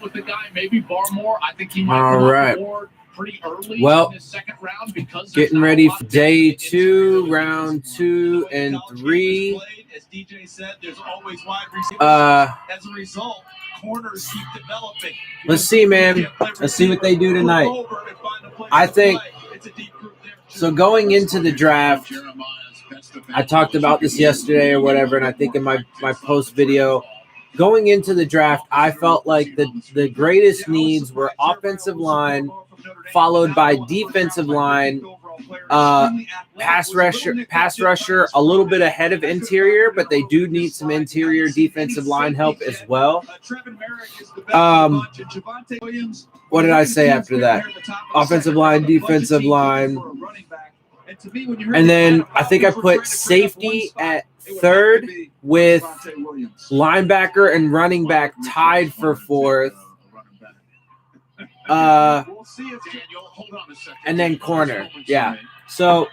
with the guy, maybe Barmore. I think he might All right. Pretty early well, in his second round because getting ready for day 2, round 2 and 3. As DJ said, there's always wide receivers. As a result, corners keep developing. Let's see, man. Let's see what they do tonight. I think so. Going into the draft, I talked about this yesterday or whatever, and I think in my post video, going into the draft, I felt like the greatest needs were offensive line, followed by defensive line, pass rusher, a little bit ahead of interior, but they do need some interior defensive line help as well. What did I say after that? Offensive line, defensive line. And then I think I put safety at third with linebacker and running back tied for fourth. And then corner. Yeah. So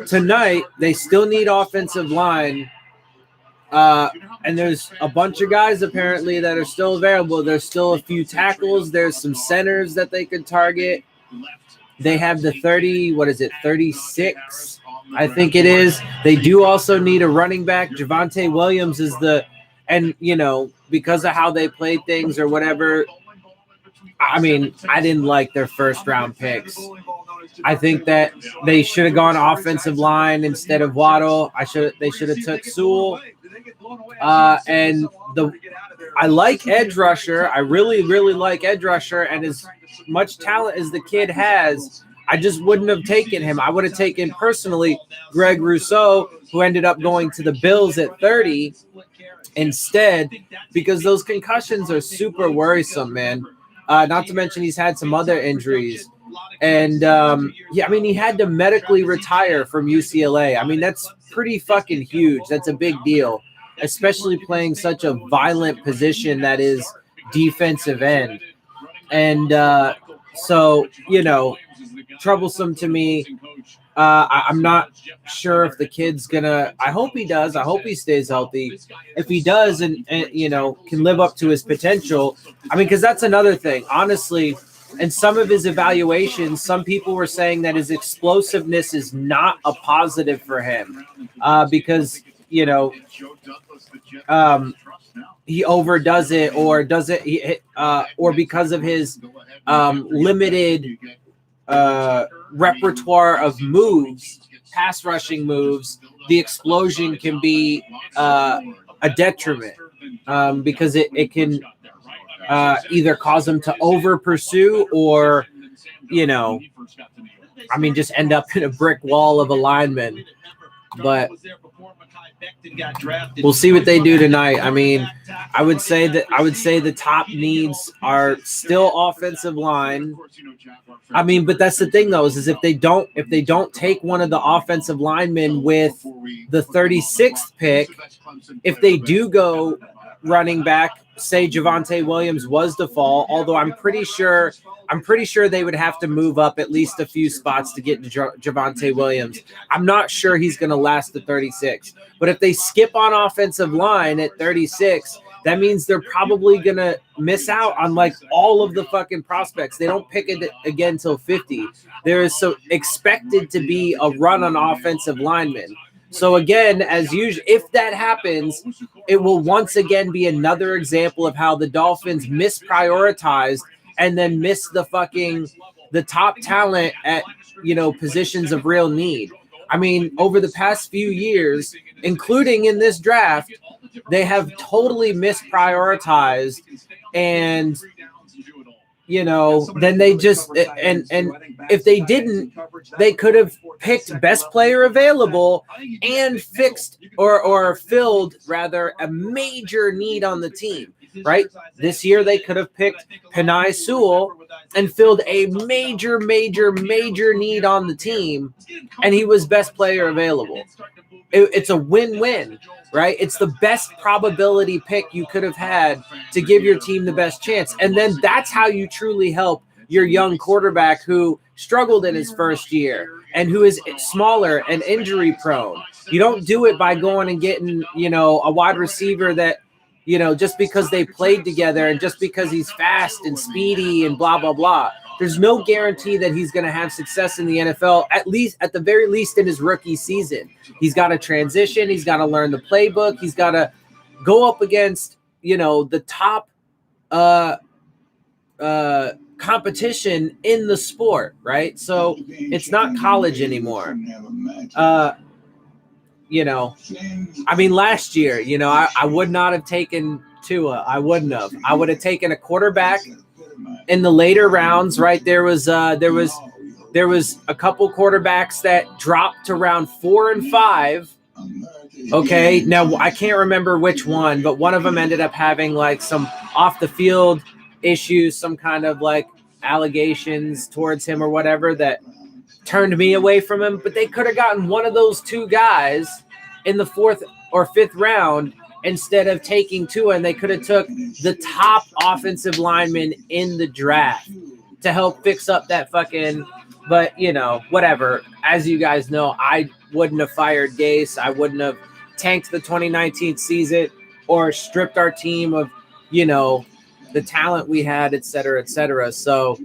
tonight they still need offensive line. And there's a bunch of guys apparently that are still available. There's still a few tackles. There's some centers that they could target. They have the 36, I think it is. They do also need a running back. Javonte Williams is and because of how they played things or whatever, I mean, I didn't like their first round picks. I think that they should have gone offensive line instead of Waddle. They should have took Sewell. And I like edge rusher. I really, really like edge rusher, and as much talent as the kid has, I just wouldn't have taken him. I would have taken personally Greg Rousseau, who ended up going to the Bills at 30 instead, because those concussions are super worrisome, man. Not to mention he's had some other injuries. And, he had to medically retire from UCLA. I mean, that's pretty fucking huge. That's a big deal, especially playing such a violent position that is defensive end. And troublesome to me. I'm not sure if the kid's gonna. I hope he does. I hope he stays healthy. If he does, and can live up to his potential. I mean, because that's another thing. Honestly, in some of his evaluations, some people were saying that his explosiveness is not a positive for him, because he overdoes it, or does it, or because of his limited repertoire of moves, pass rushing moves, the explosion can be a detriment, because it can either cause him to over pursue or, just end up in a brick wall of a lineman. But we'll see what they do tonight. I mean, I would say the top needs are still offensive line. I mean, but that's the thing though, is if they don't take one of the offensive linemen with the 36th pick, if they do go running back, say Javonte Williams was the fall, although I'm pretty sure they would have to move up at least a few spots to get to Javonte Williams. I'm not sure he's going to last the 36. But if they skip on offensive line at 36, that means they're probably going to miss out on like all of the fucking prospects. They don't pick it again till 50. There is so expected to be a run on offensive linemen. So again, as usual, if that happens, it will once again be another example of how the Dolphins misprioritized and then miss the top talent at, positions of real need. I mean, over the past few years, including in this draft, they have totally misprioritized, and then they just, and if they didn't, they could have picked best player available and fixed or filled rather a major need on the team, right? This year they could have picked Penei Sewell and filled a major need on the team, and he was best player available. It's a win-win, right? It's the best probability pick you could have had to give your team the best chance. And then that's how you truly help your young quarterback who struggled in his first year and who is smaller and injury prone. You don't do it by going and getting, a wide receiver that you know, just because they played together and just because he's fast and speedy and blah, blah, blah. There's no guarantee that he's going to have success in the NFL, at the very least in his rookie season. He's got to transition. He's got to learn the playbook. He's got to go up against, you know, the top competition in the sport, right? So it's not college anymore. You know, I mean, last year, you know, I would not have taken Tua. I wouldn't have. I would have taken a quarterback in the later rounds, right? There was a couple quarterbacks that dropped to round 4 and 5. Okay, now I can't remember which one, but one of them ended up having like some off the field issues, some kind of like allegations towards him or whatever that turned me away from him. But they could have gotten one of those two guys in the 4th or 5th round instead of taking Tua, and they could have took the top offensive lineman in the draft to help fix up that fucking. But, you know, whatever. As you guys know, I wouldn't have fired Gase. I wouldn't have tanked the 2019 season or stripped our team of, you know, the talent we had, et cetera, et cetera. So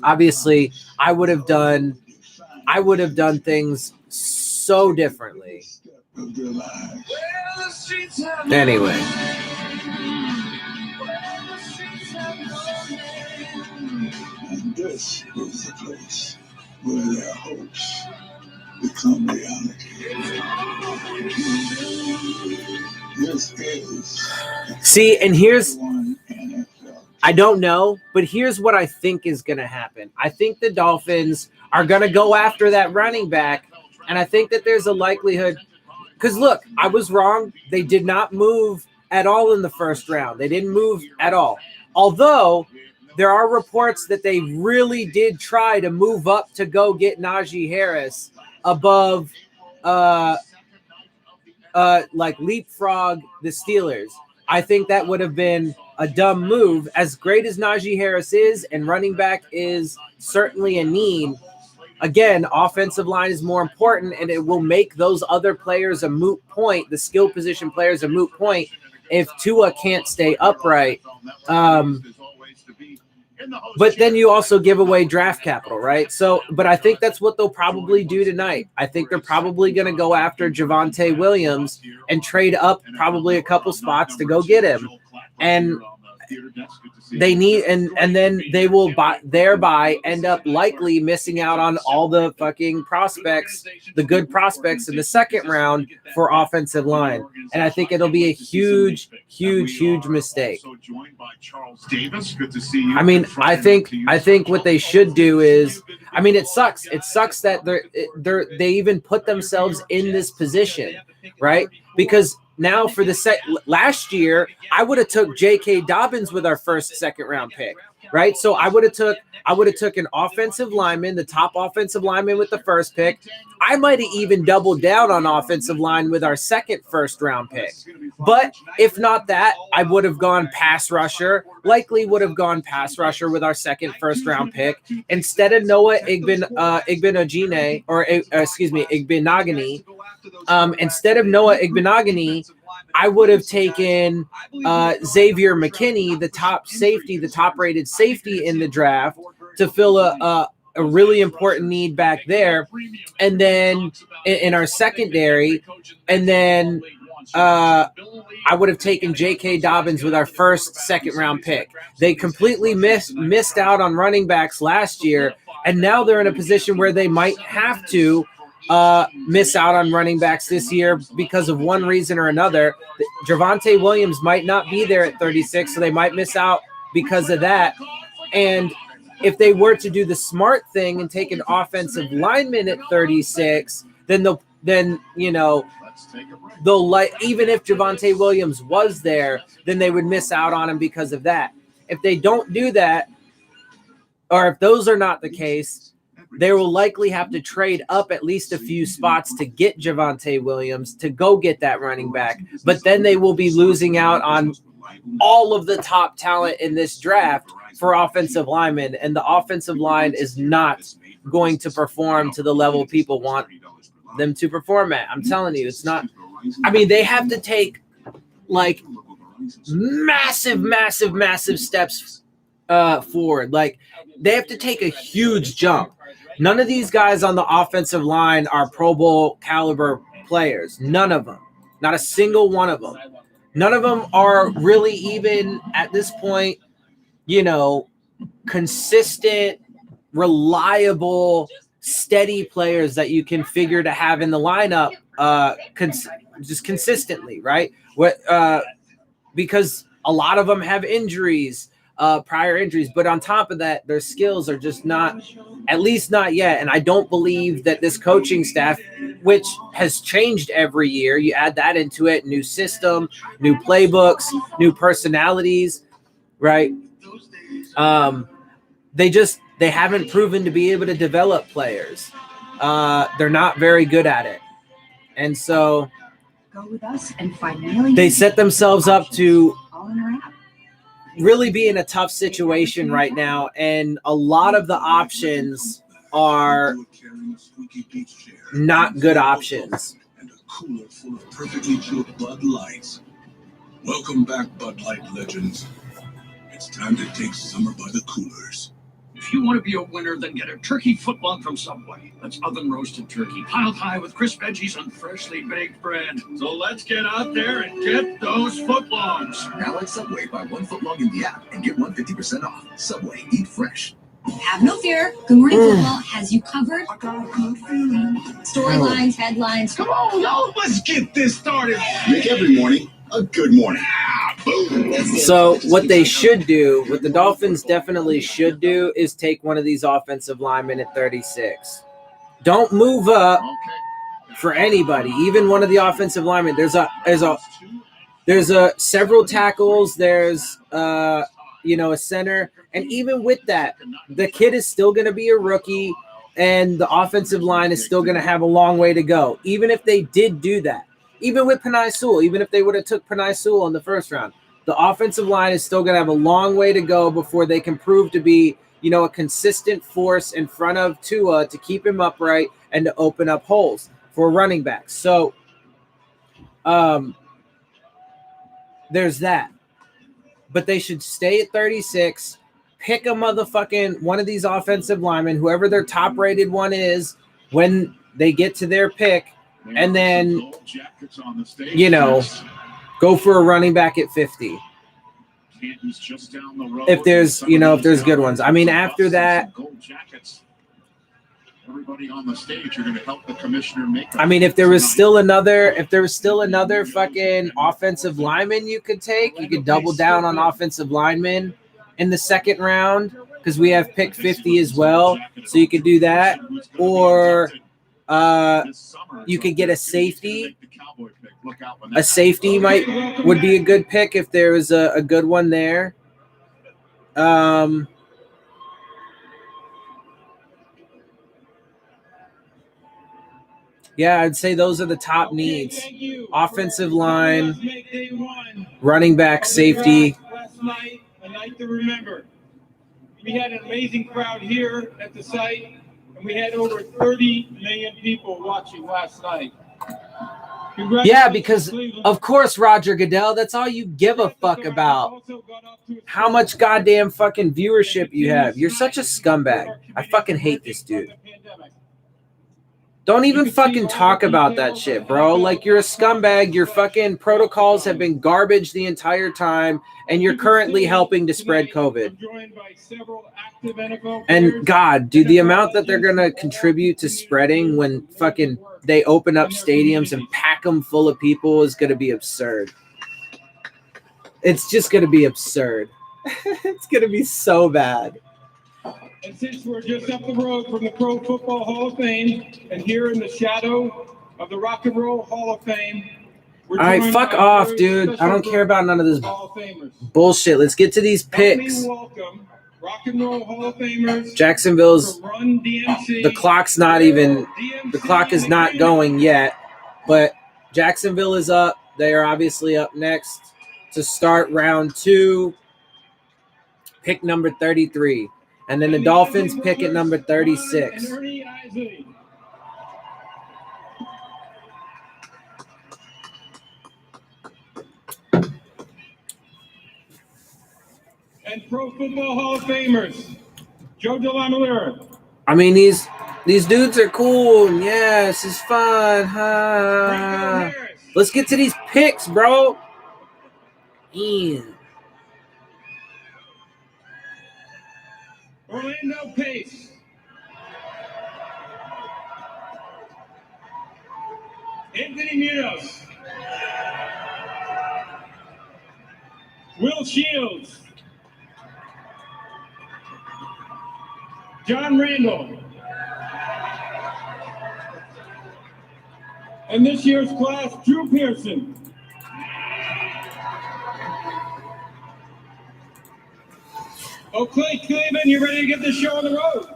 obviously I would have done things so differently. Anyway. And this is the place where their hopes become reality. This is. See, and here's, I don't know, but here's what I think is going to happen. I think the Dolphins are going to go after that running back, and I think that there's a likelihood, because look, I was wrong. They did not move at all in the first round. They didn't move at all. Although there are reports that they really did try to move up to go get Najee Harris above like leapfrog the Steelers. I think that would have been a dumb move. As great as Najee Harris is, and running back is certainly a need, again, offensive line is more important, and it will make those other players a moot point, the skill position players a moot point, if Tua can't stay upright. But then you also give away draft capital, right? So, but I think that's what they'll probably do tonight. I think they're probably going to go after Javonte Williams and trade up probably a couple spots to go get him. And they need, and then they will thereby end up likely missing out on all the fucking prospects, the good prospects in the second round for offensive line. And I think it'll be a huge, huge, huge mistake. I mean, I think what they should do is, I mean, it sucks. It sucks that they even put themselves in this position, right? Because now for the last year, I would have took J.K. Dobbins with our second round pick, right? So I would have took an offensive lineman, the top offensive lineman with the first pick. I might have even doubled down on offensive line with our second first round pick. But if not that, I would have gone pass rusher, likely would have gone pass rusher with our second first round pick instead of Noah Igbinoghene, or excuse me, Igbinoghene. Instead of Noah Igbinoghene, I would have taken Xavier McKinney, the top rated safety in the draft, to fill a really important need back there. And then in our secondary, and then I would have taken J.K. Dobbins with our second round pick. They completely missed out on running backs last year, and now they're in a position where they might have to miss out on running backs this year because of one reason or another. Javonte Williams might not be there at 36, so they might miss out because of that. And if they were to do the smart thing and take an offensive lineman at 36, then they'll even if Javonte Williams was there, then they would miss out on him because of that. If they don't do that, or if those are not the case, they will likely have to trade up at least a few spots to get Javonte Williams to go get that running back. But then they will be losing out on all of the top talent in this draft for offensive linemen. And the offensive line is not going to perform to the level people want them to perform at. I'm telling you, it's not. I mean, they have to take like massive steps forward. Like, they have to take a huge jump. None of these guys on the offensive line are Pro Bowl caliber players. None of them. Not a single one of them. None of them are really even at this point, consistent, reliable, steady players that you can figure to have in the lineup just consistently, right? Because a lot of them have injuries, prior injuries, but on top of that, their skills are just not, at least not yet. And I don't believe that this coaching staff, which has changed every year, you add that into it, new system, new playbooks, new personalities, right? They haven't proven to be able to develop players. They're not very good at it. And so Go with us and find millions. They set themselves up to really be in a tough situation right now, and a lot of the options are not good options. And a cooler full of perfectly chilled Bud Lights. Welcome back, Bud Light legends. It's time to take summer by the coolers. If you want to be a winner, then get a turkey footlong from Subway. That's oven-roasted turkey, piled high with crisp veggies and freshly baked bread. So let's get out there and get those footlongs. Now at Subway, buy one footlong in the app and get 150% off. Subway, eat fresh. Have no fear. Good Morning Football has you covered. Storylines, headlines. Come on, y'all, let's get this started. Make every morning a good morning. Boom. So what they should do, what the Dolphins definitely should do, is take one of these offensive linemen at 36. Don't move up for anybody, even one of the offensive linemen. There's several tackles. There's a center, and even with that, the kid is still going to be a rookie, and the offensive line is still going to have a long way to go. Even if they did do that. Even with Penei Sewell, even if they would have took Penei Sewell in the first round, the offensive line is still going to have a long way to go before they can prove to be, a consistent force in front of Tua to keep him upright and to open up holes for running backs. So, there's that. But they should stay at 36, pick a motherfucking one of these offensive linemen, whoever their top-rated one is, when they get to their pick, and then, go for a running back at 50. If there's good ones. I mean, after that, everybody on the stage are going to help the commissioner make. I mean, if there was still another fucking offensive lineman you could take, you could double down on offensive linemen in the second round, because we have pick 50 as well. So you could do that, or you could get a safety. A safety would be a good pick if there was a good one there. Yeah, I'd say those are the top needs. Offensive line, running back, safety. Last night, a night to remember. We had an amazing crowd here at the site, and we had over 30 million people watching last night. Yeah, because of course, Roger Goodell, that's all you give a fuck about. How much goddamn fucking viewership you have. You're such a scumbag. I fucking hate this dude. Don't even fucking talk about that shit, bro. Like, you're a scumbag. Your fucking protocols have been garbage the entire time, and you're currently helping to spread COVID. And God, dude, the amount that they're going to contribute to spreading when fucking they open up stadiums and pack them full of people is going to be absurd. It's just going to be absurd. It's going to be so bad. And since we're just up the road from the Pro Football Hall of Fame and here in the shadow of the Rock and Roll Hall of Fame, all right, fuck off, dude. I don't care about none of this bullshit. Let's get to these picks. Rock and Roll Hall of Famers. Jacksonville's, the clock is not going yet, but Jacksonville is up. They are obviously up next to start round 2. Pick number 33. And then the Dolphins pick at number 36. and Pro Football Hall of Famers, Joe DeLamalera. I mean, these dudes are cool. And yeah, this is fun. Franco Harris. Let's get to these picks, bro. Yeah. Orlando Pace. Anthony Munoz. Will Shields. John Randall. And this year's class, Drew Pearson. Okay, Cleveland, you ready to get this show on the road?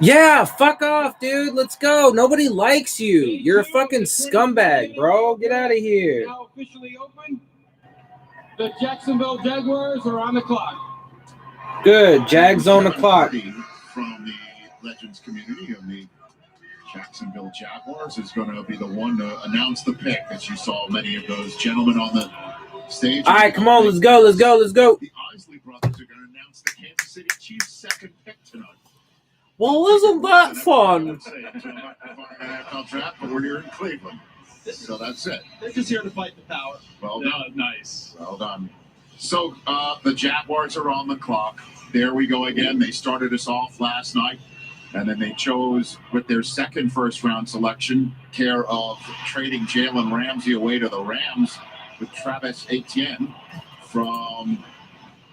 Yeah, fuck off, dude. Let's go. Nobody likes you. You're a fucking scumbag, bro. Get out of here. Now officially open. The Jacksonville Jaguars are on the clock. Good. Jags on the clock. From the Legends community of the Jacksonville Jaguars is going to be the one to announce the pick, as you saw many of those gentlemen on the stage. All right, come on. Let's go. Let's go. Let's go. The Isley brothers are going to announce the Kansas City Chiefs' second pick tonight. Well, isn't that fun? NFL draft, but we're here in Cleveland. So that's it. They're just here to fight the power. Well done. Nice. Well done. So the Jaguars are on the clock. There we go again. They started us off last night, and then they chose with their second first-round selection, care of trading Jalen Ramsey away to the Rams with Travis Etienne from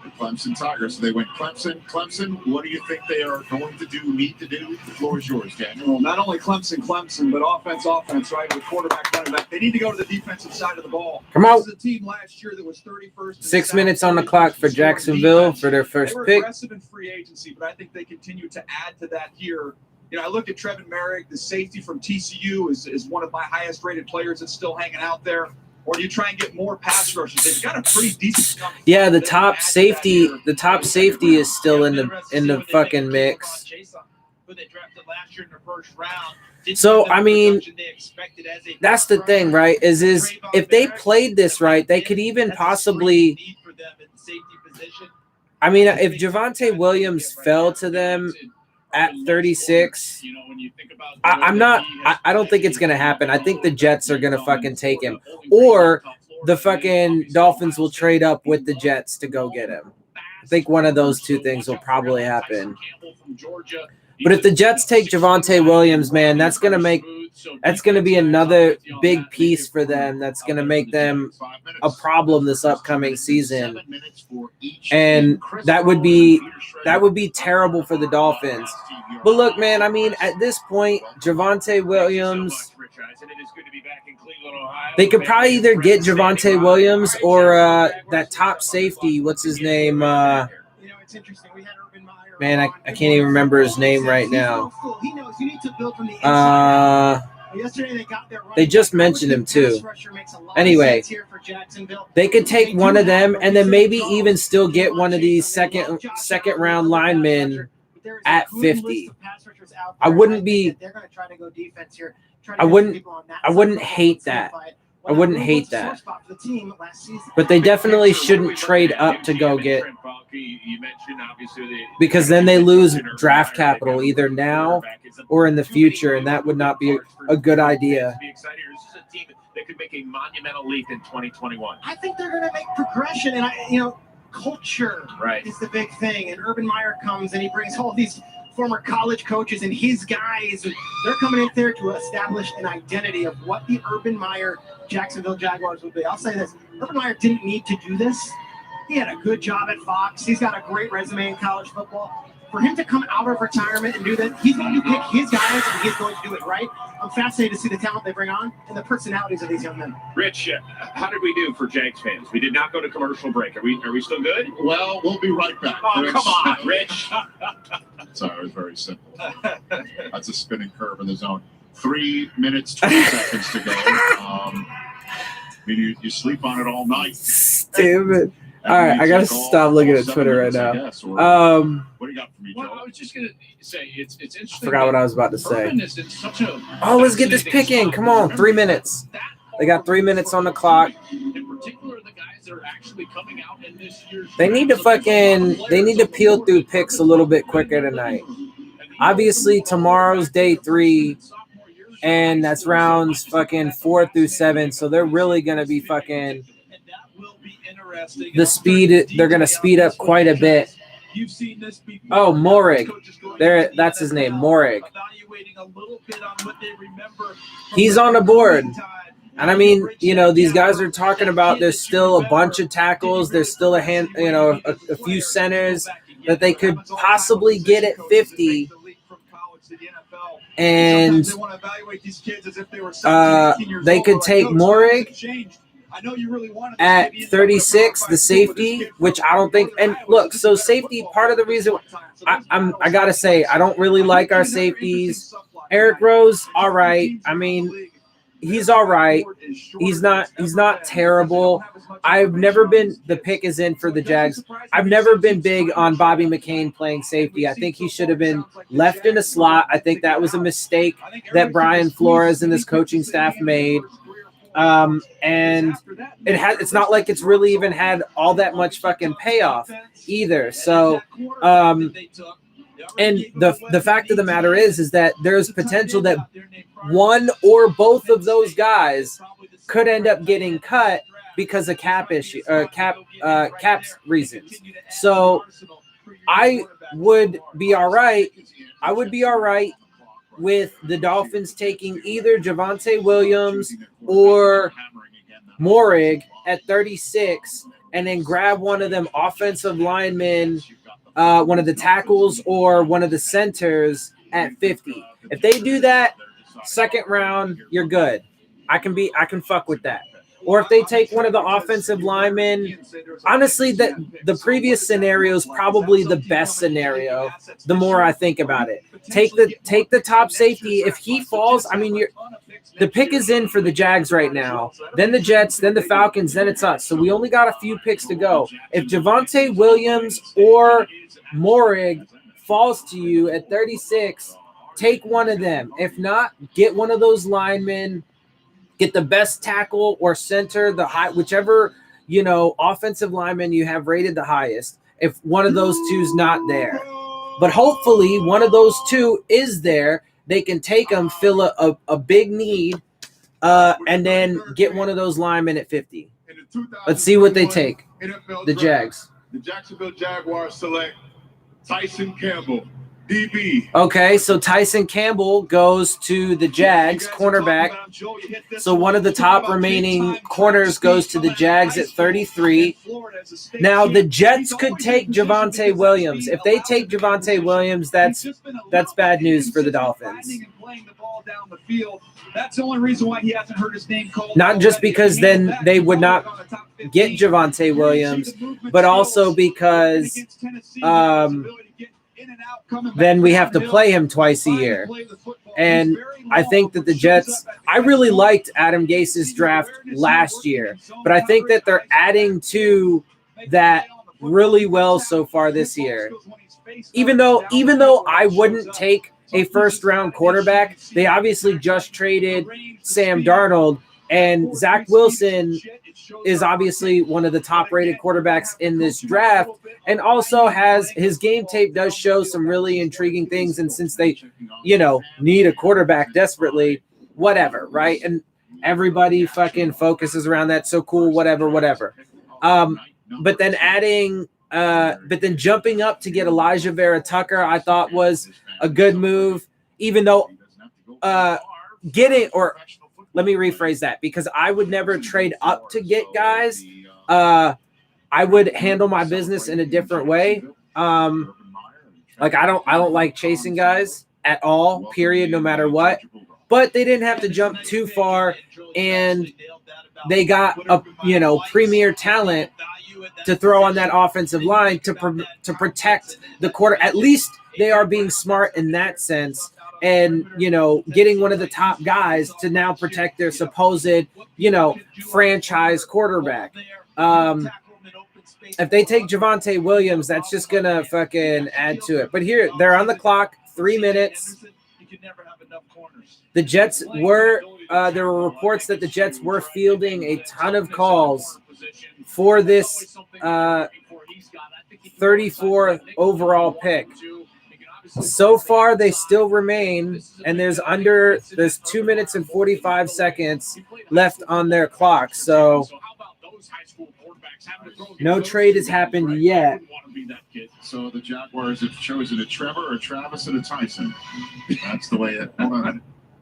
the Clemson Tigers. So they went Clemson. Clemson, what do you think they are going to do, need to do? The floor is yours, Daniel. Well, not only Clemson, but offense, right? With quarterback, running back. They need to go to the defensive side of the ball. Come on. This is a team last year that was 31st. 6 minutes on the clock for Jacksonville for their first They were pick. aggressive in free agency, but I think they continue to add to that here. You know, I looked at Trevin Merrick, the safety from TCU is one of my highest rated players that's still hanging out there. Or do you try and get more pass rushers? They've got a pretty decent. Yeah, the top safety is still in the fucking mix. So I mean, that's the thing, right? Is if they played this right, they could even possibly. I mean, if Javonte Williams fell to them at 36, I don't think it's gonna happen. I think the Jets are gonna fucking take him, or the fucking Dolphins will trade up with the Jets to go get him. I think one of those two things will probably happen. But if the Jets take Javonte Williams, man, that's gonna be another big piece for them. That's gonna make them a problem this upcoming season, and that would be terrible for the Dolphins. But look, man, I mean, at this point, Javonte Williams, they could probably either get Javonte Williams or that top safety. What's his name? Man, I can't even remember his name right now. They just mentioned him too. Anyway, they could take one of them and then maybe even still get one of these second round linemen at 50. I wouldn't hate that. I wouldn't hate that. But they definitely shouldn't trade up to go get, because then they lose draft capital either now or in the future, and that would not be a good idea. They could make a monumental leap in 2021. I think they're going to make progression, and culture is the big thing. And Urban Meyer comes and he brings all these former college coaches and his guys, and they're coming in there to establish an identity of what the Urban Meyer Jacksonville Jaguars would be. I'll say this: Urban Meyer didn't need to do this. He had a good job at Fox. He's got a great resume in college football. For him to come out of retirement and do that, he's going to pick his guys and he's going to do it right. I'm fascinated to see the talent they bring on and the personalities of these young men. Rich, how did we do for Jags fans? We did not go to commercial break. Are we still good? Well, we'll be right back. Oh, come on, Rich. Sorry, it was very simple. That's a spinning curve in the zone. 3 minutes, 20 seconds to go. You sleep on it all night. Stupid. All right, I gotta stop looking at Twitter right now. What do you got for me, Joe? Well, I was just gonna say it's interesting. I forgot what I was about to say. Oh, let's get this pick in. Come on, 3 minutes. They got 3 minutes on the clock. In particular, the guys They need to peel through picks a little bit quicker tonight. Obviously, tomorrow's day 3, and that's rounds fucking 4 through 7. So they're really gonna be fucking the speed. They're gonna speed up quite a bit. Oh, Morig. That's his name, Morig. He's on the board. And I mean, these guys are talking about there's still a bunch of tackles. There's still a few centers that they could possibly get at 50. And they could take Morig at 36, the safety, which I don't think. And look, so safety, part of the reason I gotta say I don't really like our safeties. Eric Rose, all right. I mean, he's all right. He's not terrible. I've never been. The pick is in for the Jags. I've never been big on Bobby McCain playing safety. I think he should have been left in a slot. I think that was a mistake that Brian Flores and this coaching staff made. And it's not like it's really even had all that much fucking payoff either. So, and the fact of the matter is that there's potential that one or both of those guys could end up getting cut because of caps reasons. So I would be all right. I would be all right with the Dolphins taking either Javonte Williams or Morig at 36 and then grab one of them offensive linemen, one of the tackles or one of the centers at 50. If they do that, second round, you're good. I can fuck with that. Or if they take one of the offensive linemen, honestly, the previous scenario is probably the best scenario. The more I think about it, take the top safety. If he falls, I mean, the pick is in for the Jags right now. Then the Jets, then the Falcons, then it's us. So we only got a few picks to go. If Javonte Williams or Morig falls to you at 36, take one of them. If not, get one of those linemen. Get the best tackle or center, whichever offensive lineman you have rated the highest. If one of those two's not there, but hopefully one of those two is there, they can take them, fill a big need, and then get one of those linemen at 50. Let's see what they take. The Jags. The Jacksonville Jaguars select Tyson Campbell, DB. Okay, so Tyson Campbell goes to the Jags, cornerback. So one of the top remaining corners goes to the Jags at 33. Now the Jets could take Javonte Williams. If they take Javonte Williams, that's bad news for the Dolphins. That's the only reason why he hasn't heard his name called. Not just because then they would not get Javonte Williams, but also because then we have to play him twice a year. And I think that the Jets, I really liked Adam Gase's draft last year, but I think that they're adding to that really well so far this year. Even though I wouldn't take a first-round quarterback, they obviously just traded Sam Darnold, and Zach Wilson is obviously one of the top-rated quarterbacks in this draft, and also has his game tape does show some really intriguing things. And since they, need a quarterback desperately, whatever, right? And everybody fucking focuses around that. So cool, whatever. But then jumping up to get Elijah Vera Tucker, I thought was a good move, even though let me rephrase that, because I would never trade up to get guys. I would handle my business in a different way. Like I don't like chasing guys at all, period, no matter what. But they didn't have to jump too far, and they got a premier talent to throw on that offensive line to protect the quarter. At least they are being smart in that sense. And, getting one of the top guys to now protect their supposed, franchise quarterback. If they take Javonte Williams, that's just going to fucking add to it. But here, they're on the clock, 3 minutes. The Jets were, there were reports that the Jets were fielding a ton of calls for this 34th overall pick. So far, they still remain, and there's 2 minutes and 45 seconds left on their clock. So no trade has happened yet. So the Jaguars have chosen a Trevor, a Travis, and a Tyson. That's the way it.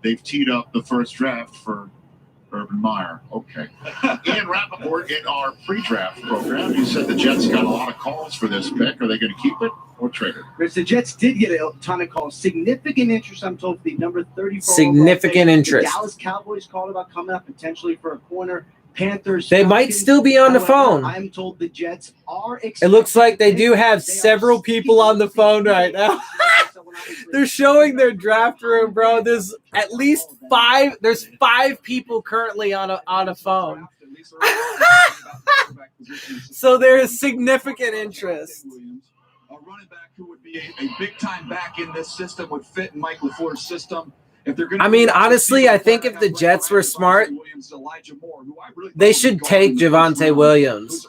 They've teed up the first draft for Urban Meyer. Okay. Ian Rappaport, in our pre-draft program, you said the Jets got a lot of calls for this pick. Are they going to keep it or trade it? Chris, the Jets did get a ton of calls. Significant interest, I'm told, for the number 34. Significant interest. The Dallas Cowboys called about coming up potentially for a corner. Panthers. They might still be on the phone. I'm told the Jets are. It looks like they do have several people on the phone right now. They're showing their draft room, bro. There's at least 5. There's 5 people currently on a phone. So there is significant interest. A running back who would be a big time back in this system would fit in Mike LaFleur's system. If they're I mean, honestly, I think if the Jets were smart, they should take Javonte Williams.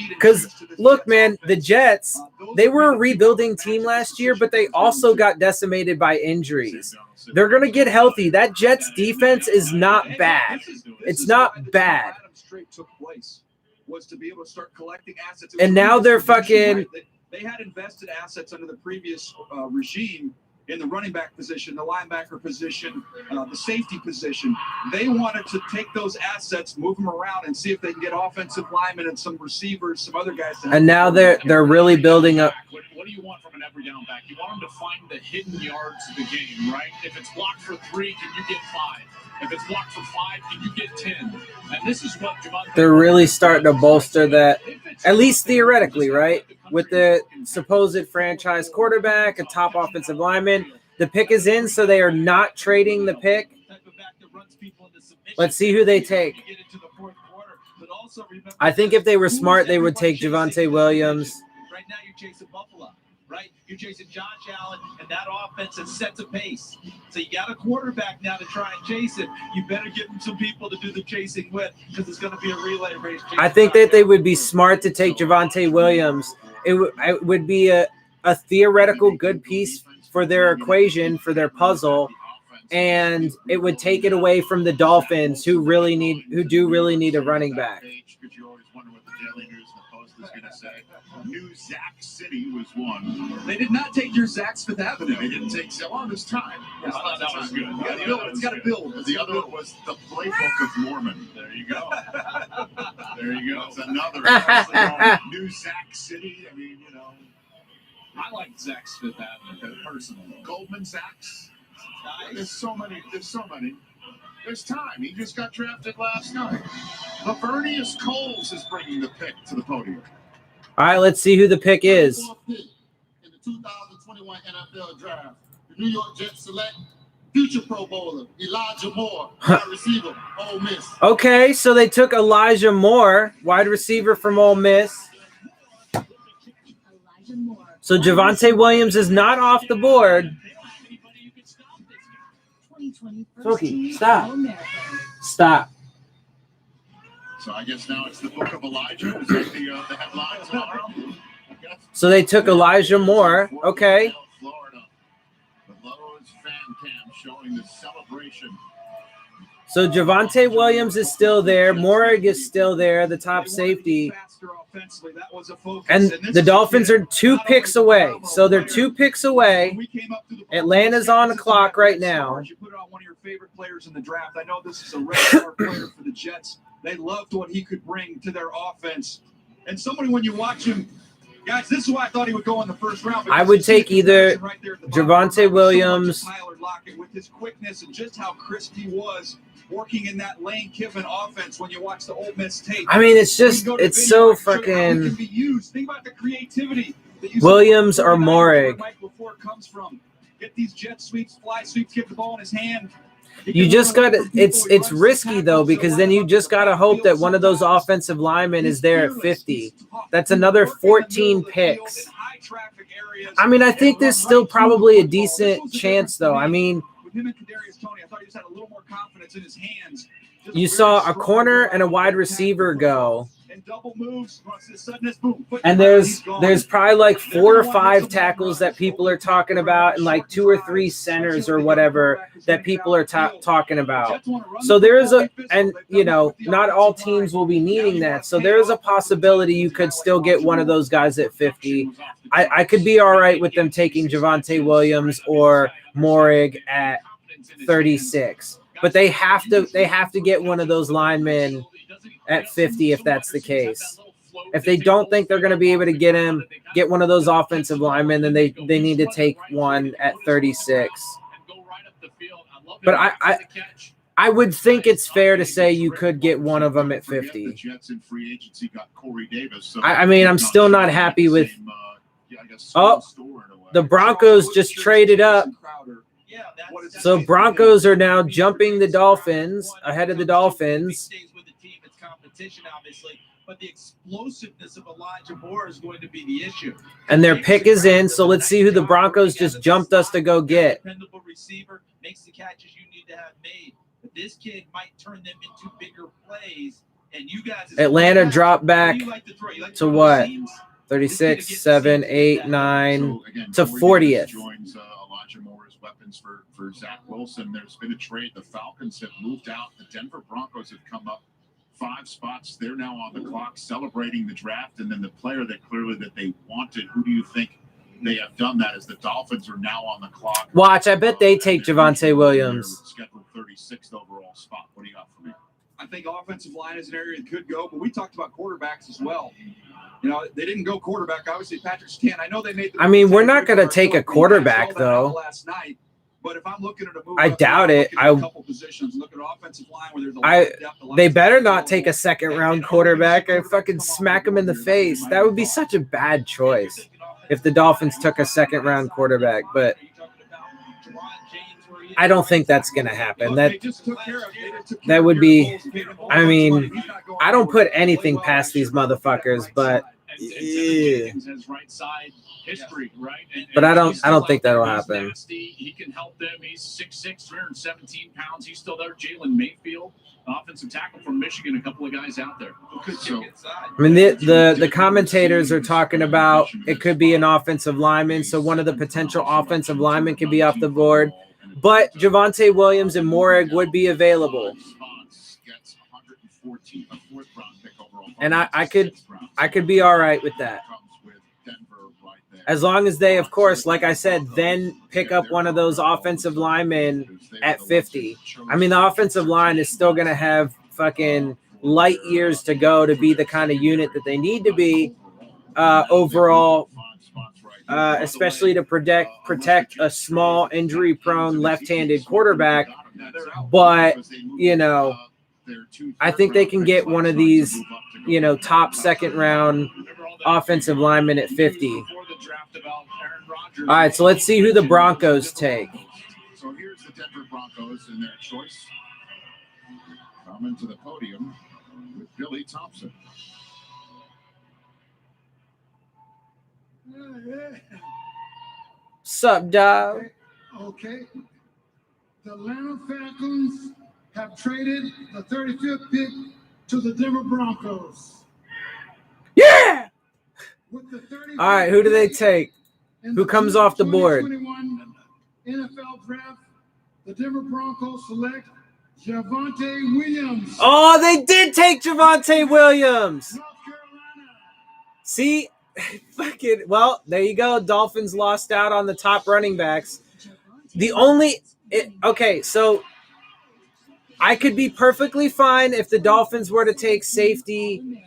Because, look, man, the Jets, they were a rebuilding team last year, but they also got decimated by injuries. They're going to get healthy. That Jets defense is not bad. It's not bad. And now they're fucking... They had invested assets under the previous regime in the running back position, the linebacker position, the safety position. They wanted to take those assets, move them around, and see if they can get offensive linemen and some receivers, some other guys. And now they're really building up. What do you want from an every down back? You want them to find the hidden yards of the game, right? If it's blocked for 3, can you get 5? If it's blocked for 5, can you get 10? And this is what Javonte. They're really starting to bolster that, at least theoretically, right? With the supposed franchise quarterback, a top offensive lineman. The pick is in, so they are not trading the pick. Let's see who they take. I think if they were smart, they would take Javonte Williams. Right now, you're chasing Buffalo, right? You're chasing Josh Allen, and that offense has set the pace. So you got a quarterback now to try and chase it. You better give him some people to do the chasing with, because it's going to be a relay race. I think that they would be smart to take Javonte Williams. It would be a theoretical good piece for their equation, for their puzzle, and it would take it away from the Dolphins, who do really need a running back. You always wonder what the Daily News and the Post is going to say. New Zach City was one. They did not take your Zach's Fifth Avenue. They didn't take so long this time. Yeah, that was good. It's got to build. The other one was the Playbook of Mormon. There you go. There you go. It's another New Zach City. I mean, you know. I like Zach's Fifth Avenue personally. Goldman Sachs. There's so many. There's time. He just got drafted last night. Lavernius Coles is bringing the pick to the podium. All right, let's see who the pick is. In the 2021 NFL Draft, the New York Jets select future Pro Bowler Elijah Moore, wide receiver, Ole Miss. Okay, so they took Elijah Moore, wide receiver from Ole Miss. So Javonte Williams is not off the board. Smokey, stop. Stop. So I guess now it's the Book of Elijah. Is that the headline tomorrow? So they took Elijah Moore. Okay. Florida. The Lowe's fan cam showing the celebration. So Javonte Williams is still there. Morrig is still there, the top safety. And the Dolphins are 2 picks away. So they're 2 picks away. Atlanta's on the clock right now. You put it on one of your favorite players in the draft. I know this is a regular player for the Jets. They loved what he could bring to their offense. And somebody, when you watch him, guys, this is why I thought he would go in the first round. I would take either Javonte Williams. Tyler Lockett, with his quickness and just how crisp he was working in that Lane Kiffin offense when you watch the Ole Miss tape. I mean, it's just, it's so fucking Think about the creativity that you Williams or Morrig. Mike LaFleur comes from. Get these jet sweeps, fly sweeps, get the ball in his hand. You just got to, it's risky though, because then you just got to hope that one of those offensive linemen is there at 50. That's another 14 picks. I mean, I think there's still probably a decent chance though. I mean, with him and Kadarius Toney, I thought he just had a little more confidence in his hands you saw a corner and a wide receiver go. And double moves, sudden boom, And there's probably like 4 or 5 tackles that people are talking about, and like 2 or 3 centers or whatever that people are talking about. So there is and you know, not all teams will be needing that. So there is a possibility you could still get one of those guys at 50. I could be all right with them taking Javonte Williams or Morig at 36, but they have to get one of those linemen at 50 if that's the case. If they don't think they're going to be able to get one of those offensive linemen, then they need to take one at 36. But I would think it's fair to say you could get one of them at 50. I mean, I'm still not happy with. Oh, the Broncos just traded up. So Broncos are now jumping the Dolphins ahead of the Dolphins. Obviously, but the explosiveness of Elijah Moore is going to be the issue. And their pick is in, so let's see who the Broncos just jumped us to go get. Dependable receiver makes the catches you need to have made. But this kid might turn them into bigger plays. And you guys, Atlanta dropped back to what? 36, 7, 8, 9 to 40th. Joins Elijah Moore's weapons for Zach Wilson. There's been a trade. The Falcons have moved out. The Denver Broncos have come up 5 spots. They're now on the clock celebrating the draft, and then the player that clearly that they wanted. Who do you think they have done that? As the Dolphins are now on the clock. Watch, I bet they take Javonte Williams. Scheduled 36th overall spot. What do you got for me? I think offensive line is an area that could go, but we talked about quarterbacks as well. You know, they didn't go quarterback. Obviously, Patrick Surtain. I know they made. I mean, we're not going to take a quarterback though. Last night. But if I'm looking at a move, I doubt it. A couple positions, look at offensive line where there's a lot of depth, they better not take a second-round quarterback. I fucking smack him in the face. That would be such a bad choice if the Dolphins took a second-round quarterback. But I don't think that's going to happen. That would be. I mean, I don't put anything past these motherfuckers, but. Yeah. History, right? But I don't think that'll happen. He can help them. He's 6'6", 317 pounds. He's still there. Jalen Mayfield, offensive tackle from Michigan, a couple of guys out there. I mean, the commentators are talking about it could be an offensive lineman, so one of the potential offensive linemen could be off the board. But Javonte Williams and Morig would be available. And I could be all right with that. As long as they, of course, like I said, then pick up one of those offensive linemen at 50. I mean, the offensive line is still going to have fucking light years to go to be the kind of unit that they need to be overall, especially to protect a small injury-prone left-handed quarterback. But, you know, I think they can get one of these, you know, top second-round offensive linemen at 50. All right, so let's see who the Broncos take. So here's the Denver Broncos in their choice. Coming to the podium with Billy Thompson. Sup, dog? Okay. The Atlanta Falcons have traded the 35th pick to the Denver Broncos. Yeah! All right, who do they take? Who comes off the board? NFL draft, the Denver Broncos select Javonte Williams. Oh, they did take Javonte Williams. North Carolina. See, fucking, well, there you go. Dolphins lost out on the top running backs. Okay, so I could be perfectly fine if the Dolphins were to take safety.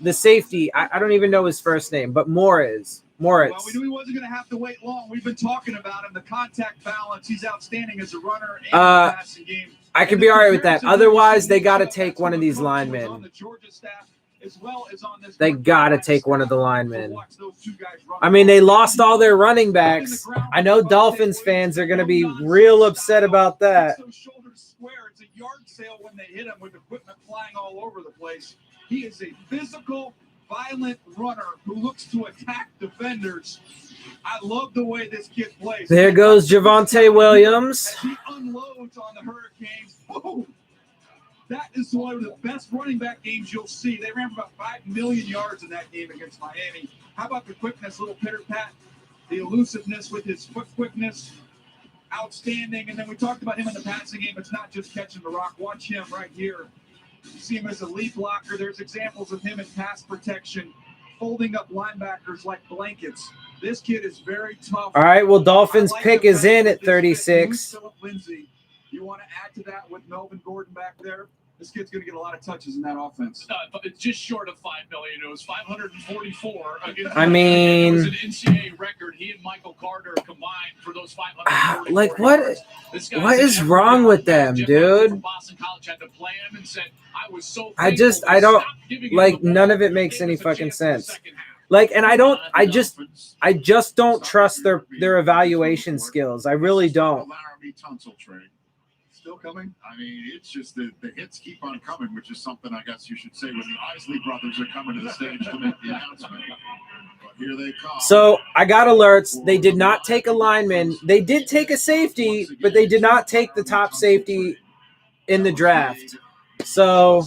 The safety, I don't even know his first name, but Moritz. Well, we knew he wasn't going to have to wait long. We've been talking about him. The contact balance, he's outstanding as a runner and the passing game. I could be all right with that. Otherwise, they got to take one of these linemen. They got to take one of the linemen. I mean, they lost all their running backs. I know Dolphins fans are going to be real upset about that. It's a yard sale when they hit him with equipment flying all over the place. He is a physical, violent runner who looks to attack defenders. I love the way this kid plays. There goes Javonte Williams. As he unloads on the Hurricanes. Boom. That is one of the best running back games you'll see. They ran for about 5 million yards in that game against Miami. How about the quickness, little pitter pat, the elusiveness with his foot quickness, outstanding. And then we talked about him in the passing game. It's not just catching the rock. Watch him right here. You see him as a lead blocker. There's examples of him in pass protection, folding up linebackers like blankets. This kid is very tough. All right, well, Dolphins I like pick the is fact in that at this kid, 36. Phillip Lindsay, you want to add to that with Melvin Gordon back there? This kid's going to get a lot of touches in that offense. But it's just short of 5 million. It was 544 against. I mean, it was an NCAA record. He and Michael Carter combined for those 544 like yards. what is wrong with them, dude? Boston College had to play him and said, I was so. I don't like. None of it makes any fucking sense. Like, and I just don't trust their evaluation skills. I really don't. Laramie Tunsil trade. Still coming? I mean, it's just the hits keep on coming, which is something I guess you should say when the Isley brothers are coming to the stage to make the announcement. But here they come. So I got alerts. They did not take a lineman. They did take a safety, but they did not take the top safety in the draft. So,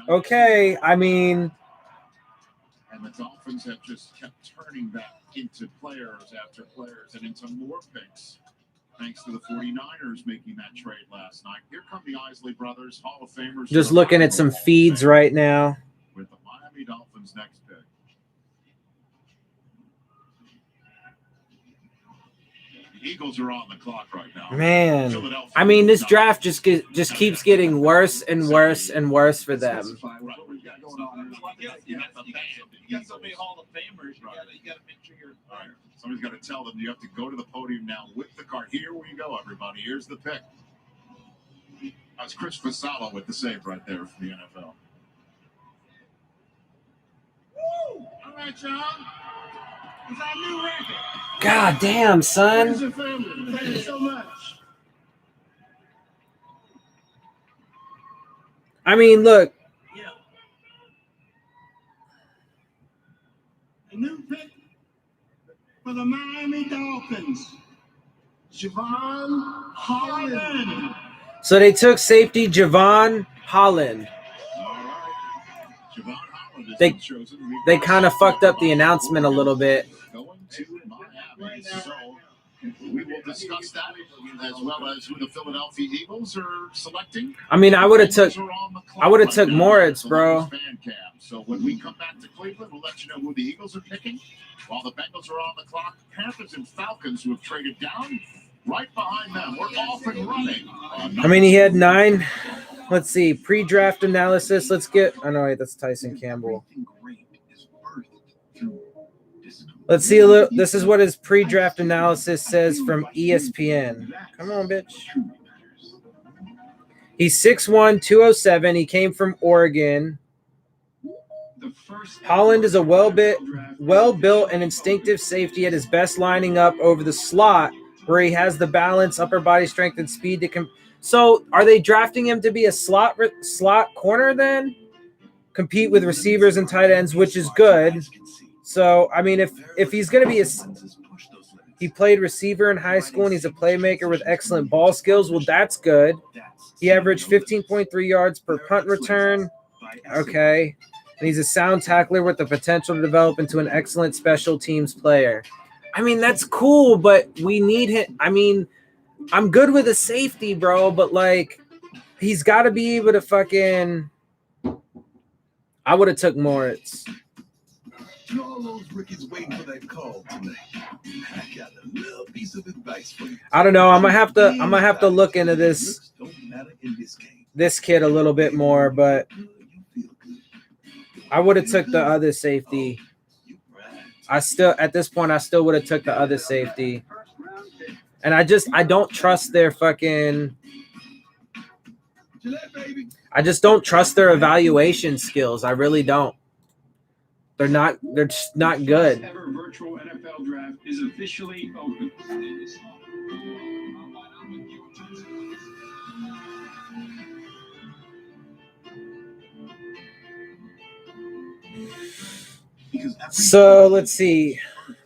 okay, I mean, and the Dolphins have just kept turning that into players after players and into more picks. Thanks to the 49ers making that trade last night. Here come the Isley brothers, Hall of Famers. just looking at some feeds right now. With the Miami Dolphins next pick. The Eagles are on the clock right now. Man, I mean, this draft just keeps getting worse and worse and worse for them. You got so many Hall of Famers. You got to make sure you're. All right. Somebody's got to tell them you have to go to the podium now with the card. Here we go, everybody. Here's the pick. That's Chris Fasala with the save right there for the NFL. Woo! All right, y'all. It's our new record. God damn, son. Friends and family, thank you so much. I mean, look. Yeah. A new pick for the Miami Dolphins, Javon Holland. So they took safety Javon Holland. All right. Javon Holland is They chosen. kind of fucked up the announcement a little bit. Going to Miami. So we will discuss that as well as who the Philadelphia Eagles are selecting. I mean, I would have took Moritz, bro. So when we come back to Cleveland, we'll let you know who the Eagles are picking. While the Bengals are on the clock, Panthers and Falcons, who have traded down, right behind them. We're off and running. I mean, he had 9. Let's see. Pre-draft analysis. Let's get. Oh, no, wait. That's Tyson Campbell. Let's see a little. This is what his pre-draft analysis says from ESPN. Come on, bitch. He's 6'1", 207. He came from Oregon. Holland is a well-built and instinctive safety at his best, lining up over the slot where he has the balance, upper body strength, and speed to So are they drafting him to be a slot corner then? Compete with receivers and tight ends, which is good. So, I mean, if he's going to be he played receiver in high school and he's a playmaker with excellent ball skills, well, that's good. He averaged 15.3 yards per punt return. Okay. And he's a sound tackler with the potential to develop into an excellent special teams player. I mean, that's cool, but we need him. I mean, I'm good with a safety, bro, but, like, he's got to be able to fucking – I would have took Moritz. To all those rookies waiting for that call tonight, I got a little piece of advice for you. I don't know. I'm gonna have to look into this kid a little bit more, but I would have took the other safety. At this point I still would have took the other safety. And I don't trust their fucking I just don't trust their evaluation skills. I really don't. They're just not good. Ever virtual NFL draft is officially open. So let's see.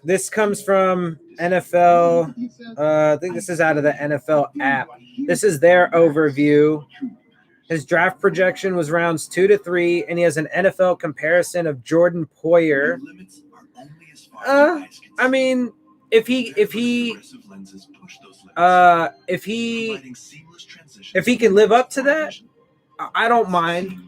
This comes from NFL. I think this is out of the NFL app. This is their overview. His draft projection was rounds 2 to 3, and he has an NFL comparison of Jordan Poyer. I mean, if he can live up to that, I don't mind.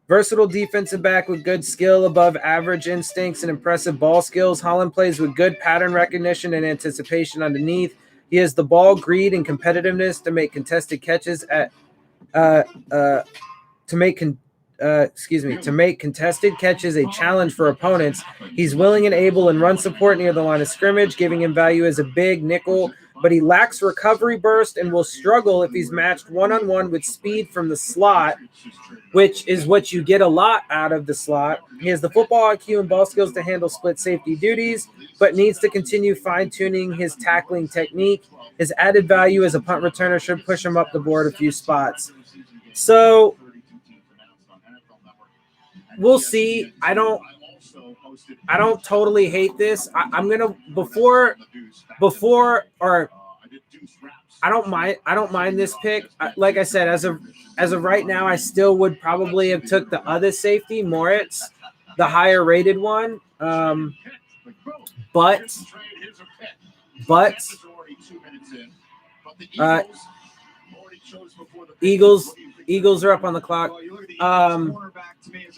Versatile defensive back with good skill, above average instincts, and impressive ball skills. Holland plays with good pattern recognition and anticipation underneath. He has the ball, greed, and competitiveness to make contested catches to make contested catches a challenge for opponents. He's willing and able in run support near the line of scrimmage, giving him value as a big nickel, but he lacks recovery burst and will struggle if he's matched one-on-one with speed from the slot, which is what you get a lot out of the slot. He has the football IQ and ball skills to handle split safety duties, but needs to continue fine-tuning his tackling technique. His added value as a punt returner should push him up the board a few spots. So we'll see. I don't totally hate this. I'm gonna before or I don't mind this pick. Like I said, as of right now, I still would probably have took the other safety, Moritz, the higher rated one. But Eagles are up on the clock.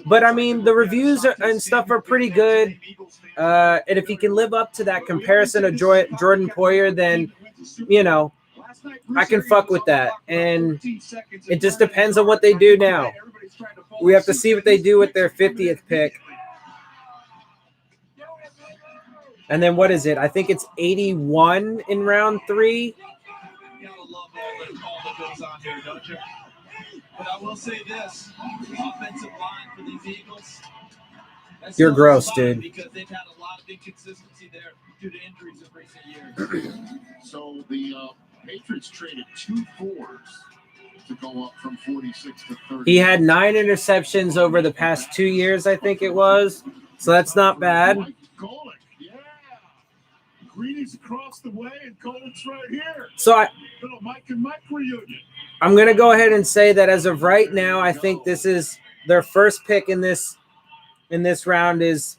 But I mean, the reviews and stuff are pretty good. And if he can live up to that comparison of Jordan Poyer, then, you know, I can fuck with that. And it just depends on what they do now. We have to see what they do with their 50th pick. And then what is it? I think it's 81 in round 3. But I will say this, offensive line for these Eagles. You're gross, dude. Because they've had a lot of inconsistency there due to injuries in recent years. So the Patriots traded 2 fours to go up from 46 to 30. He had 9 interceptions over the past 2 years, I think it was. So that's not bad. Golick, yeah. Greeny's across the way and Golick's right here. So Little Mike and Mike reunion. I'm going to go ahead and say that as of right now, I think this is their first pick in this round is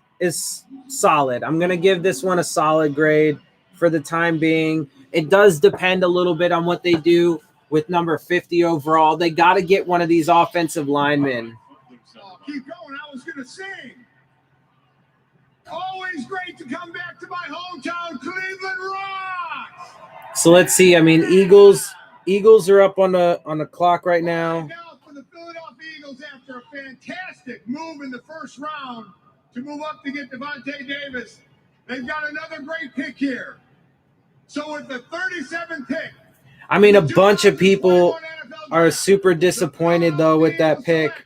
solid. I'm going to give this one a solid grade for the time being. It does depend a little bit on what they do with number 50 overall. They got to get one of these offensive linemen. Oh, keep going. I was going to sing. Always great to come back to my hometown, Cleveland Rocks. So let's see. I mean, Eagles are up on the clock right now. Now for the Philadelphia Eagles, after a fantastic move in the first round to move up to get Devontae Davis, they've got another great pick here. So with the 37th pick, I mean, a bunch of people are super disappointed though with that pick.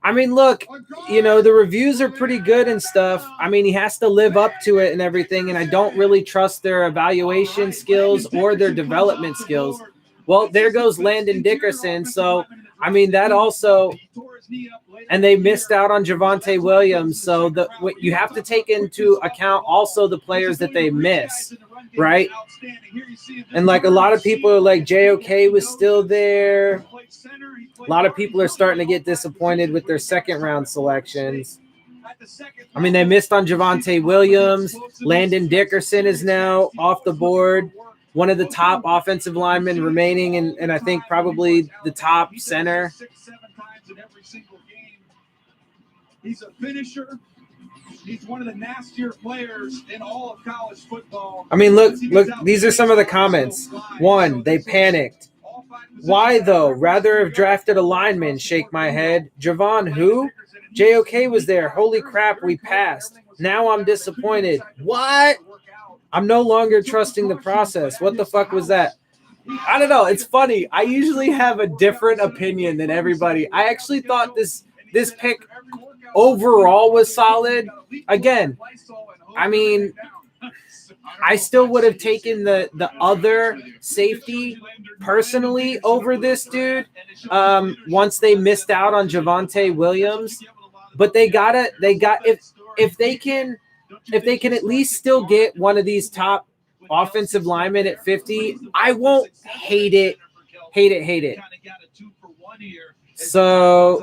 I mean, look, you know, the reviews are pretty good and stuff. I mean, he has to live up to it and everything, and I don't really trust their evaluation skills or their development skills. Well, there goes Landon Dickerson. So, I mean, that also – and they missed out on Javonte Williams. So, you have to take into account also the players that they miss, right? And, like, a lot of people are like, JOK was still there. A lot of people are starting to get disappointed with their second-round selections. I mean, they missed on Javonte Williams. Landon Dickerson is now off the board. One of the top offensive linemen remaining, and I think probably the top center. 6-7 times in every single game. He's a finisher. He's one of the nastier players in all of college football. I mean, look, these are some of the comments. 1, they panicked. Why, though? Rather have drafted a lineman, shake my head. Javon, who? JOK was there. Holy crap, we passed. Now I'm disappointed. What? I'm no longer trusting the process. What the fuck was that? I don't know. It's funny. I usually have a different opinion than everybody. I actually thought this pick overall was solid. Again, I mean, I still would have taken the other safety personally over this dude once they missed out on Javonte Williams. But if they can if they can at least still get one of these top offensive linemen at 50, I won't hate it. Hate it. Kind of got a 2-for-1 here. So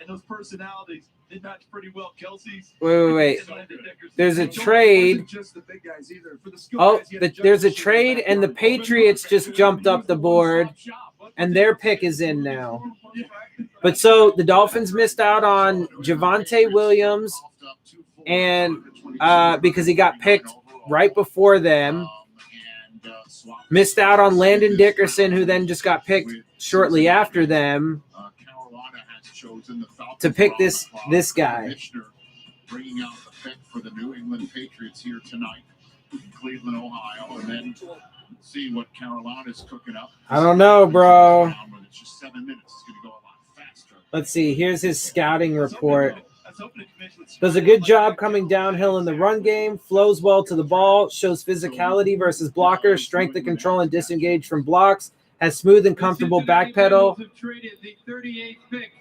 And those personalities did match pretty well. Kelsey's. wait. There's a trade. Oh, there's a trade, and the Patriots just jumped up the board, and their pick is in now. But so the Dolphins missed out on Javonte Williams, and because he got picked right before them, missed out on Landon Dickerson, who then just got picked shortly after them, to pick this guy. Bringing out the pick for the New England Patriots here tonight in Cleveland, Ohio, and then see what Carolina's cooking up. I don't know, bro. It's just 7 minutes. It's going to go a lot faster. Let's see. Here's his scouting report. Does a good job coming downhill in the run game, flows well to the ball, shows physicality versus blockers, strength to control and disengage from blocks, has smooth and comfortable back pedal.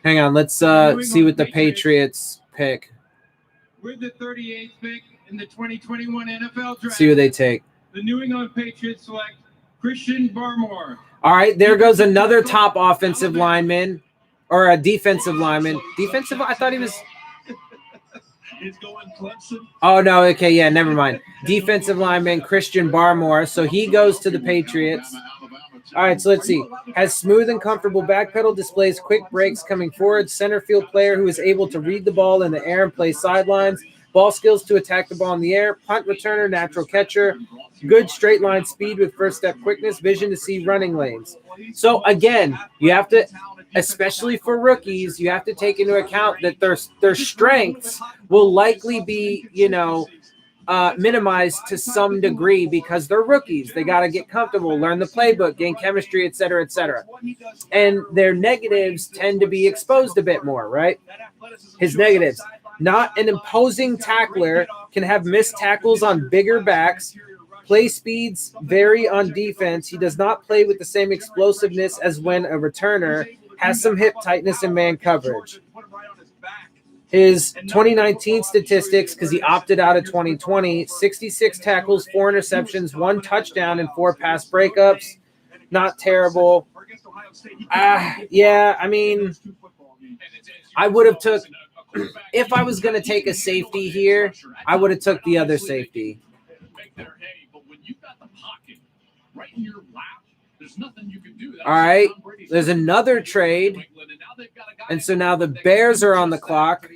Hang on, let's see what the Patriots pick. With the 38th pick in the 2021 NFL Draft, See what they take. the New England Patriots select Christian Barmore. All right, there goes another top offensive lineman, or a defensive lineman. Defensive? I thought he was. He's going Clemson. Oh, no. Okay, yeah, never mind. Defensive lineman Christian Barmore. So he goes to the Patriots. All right, so let's see. Has smooth and comfortable back pedal, displays quick breaks coming forward. Center field player who is able to read the ball in the air and play sidelines. Ball skills to attack the ball in the air. Punt returner, natural catcher. Good straight line speed with first step quickness. Vision to see running lanes. So, again, you have to, especially for rookies, you have to take into account that their strengths will likely be, minimized to some degree because they're rookies. They got to get comfortable, learn the playbook, gain chemistry, et cetera, et cetera. And their negatives tend to be exposed a bit more, right? His negatives. Not an imposing tackler, can have missed tackles on bigger backs. Play speeds vary on defense. He does not play with the same explosiveness as when a returner. Has some hip tightness in man coverage. His 2019 statistics, because he opted out of 2020, 66 tackles, 4 interceptions, 1 touchdown, and 4 pass breakups. Not terrible. Yeah, I mean, I would have took, if I was going to take a safety here, I would have took the other safety. All right, there's another trade, and so now the Bears are on the clock.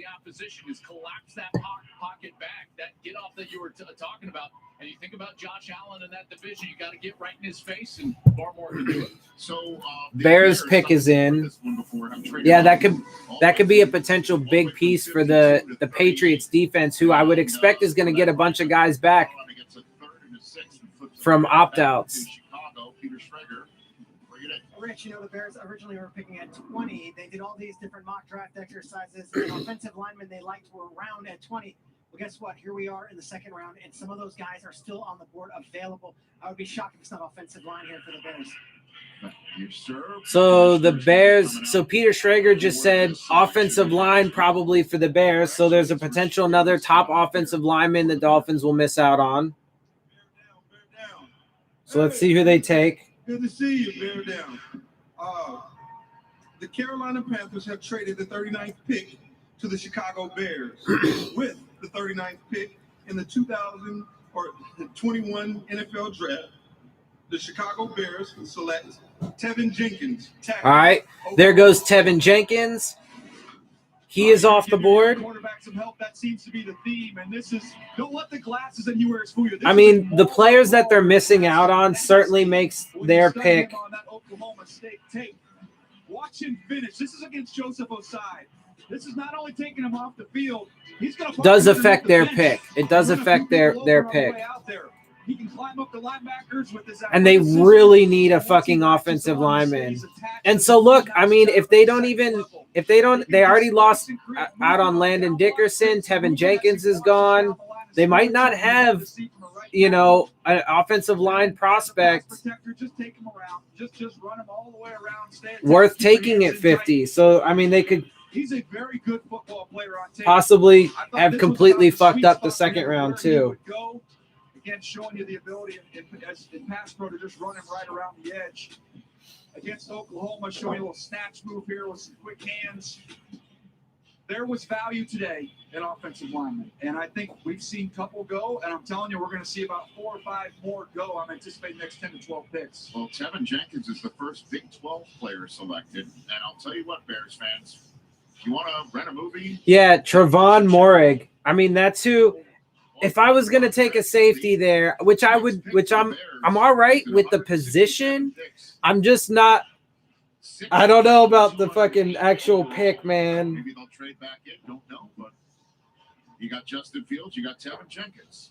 Get off that you were talking about, and you think about Josh Allen in that division, you got to get right in his face, and Barmore can do it. So Bears pick is in. Yeah, that could be a potential big piece for the Patriots defense, who I would expect is going to get a bunch of guys back from opt-outs. Rich, the Bears originally were picking at 20. They did all these different mock draft exercises. The offensive linemen they liked were around at 20. Well, guess what? Here we are in the second round, and some of those guys are still on the board available. I would be shocked if it's not offensive line here for the Bears. So the Bears, so Peter Schrager just said offensive line probably for the Bears. So there's a potential another top offensive lineman the Dolphins will miss out on. So let's see who they take. Good to see you, bear down. The Carolina Panthers have traded the 39th pick to the Chicago Bears. With the 39th pick in the 2021 NFL Draft, the Chicago Bears select Tevin Jenkins. All right, there goes Tevin Jenkins. He is off the board. Quarterback some help. That seems to be the theme, and this is don't let the glasses that you wear fool you. I mean, the players that they're missing out on certainly makes their pick. On that Oklahoma State tape. Watch him finish. This is against Joseph Osai. This is not only taking him off the field. He's going to does affect their pick. It does affect their pick. He can climb up the linebackers with his and they really need a fucking offensive lineman. And so look, I mean, they already lost out on Landon Dickerson. Tevin Jenkins is gone. They might not have, an offensive line prospect just run him all the way around, worth taking at 50. So I mean, they could He's a very good football player on tape. Possibly I thought have this was completely kind of the fucked sweet up the spot second for him round where he too. would go. Again, showing you the ability in pass pro to just run him right around the edge. Against Oklahoma, showing a little snatch move here with some quick hands. There was value today in offensive linemen, and I think we've seen a couple go, and I'm telling you, we're going to see about 4 or 5 more go. I'm anticipating next 10 to 12 picks. Well, Tevin Jenkins is the first Big 12 player selected, and I'll tell you what, Bears fans, if you want to rent a movie, Yeah, Trevon Moehrig. I mean, that's who. If I was gonna take a safety there, which I'm all right with the position. I'm just not. I don't know about the fucking actual pick, man. maybe they'll trade back in. Don't know, but you got Justin Fields, you got Tevin Jenkins.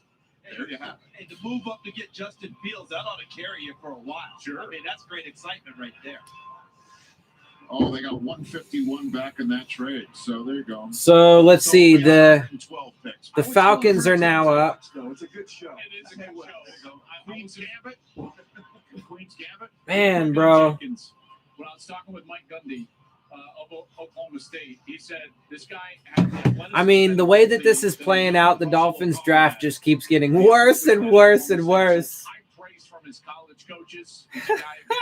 There you have it. And to move up to get Justin Fields, that ought to carry you for a while. Sure. I mean, that's great excitement right there. Oh, they got 151 back in that trade. So there you go. So let's see. The 12 picks. the Falcons are now up. It's a good show. It is a good show. Queen's Gambit. Queen's Gambit. Man, bro. When I was talking with Mike Gundy of Oklahoma State, he said this guy had I mean, the way that this is playing out, the Dolphins draft just keeps getting worse and worse and worse. high praise from his college coaches. He's a guy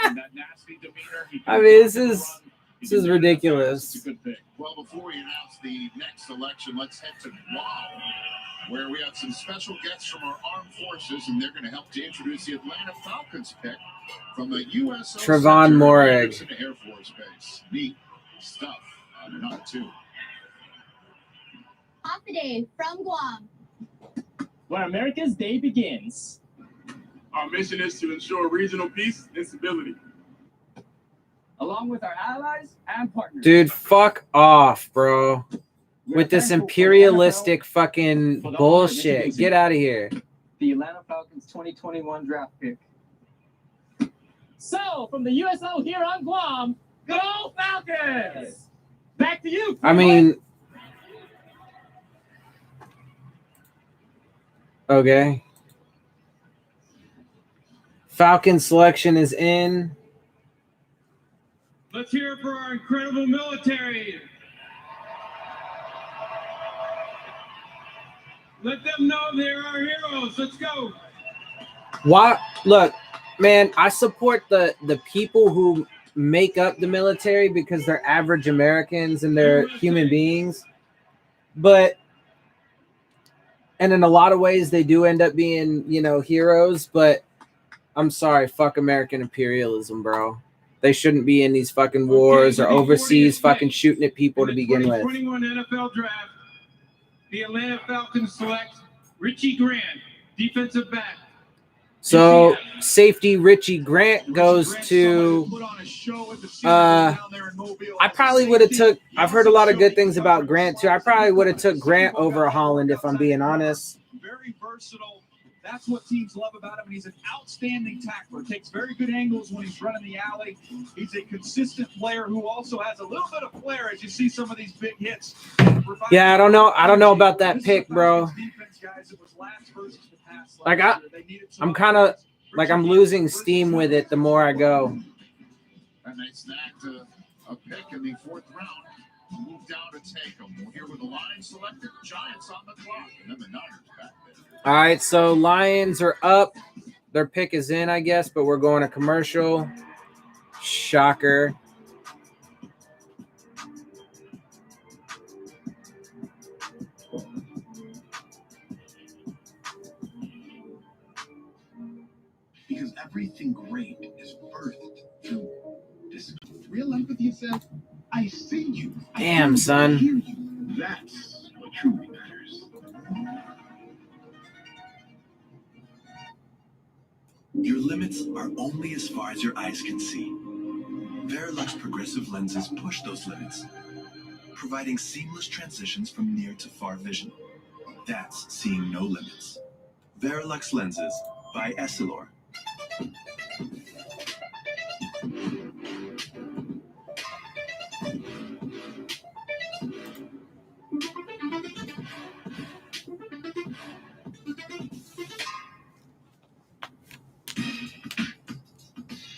with that nasty demeanor. He can I mean, this run the is run. He this can is do that. ridiculous. It's a good pick. Well, before we announce the next selection, let's head to Guam, where we have some special guests from our armed forces, and they're going to help to introduce the Atlanta Falcons pick from the USO Trevon Center, Moehrig. Anderson Air Force Base. Neat stuff. Number 2. Off the day from Guam. Where America's day begins. Our mission is to ensure regional peace and stability. Along with our allies and partners. Dude, fuck off, bro. We are With this thankful for the imperialistic fucking for the bullshit. introducing Get out of here. The Atlanta Falcons 2021 draft pick. So, from the USO here on Guam, go Falcons! Back to you. I mean, okay. Falcon selection is in. Let's hear it for our incredible military. Let them know they're our heroes. Let's go. Why? Look, man, I support the people who make up the military because they're average Americans and they're human beings. But, and in a lot of ways, they do end up being, you know, heroes. But I'm sorry, fuck American imperialism, bro. They shouldn't be in these fucking wars or overseas fucking shooting at people to begin with. 2021 NFL Draft, the Atlanta Falcons select Richie Grant, defensive back. So safety Richie Grant goes to I probably would have took I've heard a lot of good things about Grant too. I probably would have took Grant over Holland if I'm being honest. Very versatile. That's what teams love about him. And he's an outstanding tackler. Takes very good angles when he's running the alley. He's a consistent player who also has a little bit of flair as you see some of these big hits. Yeah, I don't know about that pick, bro. Like I'm kind of like I'm losing steam with it the more I go. And they snagged a pick in the 4th round. Move down to take them. We'll hear with the Lions selected. Giants on the clock. And then the Niners back there. All right, so Lions are up. Their pick is in, I guess, but we're going to commercial. Shocker. Because everything great is birthed through this. Real empathy says, I see you. Damn, son. Hear you. That's what truly matters. Your limits are only as far as your eyes can see. Verilux progressive lenses push those limits, providing seamless transitions from near to far vision. That's seeing no limits. Verilux lenses by Essilor.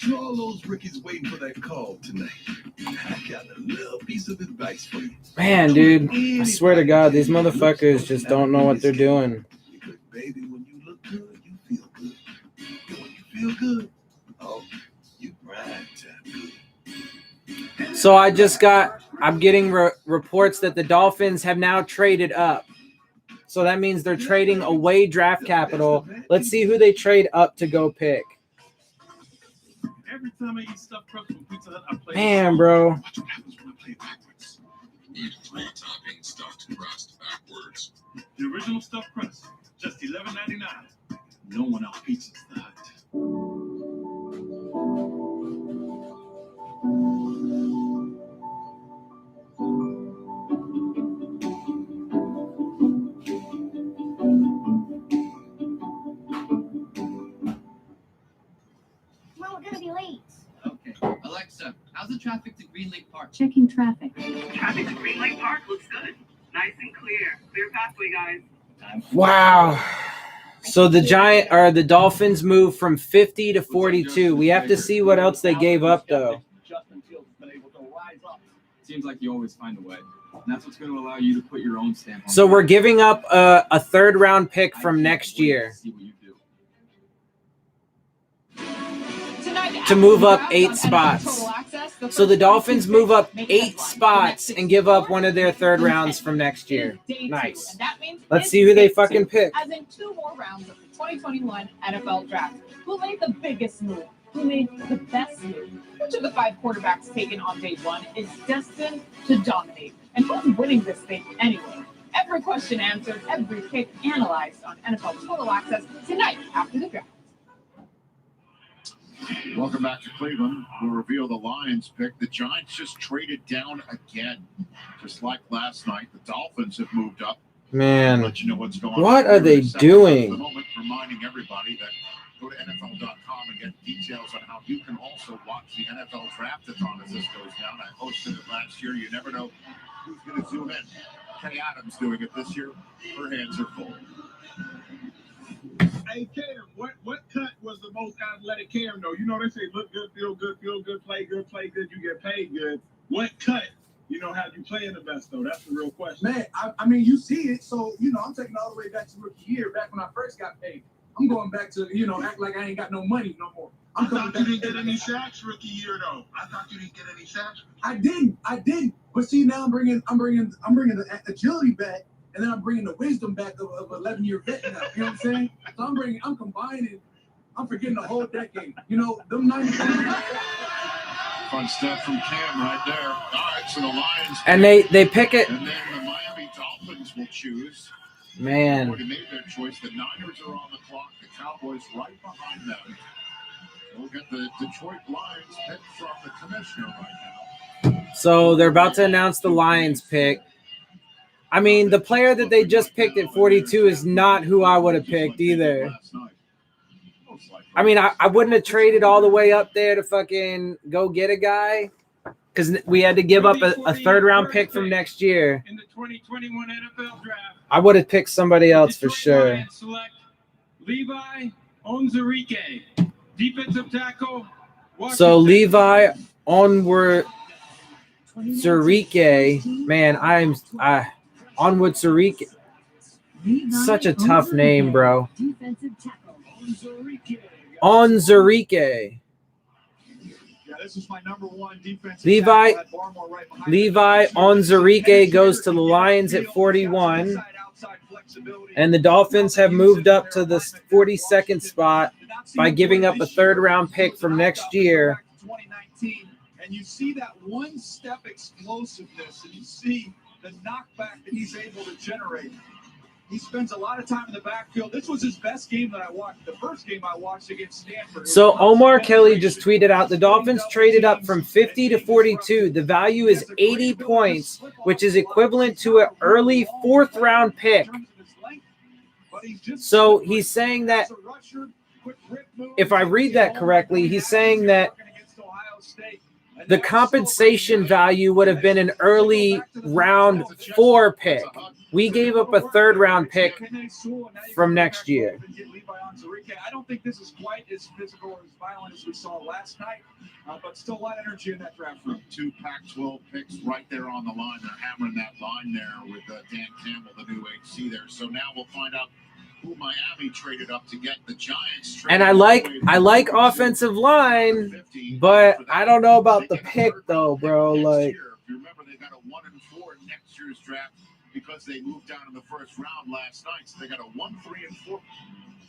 To all those rookies waiting for that call tonight, I got a little piece of advice for you. Man, dude, I swear to God, these motherfuckers just don't know what they're doing. Because, baby, when you look good, you feel good. And when you feel good, oh, you grind time good. So I'm getting reports that the Dolphins have now traded up. So that means they're trading away draft capital. Let's see who they trade up to go pick. Every time I eat stuffed crust from Pizza Hut, I play. Man, bro. Watch what happens when I play backwards. Eat 3 topping stuffed crust backwards. The original stuffed crust, just $11.99. No one else Pizza Hut. Mom, we're gonna be late. Okay. Alexa, how's the traffic to Green Lake Park? Checking traffic. Traffic to Green Lake Park looks good. Nice and clear. Clear pathway, guys. Wow. So the Dolphins moved from 50 to 42. We have to see what else they gave up, though. Justin Fields has been able to rise up. Seems like you always find a way. And that's what's going to allow you to put your own stamp on So it. we're giving up a third-round pick from next year See what you do. to move up 8 spots. So the Dolphins move up 8 spots and give up one of their third rounds from next year. Nice. Let's see who they fucking pick. As in 2 more rounds of the 2021 NFL Draft. Who made the biggest move? Who made the best move? Which of the 5 quarterbacks taken on day 1 is destined to dominate? And who's winning this thing anyway? Every question answered, every pick analyzed on NFL Total Access tonight after the draft. Welcome back to Cleveland. We'll reveal the Lions pick. The Giants just traded down again. Just like last night, the Dolphins have moved up. Man, Let you know what's going on. what are they At the doing? moment, reminding everybody that go to NFL.com and get details on how you can also watch the NFL Draft-a-thon as this goes down. I hosted it last year. You never know who's going to zoom in. Kay Adams doing it this year. Her hands are full. Hey, Cam, what cut was the most athletic Cam, though? You know, they say look good, feel good, play good, you get paid good. What cut, had you playing the best, though? That's the real question. Man, I mean, you see it. So, I'm taking all the way back to rookie year, back when I first got paid. I'm going back to, act like I ain't got no money no more. I thought you didn't get any sacks rookie year, though. I thought you didn't get any sacks. I didn't. But see, now I'm bringing the agility back. And then I'm bringing the wisdom back of 11-year vet now. You know what I'm saying? So I'm combining. I'm forgetting the whole decade. Them 90. Fun stuff from Cam right there. All right, so the Lions. And they pick it. And then the Miami Dolphins will choose. Man. Already made their choice. The Niners are on the clock. The Cowboys right behind them. We'll get the Detroit Lions pick from the commissioner right now. So they're about to announce the Lions pick. I mean, the player that they just picked at 42 is not who I would have picked either. I mean, I wouldn't have traded all the way up there to fucking go get a guy because we had to give up a third-round pick from next year. In the 2021 NFL Draft, I would have picked somebody else for sure. Lions select Levi Onwuzurike, defensive tackle. So Levi Onwuzurike, man, Onwuzurike. Such a tough name, bro. Onwuzurike. Yeah, this is my number 1 defensive Levi right Onwuzurike goes to the Lions at 41. And the Dolphins have moved up to the 42nd spot by giving up a third-round pick from next year. 2019, and you see that one-step explosiveness, and you see the knockback that he's able to generate. He spends a lot of time in the backfield. This was his best game that I watched. The first game I watched against Stanford. So Omar Kelly just tweeted out, the Dolphins traded up from 50 to 42. The value is 80 points, which is equivalent to an early 4th-round pick. So he's saying that, if I read that correctly, he's saying that the compensation value would have been an early round 4 pick. We gave up a third-round pick from next year. I don't think this is quite as physical or as violent as we saw last night, but still a lot of energy in that draft room. 2 Pac-12 picks right there on the line. They're hammering that line there with Dan Campbell, the new HC there. So now we'll find out who Miami traded up to get. The Giants. And I like offensive line, but I don't know about the pick though, bro. Like, if you remember, they got a 1-4 in next year's draft because they moved down in the first round last night. So they got a 1, 3, and 4. A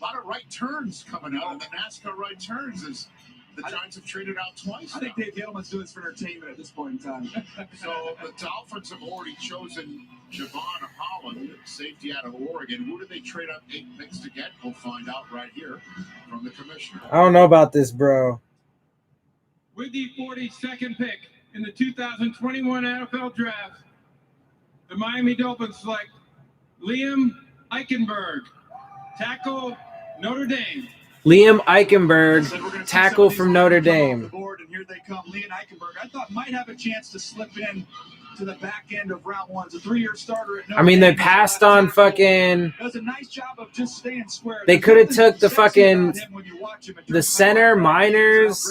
lot of right turns coming out, and the NASCAR right turns is the Giants have traded out twice. I think Dave Gettleman's doing this for entertainment at this point in time. So the Dolphins have already chosen Javon Holland, safety out of Oregon. Who did they trade up 8 picks to get? We'll find out right here from the commissioner. I don't know about this, bro. With the 42nd pick in the 2021 NFL Draft, the Miami Dolphins select Liam Eichenberg, tackle, Notre Dame. Liam Eichenberg, tackle from Notre Dame. And here they come, Liam Eichenberg. I thought might have a chance to slip in to the back end of round 1. It's a 3-year starter at Notre I mean, they Dame. passed on fucking. Does a nice job of just staying square. They could have took the fucking the center Miners,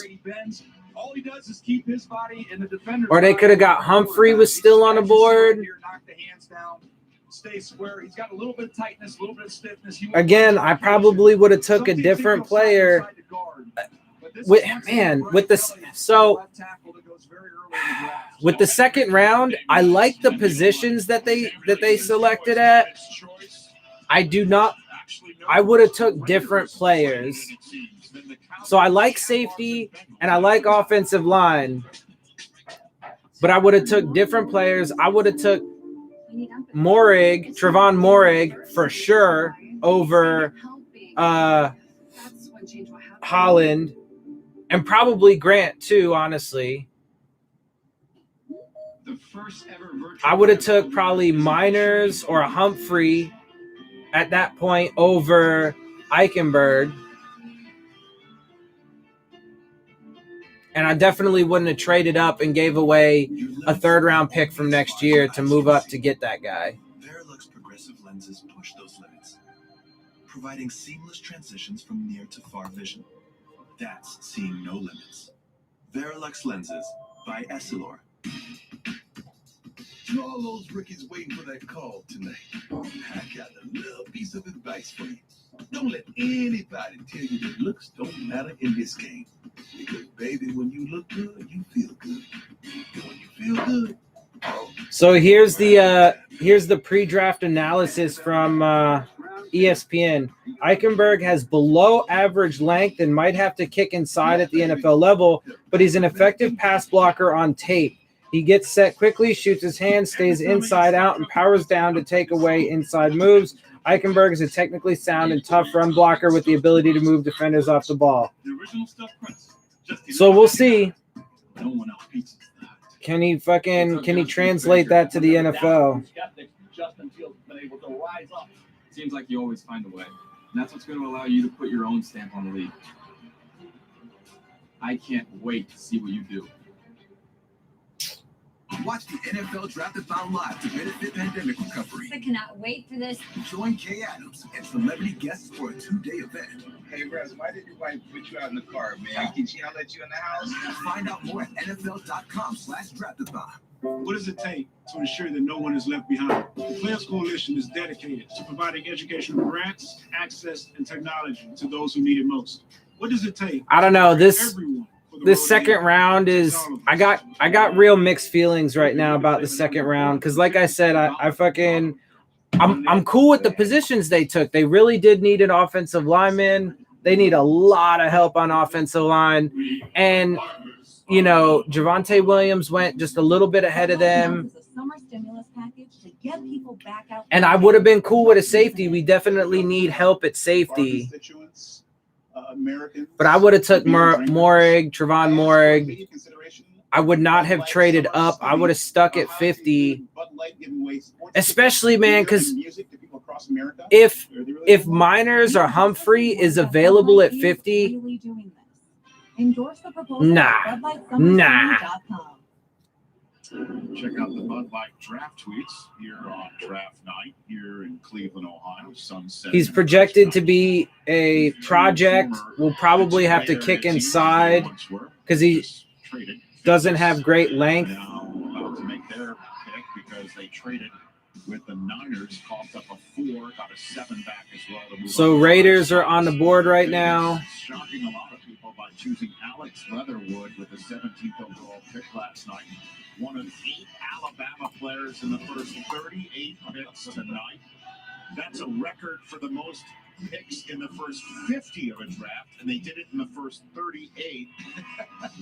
all he does is keep his body in the defender's or they could have got Humphrey was still on the board. Knock the hands down. Stay square. He's got a little bit of tightness, a little bit of stiffness. Again, I probably would have took a different player. With the second round, I like the positions that they selected at. I would have took different players. So I like safety and I like offensive line, but I would have took different players. I would have took Trevon Moehrig for sure over Holland, and probably Grant too, honestly. I would have took probably Miners or a Humphrey at that point over Eichenberg. And I definitely wouldn't have traded up and gave away a third-round pick from next year to move up to get that guy. Verilux progressive lenses push those limits, providing seamless transitions from near to far vision. That's seeing no limits. Verilux lenses by Essilor. To all those rookies waiting for that call tonight, I got a little piece of advice for you. Don't let anybody tell you that looks don't matter in this game. Because, baby, when you look good, you feel good. And when you feel good, so here's the pre-draft analysis from ESPN. Eichenberg has below average length and might have to kick inside at the NFL level, but he's an effective pass blocker on tape. He gets set quickly, shoots his hand, stays inside out, and powers down to take away inside moves. Eichenberg is a technically sound and tough run blocker with the ability to move defenders off the ball. So we'll see. Can he translate that to the NFL? Justin Fields has been able to rise up. Seems like you always find a way. And that's what's going to allow you to put your own stamp on the league. I can't wait to see what you do. Watch the NFL Draft-A-Thon live to benefit pandemic recovery. I cannot wait for this. Join Kay Adams and celebrity guests for a 2-day event. Hey, Russ, why did your wife put you out in the car, man? Can she yell at you in the house? Find out more at NFL.com/Draft-A-Thon. What does it take to ensure that no one is left behind? The Players Coalition is dedicated to providing educational grants, access, and technology to those who need it most. What does it take? I don't know. This second round is I got real mixed feelings right now about the second round because, like I said, I'm cool with the positions they took. They really did need an offensive lineman. They need a lot of help on offensive line, and Javonte Williams went just a little bit ahead of them. And I would have been cool with a safety. We definitely need help at safety. But I would have took Trevon Moehrig. I would not have traded up. I would have stuck at 50. Especially, man, because if Miners or Humphrey is available at 50, nah. Check out the Bud Light draft tweets here on draft night here in Cleveland, Ohio. Sunset. He's projected to be a project. We'll probably have to kick inside because he doesn't have great length. Now about to make their pick because they traded with the Niners, coughed up a 4, got a 7 back as well. To move So on. Raiders are on the board right now. Shocking a lot of people by choosing Alex Leatherwood with the 17th overall pick last night. One of 8 Alabama players in the first 38 picks tonight. That's a record for the most picks in the first 50 of a draft, and they did it in the first 38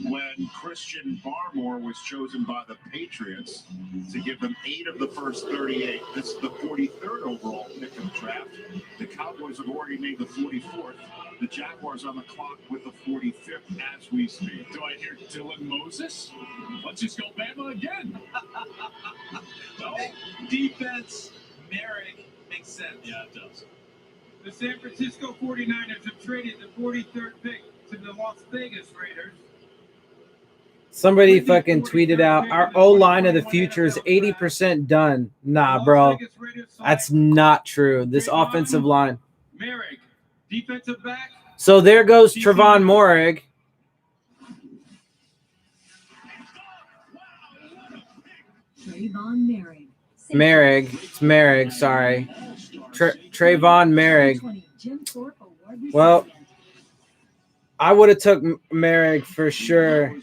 when Christian Barmore was chosen by the Patriots to give them 8 of the first 38. This is the 43rd overall pick in the draft. The Cowboys have already made the 44th. The Jaguars on the clock with the 45th as we speak. Do I hear Dylan Moses? Let's just go Bama again. No, defense, Merrick makes sense. Yeah, it does. The San Francisco 49ers have traded the 43rd pick to the Las Vegas Raiders. Somebody fucking tweeted out, our O-line of the future is 80% done. Nah, bro. That's not true. This offensive line. Merrick, defensive back. So there goes Trevon Moehrig. Trayvon Merrick. It's Merrick, sorry. Trayvon Merrick. Well, I would have took Merrick for sure.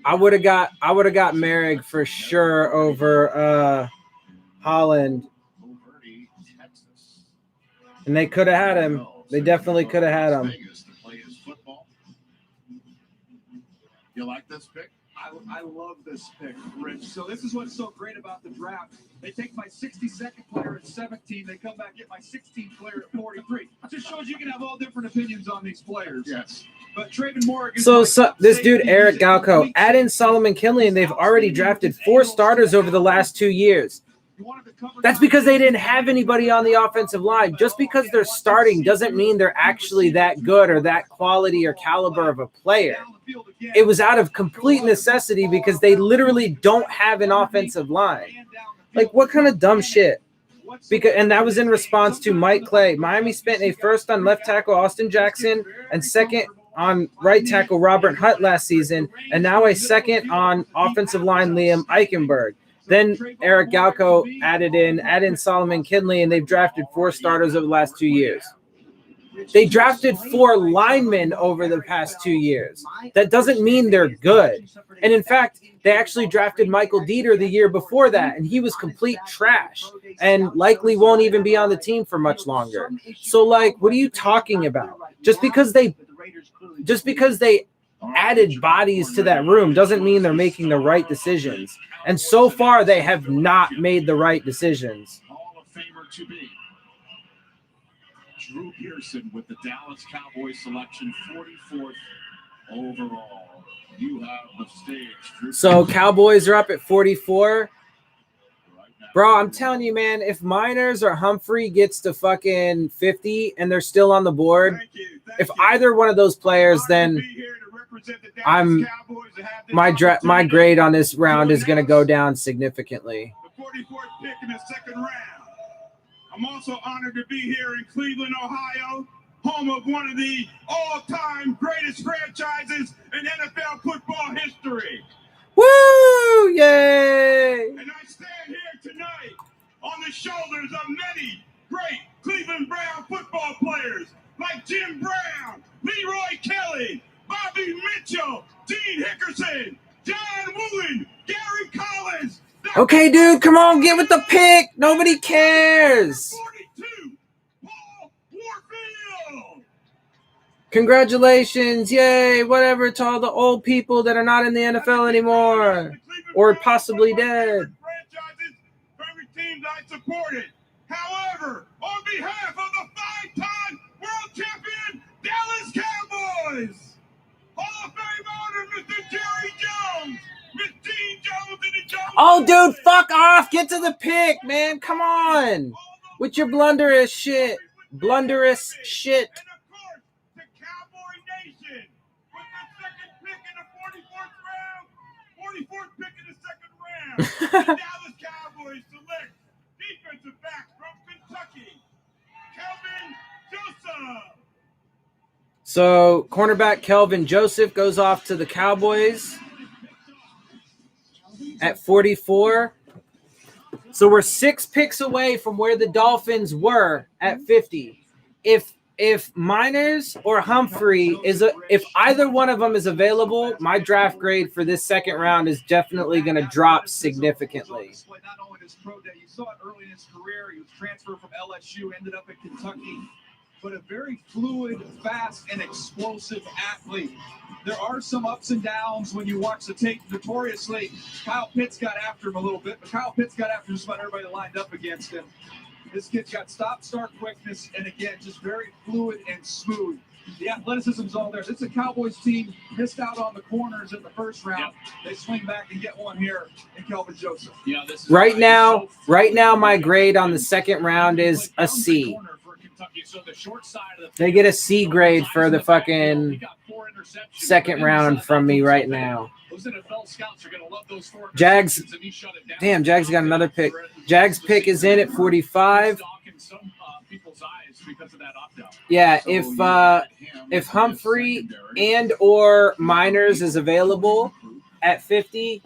I would have got Merrick for sure over Holland. And they could have had him. They definitely could have had him. You like this pick? I love this pick, Rich. So this is what's so great about the draft. They take my 62nd player at 17. They come back, get my 16th player at 43. Just shows you can have all different opinions on these players. Yes. But Trayvon Moehrig. So this dude, Eric Galco, add in Solomon Kinley, and they've already drafted 4 starters over the last 2 years. That's because they didn't have anybody on the offensive line. Just because they're starting doesn't mean they're actually that good or that quality or caliber of a player. It was out of complete necessity because they literally don't have an offensive line. Like, what kind of dumb shit? And that was in response to Mike Clay. Miami spent a first on left tackle Austin Jackson and second on right tackle Robert Hunt last season, and now a second on offensive line Liam Eichenberg. Then Eric Galco added in Solomon Kinley, and they've drafted 4 starters over the last 2 years. They drafted 4 linemen over the past 2 years. That doesn't mean they're good. And in fact, they actually drafted Michael Dieter the year before that, and he was complete trash and likely won't even be on the team for much longer. So, like, what are you talking about? Just because they added bodies to that room doesn't mean they're making the right decisions. And so far, they have not made the right decisions. Hall of Famer to be. Drew Pearson with the Dallas Cowboys selection, 44th overall. You have the stage, Drew. So Cowboys are up at 44. Bro, I'm telling you, man, if Miners or Humphrey gets to fucking 50 and they're still on the board, if either one of those players, then my grade on this round is going to go down significantly. The 44th pick in the second round. I'm also honored to be here in Cleveland, Ohio, home of one of the all-time greatest franchises in NFL football history. Woo! Yay! And I stand here tonight on the shoulders of many great Cleveland Brown football players like Jim Brown, Leroy Kelly, Bobby Mitchell, Dean Hickerson, John Woolen, Gary Collins. Okay, dude, come on, get with the pick. Nobody cares. 42, Paul Warfield. Congratulations, yay, whatever to all the old people that are not in the NFL anymore or possibly dead. Franchises, every team I supported. However, on behalf of the 5-time world champion Dallas Cowboys, Hall of Fame honor, Mr. Jerry Jones, Miss Dean Jones, and the Jones. Oh, dude, fuck off. Get to the pick, man. Come on. With your blunderous shit. Blunderous shit. And of course, the Cowboy Nation, with the second pick in the 44th round, pick in the second round. The Dallas Cowboys select defensive back from Kentucky, Kelvin Joseph. So cornerback Kelvin Joseph goes off to the Cowboys at 44. So we're 6 picks away from where the Dolphins were at 50. If Miners or Humphrey if either one of them is available, my draft grade for this second round is definitely going to drop significantly. Not only his pro day, you saw it early in his career. He was transferred from LSU, ended up at Kentucky, but a very fluid, fast, and explosive athlete. There are some ups and downs when you watch the tape. Notoriously, Kyle Pitts got after him a little bit, but Kyle Pitts got after just about everybody that lined up against him. This kid's got stop-start quickness, and again, just very fluid and smooth. The athleticism's all there. This is a Cowboys team missed out on the corners in the first round. They swing back and get one here in Kelvin Joseph. Yeah, this is Right now, my grade on the second round is a C. So the short side of the They get a C grade for the fucking second round from me right now. Those NFL scouts are going to love those 4 Jags, interceptions, and he shut it down. damn, Jags got another pick. Jags pick is in at 45. In some people's eyes because of that opt-out. Yeah, if Humphrey and or Miners is available at 50,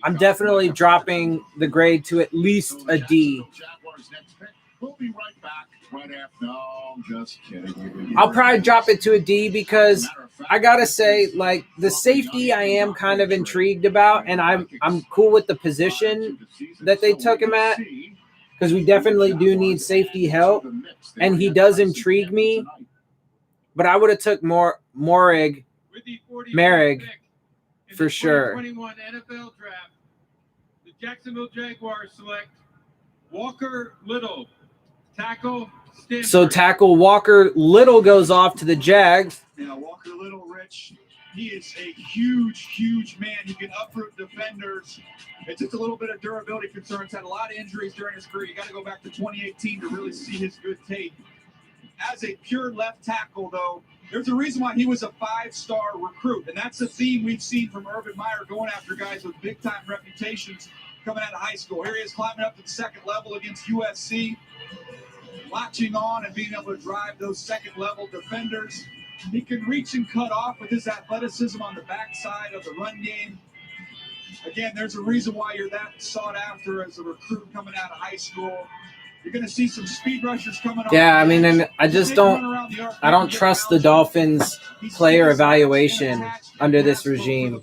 I'm definitely dropping the grade to at least a D. Jaguars next pick. We'll be right back. Right after. No, just kidding. I'll probably drop it to a D because I gotta say, like, the safety I am kind of intrigued about, and I'm cool with the position that they took him at because we definitely do need safety help, and he does intrigue me. But I would have took Merrick for sure. 2021 NFL Draft. The Jacksonville Jaguars select Walker Little, tackle. Stanford. So tackle Walker Little goes off to the Jags. Yeah, Walker Little, Rich, he is a huge, huge man. He can uproot defenders. It's just a little bit of durability concerns. Had a lot of injuries during his career. You got to go back to 2018 to really see his good tape. As a pure left tackle, though, there's a reason why he was a 5-star recruit, and that's a theme we've seen from Urban Meyer going after guys with big-time reputations coming out of high school. Here he is climbing up to the second level against USC, latching on and being able to drive those second-level defenders. He can reach and cut off with his athleticism on the backside of the run game. Again, there's a reason why you're that sought after as a recruit coming out of high school. You're going to see some speed rushers coming on. Yeah, I mean, and I don't trust the Dolphins player evaluation under this regime.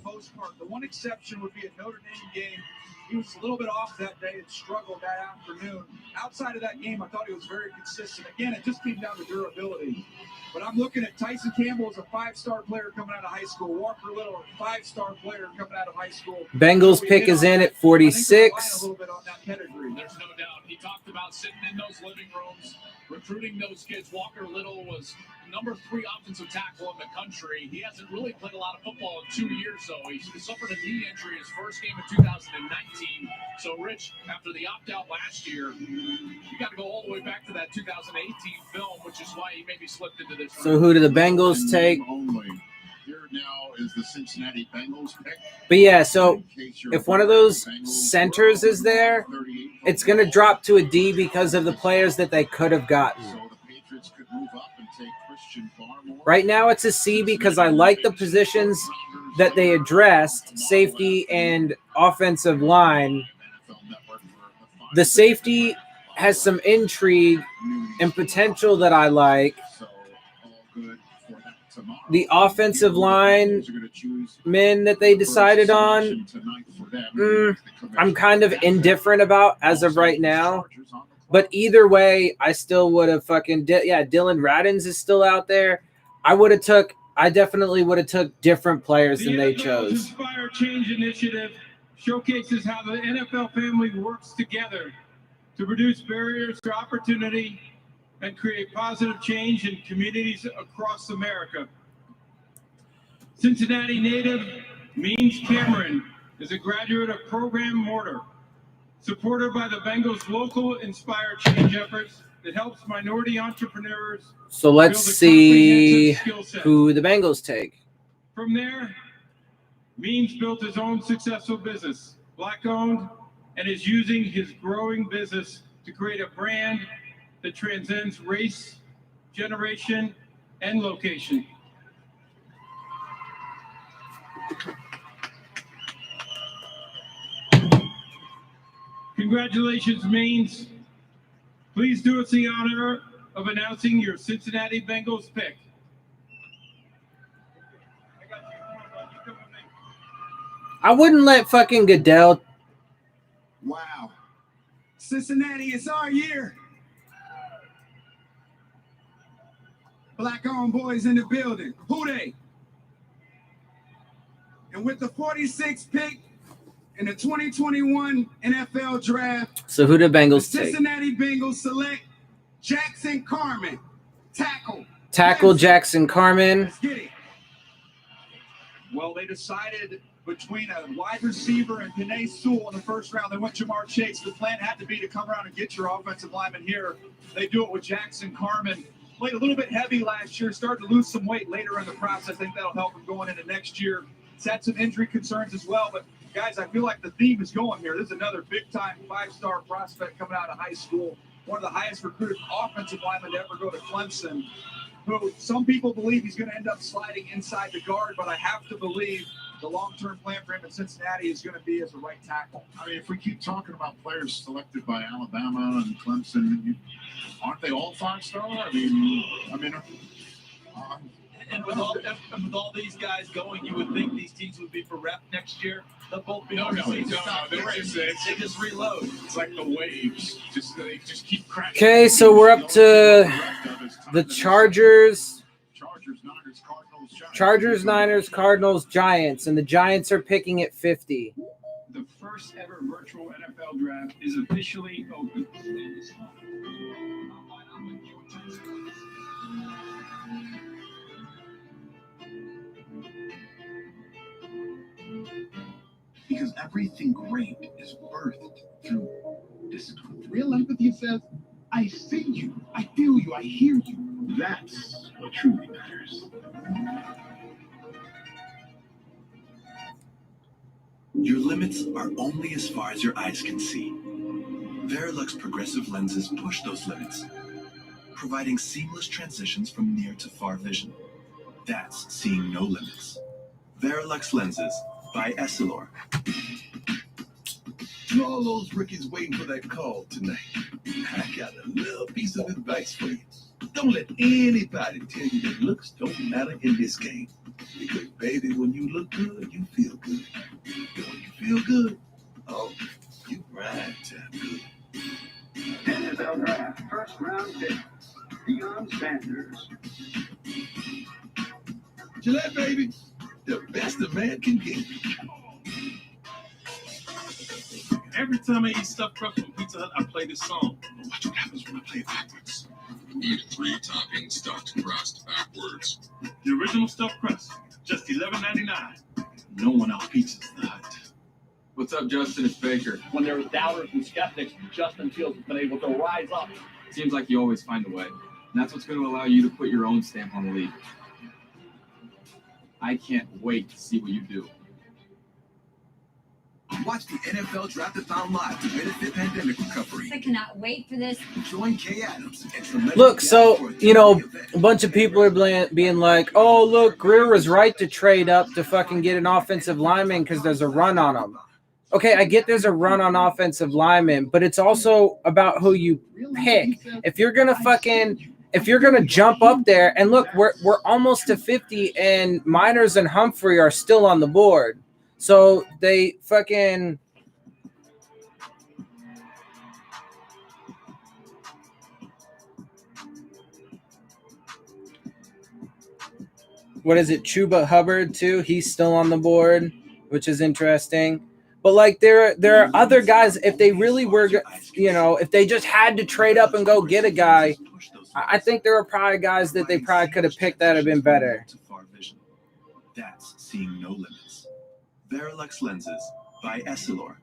The one exception would be a Notre Dame game. He was a little bit off that day and struggled that afternoon. Outside of that game, I thought he was very consistent. Again, it just came down to durability. But I'm looking at Tyson Campbell as a 5-star player coming out of high school. Walker Little, a 5-star player coming out of high school. Bengals pick is in at 46. A little bit on that pedigree. There's no doubt. He talked about sitting in those living rooms, recruiting those kids. Walker Little was number 3 offensive tackle in the country. He hasn't really played a lot of football in 2 years, though. He suffered a knee injury his first game in 2019. So, Rich, after the opt-out last year, you got to go all the way back to that 2018 film, which is why he maybe slipped into this. So who do the Bengals take? Here now is the Cincinnati Bengals pick. But yeah, so if one of those centers is there, it's going to drop to a D because of the players that they could have gotten. Right now it's a C because I like the positions that they addressed, safety and offensive line. The safety has some intrigue and potential that I like. The offensive line men that they decided on, I'm kind of indifferent about as of right now. But either way, I still would have Dylan Radins is still out there. I definitely would have took different players than they chose. Inspire Change Initiative showcases how the NFL family works together to reduce barriers to opportunity and create positive change in communities across America. Cincinnati native Means Cameron is a graduate of Program Mortar, supported by the Bengals' local Inspire Change efforts that helps minority entrepreneurs. So let's see who the Bengals take. From there, Means built his own successful business, Black-owned, and is using his growing business to create a brand that transcends race, generation, and location. Congratulations, Means. Please do us the honor of announcing your Cincinnati Bengals pick. I wouldn't let fucking Goodell. Wow. Cincinnati, it's our year. Black-owned boys in the building. Who they? And with the 46th pick in the 2021 NFL Draft, So who did the Bengals take? Cincinnati Bengals select Jackson Carman, tackle. Tackle Jackson Carman. Let's get it. Well, they decided between a wide receiver and Penei Sewell in the first round. They went Jamar Chase. The plan had to be to come around and get your offensive lineman here. They do it with Jackson Carman. Played a little bit heavy last year, started to lose some weight later in the process. I think that'll help him going into next year. He's had some injury concerns as well, but guys, I feel like the theme is going here. This is another big-time five-star prospect coming out of high school, one of the highest recruited offensive linemen to ever go to Clemson, who some people believe he's going to end up sliding inside the guard, but I have to believe the long-term plan for him in Cincinnati is going to be as a right tackle. I mean, if we keep talking about players selected by Alabama and Clemson, aren't they all five-star? I mean, And with all these guys going, you would think these teams would be for rep next year. They'll both be overseas. They just reload. It's like the waves. They just keep crashing. Okay, so we're up to the Chargers, Niners, Cardinals, Giants, and the Giants are picking at 50. The first ever virtual NFL draft is officially open. Because everything great is birthed through discipline. Real empathy says, I see you, I feel you, I hear you. That's what truly matters. Your limits are only as far as your eyes can see. Verilux progressive lenses push those limits, providing seamless transitions from near to far vision. That's seeing no limits. Verilux lenses by Essilor. To all those rookies waiting for that call tonight, I got a little piece of advice for you. Don't let anybody tell you that looks don't matter in this game. Because, baby, when you look good, you feel good. And when you feel good, oh, you ride time good. NFL Draft, first round pick, Deion Sanders. Gillette, baby, the best a man can get. Every time I eat stuffed crust from Pizza Hut, I play this song. Watch what happens when I play it backwards. Eat 3-topping stuffed crust backwards. The original stuffed crust, just $11.99. No one outpizzas the Hut. What's up, Justin? It's Baker. When there was doubters and skeptics, Justin Fields has been able to rise up. Seems like you always find a way. And that's what's going to allow you to put your own stamp on the league. I can't wait to see what you do. Watch the NFL Draft-a-thon live to benefit pandemic recovery. I cannot wait for this. Join Kay Adams and Tremendous Look, so, for a you know, event. a bunch of people are being like, oh, look, Greer was right to trade up to fucking get an offensive lineman because there's a run on him. Okay, I get there's a run on offensive linemen, but it's also about who you pick. If you're going to jump up there, and look, we're almost to 50, and Miners and Humphrey are still on the board. So they fucking what is it? Chuba Hubbard too. He's still on the board, which is interesting. But like there are other guys. If they really were, if they just had to trade up and go get a guy, I think there are probably guys that they probably could have picked that have been better. That's seeing no limits. Verilux lenses by Essilor.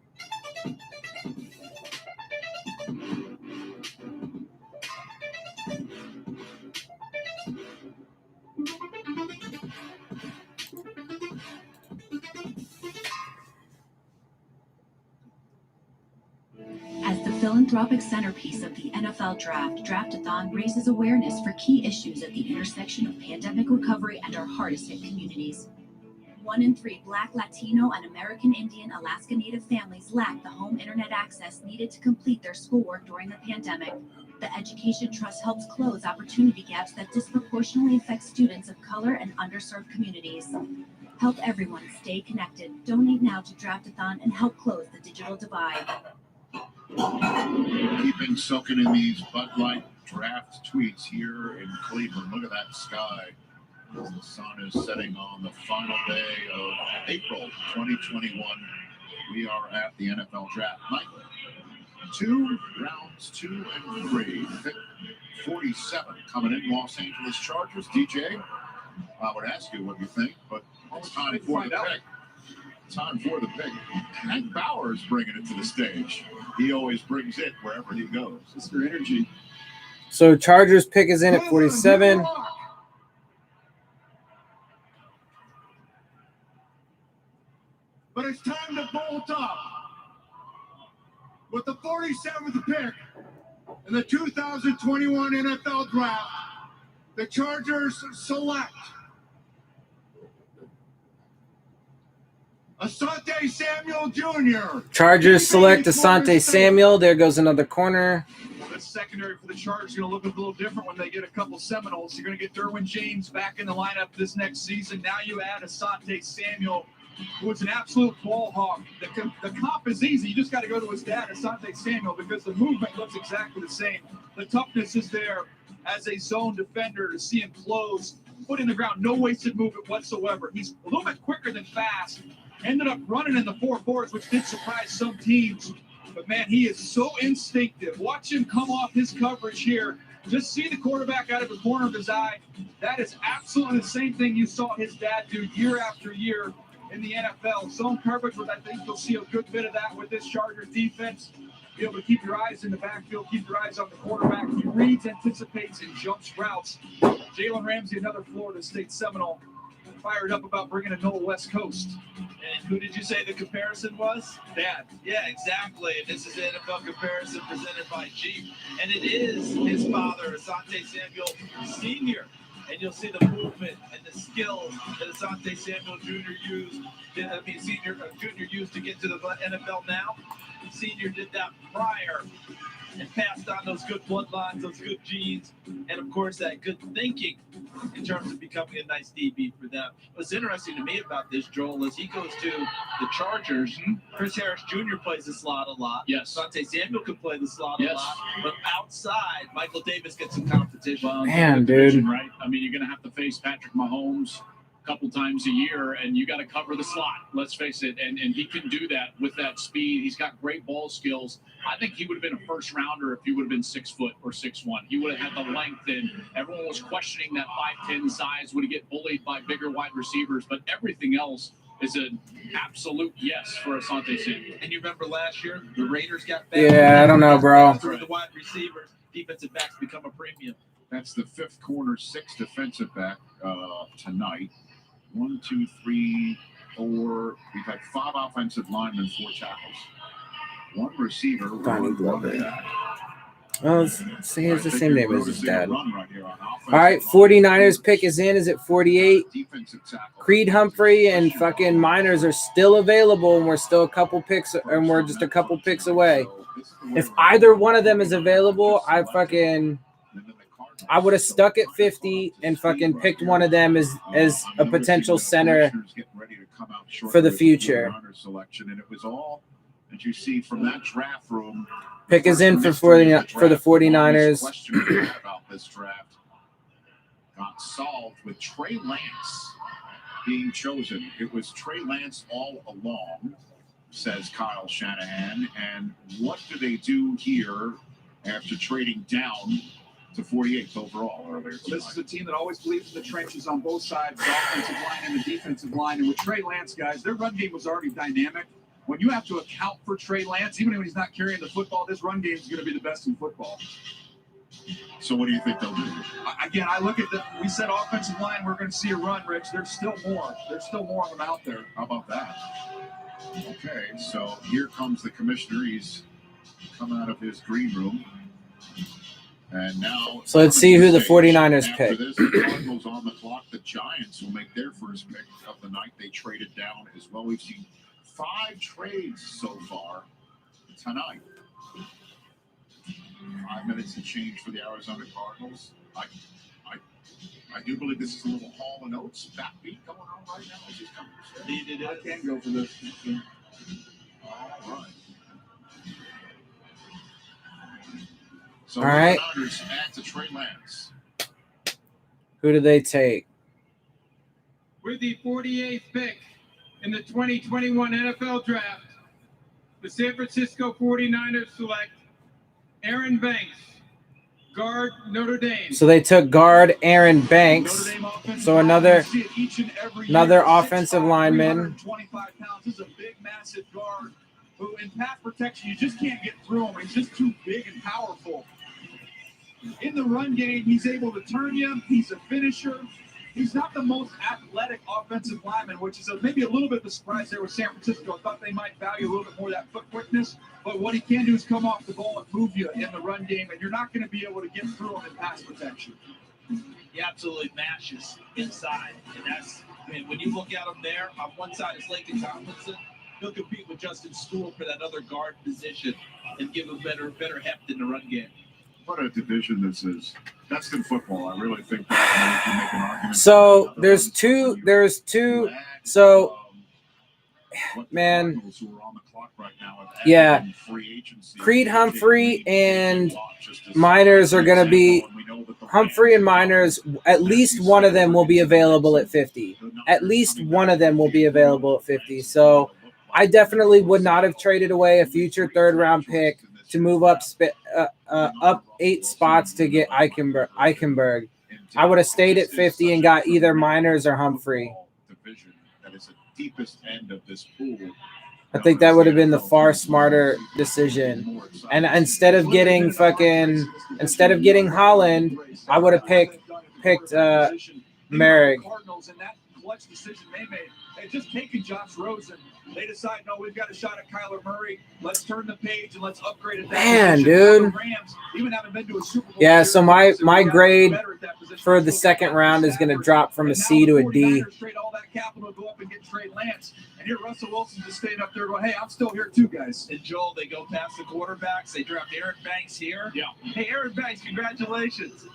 philanthropic centerpiece of the NFL Draft, Draftathon raises awareness for key issues at the intersection of pandemic recovery and our hardest hit communities. 1 in 3 Black, Latino, and American Indian Alaska Native families lack the home internet access needed to complete their schoolwork during the pandemic. The Education Trust helps close opportunity gaps that disproportionately affect students of color and underserved communities. Help everyone stay connected. Donate now to Draftathon and help close the digital divide. Keeping soaking in these Bud Light draft tweets here in Cleveland. Look at that sky. As the sun is setting on the final day of April 2021. We are at the NFL Draft night. 2 rounds, 2 and 3. Pick 47 coming in, Los Angeles Chargers. DJ, I would ask you what you think, but it's time for the pick. Time for the pick. Hank Bauer is bringing it to the stage. He always brings it wherever he goes. Mr. Energy. So Chargers pick is in at 47. But it's time to bolt up. With the 47th pick in the 2021 NFL Draft, the Chargers select Asante Samuel Jr. Chargers select Asante Samuel. There goes another corner. The secondary for the Chargers is going to look a little different when they get a couple Seminoles. You're going to get Derwin James back in the lineup this next season. Now you add Asante Samuel, who is an absolute ball hawk. The comp is easy. You just got to go to his dad, Asante Samuel, because the movement looks exactly the same. The toughness is there as a zone defender to see him close, foot in the ground, no wasted movement whatsoever. He's a little bit quicker than fast. Ended up running in the 4.4s, which did surprise some teams. But, man, he is so instinctive. Watch him come off his coverage here. Just see the quarterback out of the corner of his eye. That is absolutely the same thing you saw his dad do year after year in the NFL. Zone coverage, which I think you'll see a good bit of that with this Chargers defense. Be able to keep your eyes in the backfield, keep your eyes on the quarterback. He reads, anticipates, and jumps routes. Jalen Ramsey, another Florida State Seminole, fired up about bringing a Noah West Coast. And who did you say the comparison was? Dad. Yeah, exactly. And this is an NFL comparison presented by Jeep. And it is his father, Asante Samuel Sr. And you'll see the movement and the skill that Asante Samuel Jr. Junior used to get to the NFL now. Senior did that prior and passed on those good bloodlines, those good genes, and of course that good thinking in terms of becoming a nice DB for them. What's interesting to me about this, Joel, is he goes to the Chargers. Chris Harris Jr. plays the slot a lot. Yes. Asante Samuel could play the slot Yes. a lot, but outside, Michael Davis gets some competition. Well, Man, the division, dude. right? I mean, you're going to have to face Patrick Mahomes a couple times a year, and you got to cover the slot. Let's face it, and he can do that with that speed. He's got great ball skills. I think he would have been a first rounder if he would have been 6 foot or 6'1". He would have had the length, and everyone was questioning that 5'10" size. Would he get bullied by bigger wide receivers? But everything else is an absolute yes for Asante Samuel. And you remember last year, the Raiders got back. Yeah, I don't know, bro. The wide receivers, defensive backs become a premium. That's the 5th corner, 6th defensive back tonight. 1, 2, 3, 4. We've had 5 offensive linemen, 4 tackles. 1 receiver, Donnie one Glover. running back. Oh, he has the same name as his dad. Run right here on offensive All right, line. 49ers pick is in. Is it 48? Defensive tackle. Creed Humphrey and fucking Miners are still available, and we're still a couple picks, and we're just a couple picks away. If either one of them is available, I would have stuck at 50 and fucking picked one of them as a potential center for the future. Selection, and it was all that you see from that draft room. Pick is in for the 49ers. Question we had about this draft got solved with Trey Lance being chosen. It was Trey Lance all along, says Kyle Shanahan. And what do they do here after trading down to 48th overall earlier tonight? This is a team that always believes in the trenches on both sides, the offensive line and the defensive line. And with Trey Lance, guys, their run game was already dynamic. When you have to account for Trey Lance, even when he's not carrying the football, this run game is going to be the best in football. So what do you think they'll do? Again, I look at we said offensive line, we're going to see a run, Rich. There's still more. There's still more of them out there. How about that? Okay, so here comes the commissioner. He's come out of his green room. And now, So let's see who the 49ers after pick. this, the Cardinals on the clock. The Giants will make their first pick of the night. They traded down as well. We've seen 5 trades so far tonight. 5 minutes to change for the Arizona Cardinals. I do believe this is a little Hall and Oates backbeat going on right now. As he's coming to I can go for this. All right. So All right. the Niners add to Trey Lance. Who do they take? With the 48th pick in the 2021 NFL Draft, the San Francisco 49ers select Aaron Banks, guard, Notre Dame. So they took guard Aaron Banks. So another offensive lineman. 25 pounds. This is a big, massive guard who, in pass protection, you just can't get through him. He's just too big and powerful. In the run game, he's able to turn you. He's a finisher. He's not the most athletic offensive lineman, which is maybe a little bit the surprise there with San Francisco. I thought they might value a little bit more of that foot quickness. But what he can do is come off the ball and move you in the run game, and you're not going to be able to get through him in pass protection. He absolutely mashes inside. And that's, I mean, when you look at him there, on one side is Laken Tomlinson. He'll compete with Justin Stewart for that other guard position and give him better heft in the run game. What a division this is. That's in football. I really think that you can make an argument. So there's two. So, man, yeah, Creed Humphrey and Miners are going to be Humphrey and Miners. At least one of them will be available at 50. At least one of them will be available at 50. So I definitely would not have traded away a future 3rd round pick to move up 8 spots to get Eichenberg. I would have stayed at 50 and got either Miners or Humphrey. Division that is the deepest end of this pool. I think that would have been the far smarter decision. And instead of getting Holland, I would have picked Merrick. Cardinals in that clutch decision they made. They just taken Josh Rosen. They decide, no, we've got a shot at Kyler Murray. Let's turn the page and let's upgrade it. Man, dude. Rams, even haven't been to a Super Bowl. Yeah, so my grade for the 2nd round is going to drop from a C to a D. Trade all that capital, go up and get Trey Lance. And here Russell Wilson just staying up there going, hey, I'm still here too, guys. And Joel, they go past the quarterbacks. They draft Aaron Banks here. Yeah. Hey, Aaron Banks, congratulations.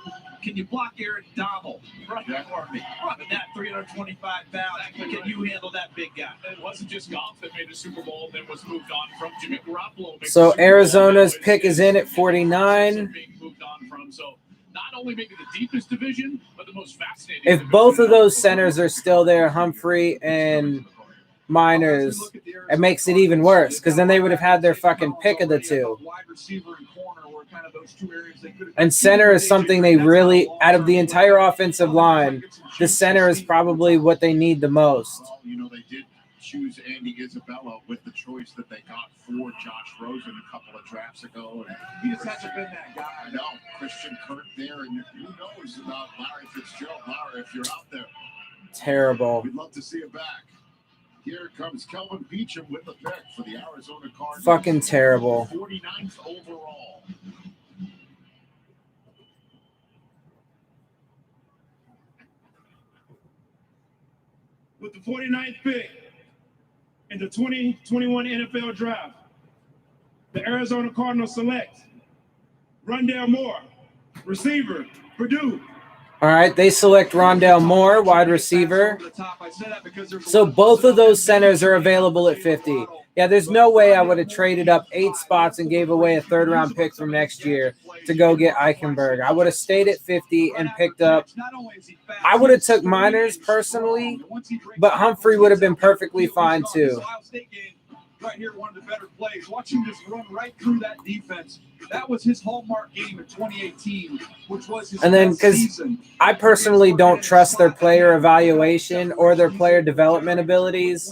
Can you block Aaron Donald? Run for me. Run that 325 pounds. Can you handle that big guy? It wasn't just Goff that made a Super Bowl, then was moved on from. Jimmy Garoppolo. So Arizona's pick is in at 49. Being moved on from. So not only maybe the deepest division, but the most fascinating. If both of those centers are still there, Humphrey and Miners, it makes it even worse because then they would have had their fucking pick of the two. And center is something they really, out of the entire offensive line, the center is probably what they need the most. Well, you know, they did choose Andy Isabella with the choice that they got for Josh Rosen a couple of drafts ago. And he just hasn't been that guy. I know. Christian Kirk there, and who knows about Larry Fitzgerald. Larry, if you're out there. Terrible. We'd love to see it back. Here comes Kelvin Beachum with the pick for the Arizona Cardinals. Fucking terrible. 49th overall. With the 49th pick in the 2021 NFL Draft, the Arizona Cardinals select Rondale Moore, receiver, Purdue. All right, they select Rondale Moore, wide receiver. So both of those centers are available at 50. Yeah, there's no way I would have traded up 8 spots and gave away a 3rd round pick from next year to go get Eichenberg. I would have stayed at 50 and picked up. I would have took Miners personally, but Humphrey would have been perfectly fine too. Right here, one of the better plays. Watch him just run right through that defense. That was his hallmark game in 2018, which was his And then best because season. I personally don't trust their player evaluation or their player development abilities.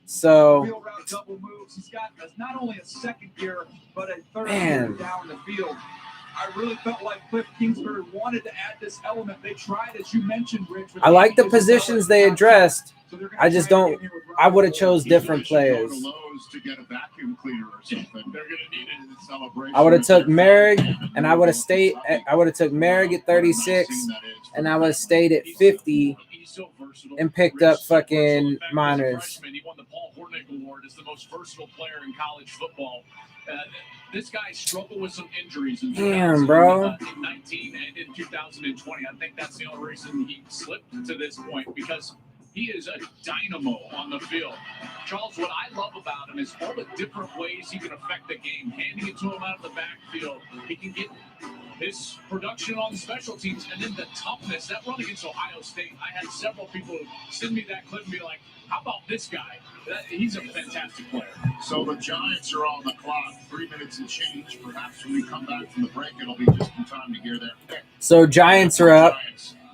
So, Field route double moves. He's got not only a second gear, but a third Man. gear down the field. I really felt like Cliff Kingsbury wanted to add this element. They tried, as you mentioned, Rich. I like the positions they addressed. I just don't. I would have chose different players. To get a vacuum cleaner or something. They're going to need it in the celebration. I would have took Merrick, and I would have stayed. I would have took Merrick at 36, and I would have stayed at 50, and picked up fucking Miners. He won the Paul Hornick Award as the most versatile player in college football. This guy struggled with some injuries in Damn, bro. 2019 and in 2020. I think that's the only reason he slipped to this point, because he is a dynamo on the field. Charles, what I love about him is all the different ways he can affect the game. Handing it to him out of the backfield, he can get his production on special teams, and then the toughness. That run against Ohio State, I had several people send me that clip and be like, how about this guy? He's a fantastic player. So the Giants are on the clock. 3 minutes and change. Perhaps when we come back from the break, it'll be just in time to hear their pick. So Giants are up.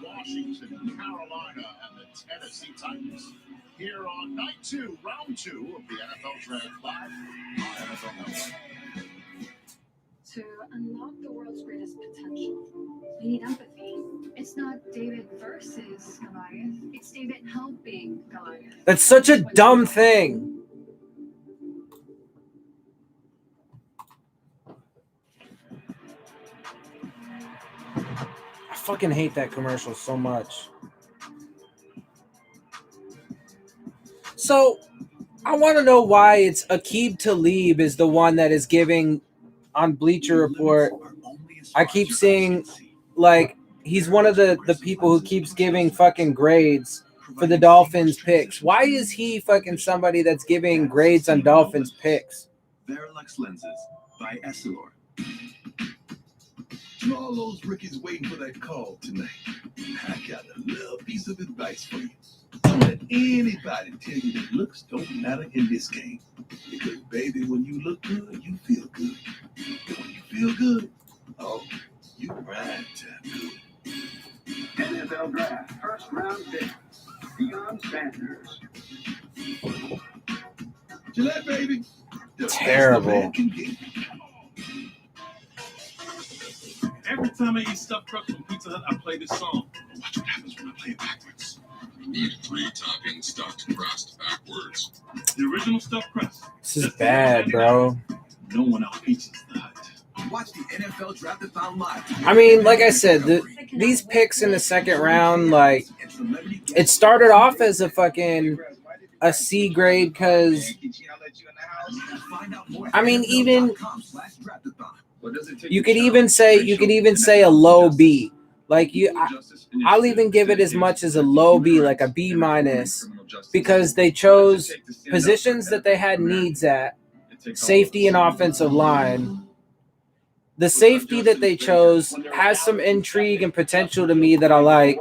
Washington, Carolina, and the Tennessee Titans here on night 2, round 2 of the NFL Draft Live on NFL Network. To unlock the world's greatest potential, we need empathy. It's not David versus Goliath, it's David helping Goliath. That's such a dumb thing. I fucking hate that commercial so much. So, I want to know why it's Aqib Talib is the one that is giving on Bleacher Report. I keep seeing, like, he's one of the people who keeps giving fucking grades for the Dolphins picks. Why is he fucking somebody that's giving grades on Dolphins picks? Verilux lenses by Essilor. To all those rookies waiting for that call tonight, I got a little piece of advice for you. Don't let anybody tell you that looks don't matter in this game. Because, baby, when you look good, you feel good. And when you feel good, oh, you ride time good. NFL Draft first round pick, Deion Sanders. Gillette, baby. The Terrible. best a man can get. Every time I eat stuffed crust from Pizza Hut, I play this song. Watch what happens when I play it backwards. Eat 3 topping stuffed crust backwards. The original stuffed crust. This is bad, bro. No one out pizzas the Hut. Watch the NFL Draft-a-thon live. I mean, like I said, these picks in the second round, like, it started off as a C grade because, I mean, even you could even say a low B. Like I'll even give it as much as a low B, like a B minus, because they chose positions that they had needs at, safety and offensive line. The safety that they chose has some intrigue and potential to me that I like.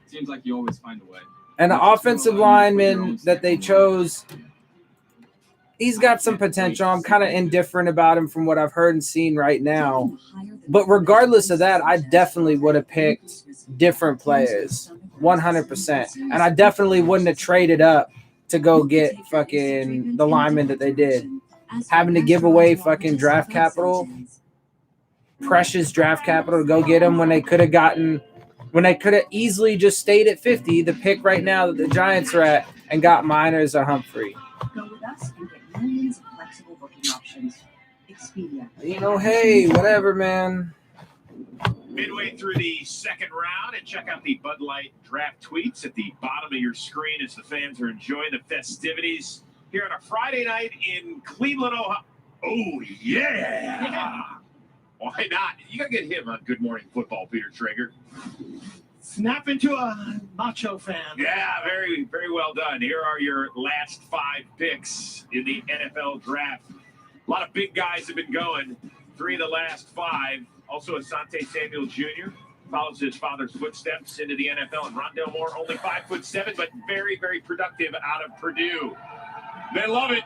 Seems like you always find a way. And the offensive lineman that they chose, he's got some potential. I'm kind of indifferent about him from what I've heard and seen right now. But regardless of that, I definitely would have picked different players, 100%. And I definitely wouldn't have traded up to go get fucking the lineman that they did. Having to give away fucking draft capital, precious draft capital to go get him when they could have easily just stayed at 50, the pick right now that the Giants are at, and got Miners or Humphrey. Go with us and get millions of flexible booking options. Expedia. You know, hey, whatever, man. Midway through the second round, and check out the Bud Light draft tweets at the bottom of your screen as the fans are enjoying the festivities here on a Friday night in Cleveland, Ohio. Oh, yeah. Why not? You got to get him on Good Morning Football, Peter Traeger. Snap into a macho fan. Yeah, very, very well done. Here are your last 5 picks in the NFL draft. A lot of big guys have been going. 3 of the last 5. Also, Asante Samuel Jr. follows his father's footsteps into the NFL. And Rondale Moore, only 5'7", but very, very productive out of Purdue. They love it.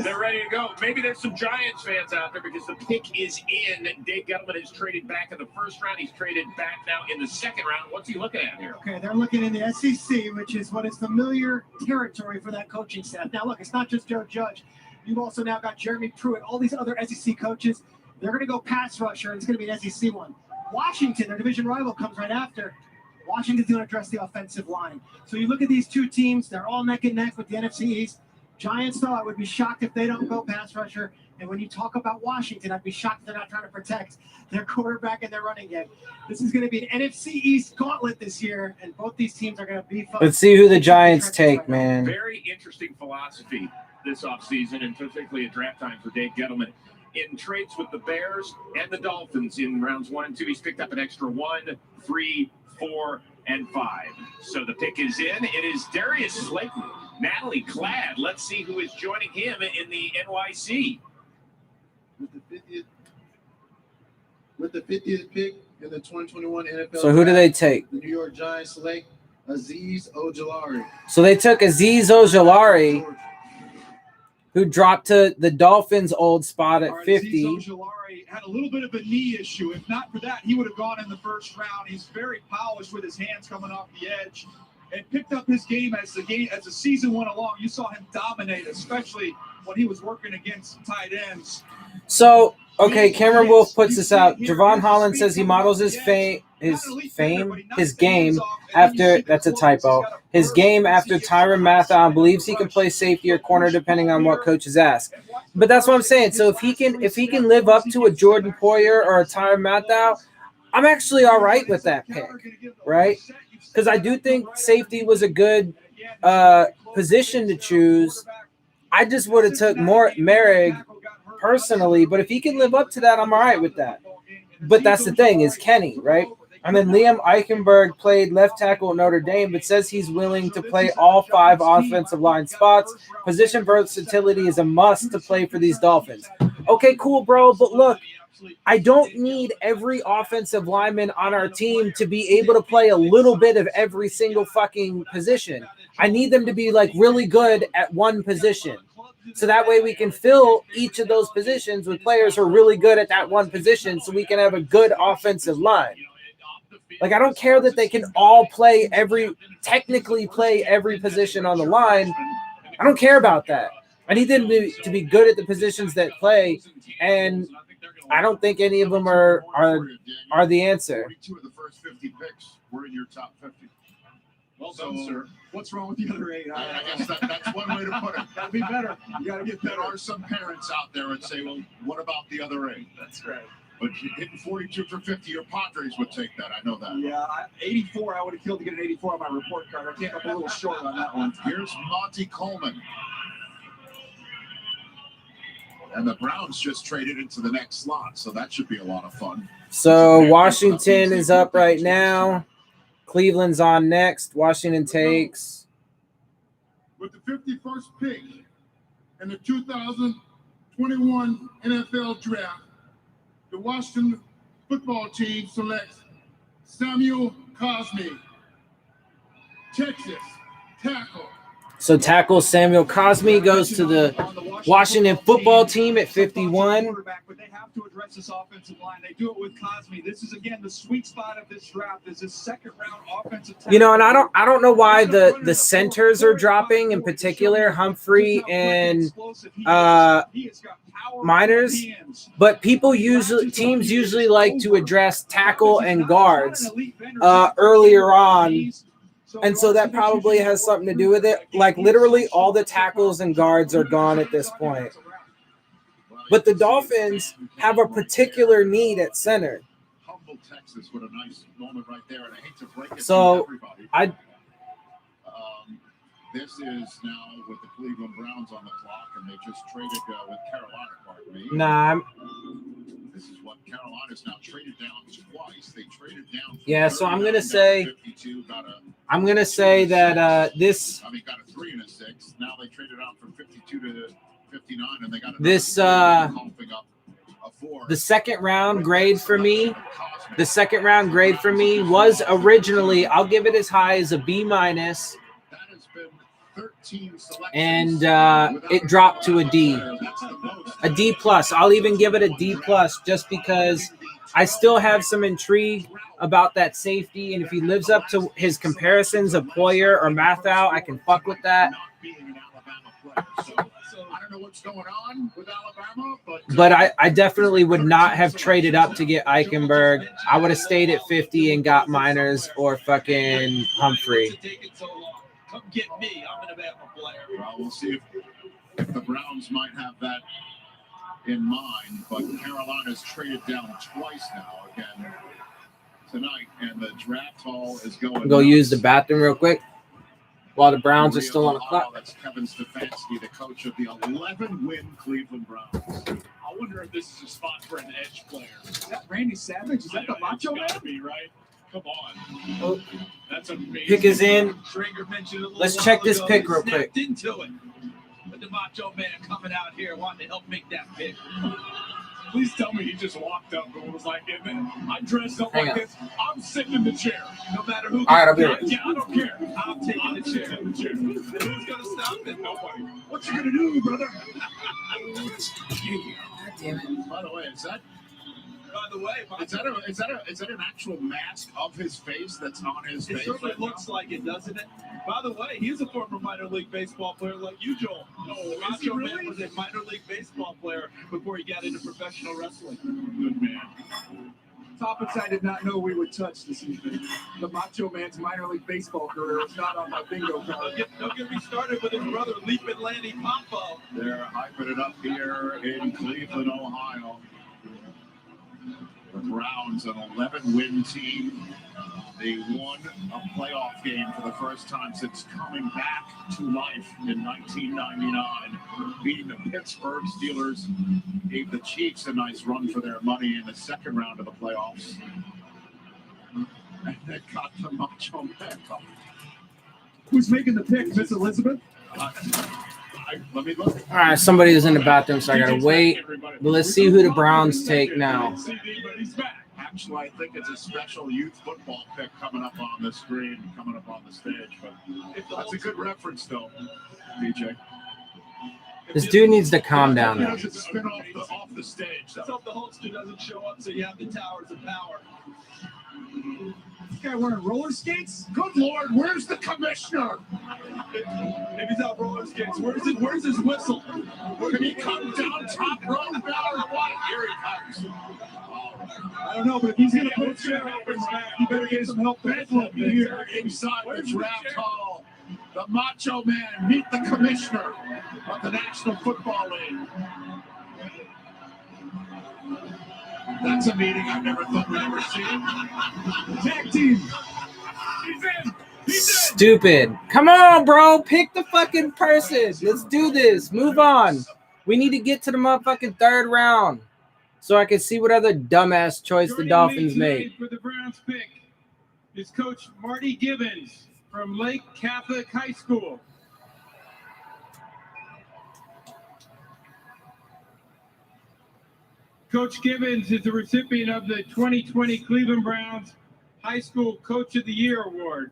They're ready to go. Maybe there's some Giants fans out there because the pick is in. Dave Gettleman has traded back in the first round. He's traded back now in the second round. What's he looking at here? Okay, they're looking in the SEC, which is what is familiar territory for that coaching staff. Now, look, it's not just Joe Judge. You've also now got Jeremy Pruitt, all these other SEC coaches. They're going to go pass rusher. It's going to be an SEC one. Washington, their division rival, comes right after. Washington's going to address the offensive line. So you look at these two teams, they're all neck and neck with the NFC East. Giants, though, I would be shocked if they don't go pass rusher. And when you talk about Washington, I'd be shocked if they're not trying to protect their quarterback and their running game. This is going to be an NFC East gauntlet this year, and both these teams are going to beef up. Let's see who the Giants take, man. Very interesting philosophy this offseason, and particularly at draft time for Dave Gettleman. In trades with the Bears and the Dolphins in rounds 1 and 2, he's picked up an extra 1, 3, 4, and 5. So the pick is in. It is Darius Slayton, Natalie Cladd. Let's see who is joining him in the NYC. With the 50th pick in the 2021 NFL. So who do they take? The New York Giants select Azeez Ojulari. So they took Azeez Ojulari, who dropped to the Dolphins' old spot at 50. Azeez Ojulari had a little bit of a knee issue. If not for that, he would have gone in the first round. He's very polished with his hands coming off the edge, and picked up his game as the season went along. You saw him dominate, especially when he was working against tight ends. So, okay, Cameron Wolf puts this out. Javon Holland says he models his game after, that's a typo, his game after Tyrann Mathieu and believes he can play safety or corner depending on what coaches ask. But that's what I'm saying. So if he can live up to a Jordan Poyer or a Tyrann Mathieu, I'm actually all right with that pick, right? Because I do think safety was a good position to choose. I just would have took more Merrick personally, but if he can live up to that, I'm all right with that. But that's the thing, is Kenny, right? And then Liam Eichenberg played left tackle at Notre Dame, but says he's willing to play all 5 offensive line spots. Position versatility is a must to play for these Dolphins. Okay, cool, bro, but look, I don't need every offensive lineman on our team to be able to play a little bit of every single fucking position. I need them to be like really good at one position. So that way we can fill each of those positions with players who are really good at that one position so we can have a good offensive line. Like, I don't care that they can all technically play every position on the line. I don't care about that. I need them to be good at the positions that play, and I don't think any of them are the answer. 42 of the first 50 picks were in your top 50. Well done, sir. What's wrong with the other 8? I guess that's one way to put it. That'd be better. You got to get better. There are some parents out there that say, well, what about the other 8? That's right. But hitting 42 for 50, your Padres would take that. I know that. Yeah, 84, I would have killed to get an 84 on my report card. I came up a little short on that one. Here's Monty Coleman. And the Browns just traded into the next slot, so that should be a lot of fun. So Washington is up right now. Cleveland's on next. Washington takes. With the 51st pick in the 2021 NFL Draft, the Washington football team selects Samuel Cosmi, Texas tackle. So tackle Samuel Cosmi goes to the Washington football team at 51. But they have to address this offensive line. They do it with Cosmi. This is, again, the sweet spot of this draft. Is this second-round offensive tackle. You know, and I don't know why the centers are dropping, in particular Humphrey and Miners, but teams usually like to address tackle and guards earlier on. And so that probably has something to do with it. Like, literally all the tackles and guards are gone at this point. But the Dolphins have a particular need at center. Humble, Texas, with a nice moment right there, and I hate to break it So to everybody. This is now with the Cleveland Browns on the clock, and they just traded with Carolina, pardon me. Nah. This is what Carolina's now traded down twice. They traded down. Yeah, so I'm gonna say that this. I mean, got a 3 and a 6. Now they traded out from 52 to 59, and they got This the second round grade for me. The second round grade for me was originally, I'll give it as high as a B-, and it dropped to a D. A D+. I'll even give it a D+ just because I still have some intrigue about that safety, and if he lives up to his comparisons of Poyer or Mathieu, I can fuck with that. players. So I don't know what's going on with Alabama, But I definitely would not have traded up to get Eichenberg. I would have stayed at 50 and got Miners or fucking Humphrey. Come get me. I'm an Alabama player. Well, we'll see if the Browns might have that in mind. But Carolina's traded down twice now again tonight, and the draft haul is going. Go use the bathroom real quick while the Browns are still on the clock. That's Kevin Stefanski, the coach of the 11-win Cleveland Browns. I wonder if this is a spot for an edge player. Is that Randy Savage? Is that the Macho Man? Be, right? Come on. Oh. That's amazing. Pick is in. Traeger mentioned it a little Let's while check this ago. pick real He quick. snapped into it. But the Macho Man coming out here wanting to help make that pick. Please tell me he just walked up and was like, hey, man, I dressed up Hang like on. this. I'm sitting in the chair. No matter who. All right, I'll be right. Yeah, I don't care. I'm taking the chair. In the chair. Who's gonna stop it? Nobody. What you gonna do, brother? Damn it. By the way, is that By the way, is that an actual mask of his face that's on his it face? certainly right looks now? like it, doesn't it? By the way, he's a former minor league baseball player like you, Joel. No, Macho Man was a minor league baseball player before he got into professional wrestling. Good man. Topics I did not know we would touch this evening. The Macho Man's minor league baseball career is not on my bingo card. Don't get me started with his brother, Leapin' Lanny Pompo. They're hyping it up here in Cleveland, Ohio. The Browns, an 11-win team. They won a playoff game for the first time since coming back to life in 1999, beating the Pittsburgh Steelers. Gave the Chiefs a nice run for their money in the second round of the playoffs. And they got the Macho Man. Who's making the pick? Miss Elizabeth? Let me look. All right, somebody was in the bathroom, so I gotta wait. But let's see who the Browns take now. Actually, I think it's a special youth football pick coming up on the screen, coming up on the stage. But that's a good reference, though, DJ. This dude needs to calm down He now. doesn't spin off the stage. Let's hope the Hulkster doesn't show up so you have the towers of power. This guy wearing roller skates? Good Lord, where's the commissioner? If he's out roller skates, where's his whistle? Can he come down top row now or what? Here he comes. I don't know, but if he's going to put you you better get some help. Bedlam here inside the draft hall. The Macho Man, meet the commissioner of the National Football League. That's a meeting I never thought we'd ever see. Tag team. He's in. Stupid. Come on, bro. Pick the fucking person. Let's do this. Move on. We need to get to the motherfucking third round so I can see what other dumbass choice the Dolphins make. For the Browns pick is Coach Marty Gibbons from Lake Catholic High School. Coach Gibbons is the recipient of the 2020 Cleveland Browns High School Coach of the Year Award.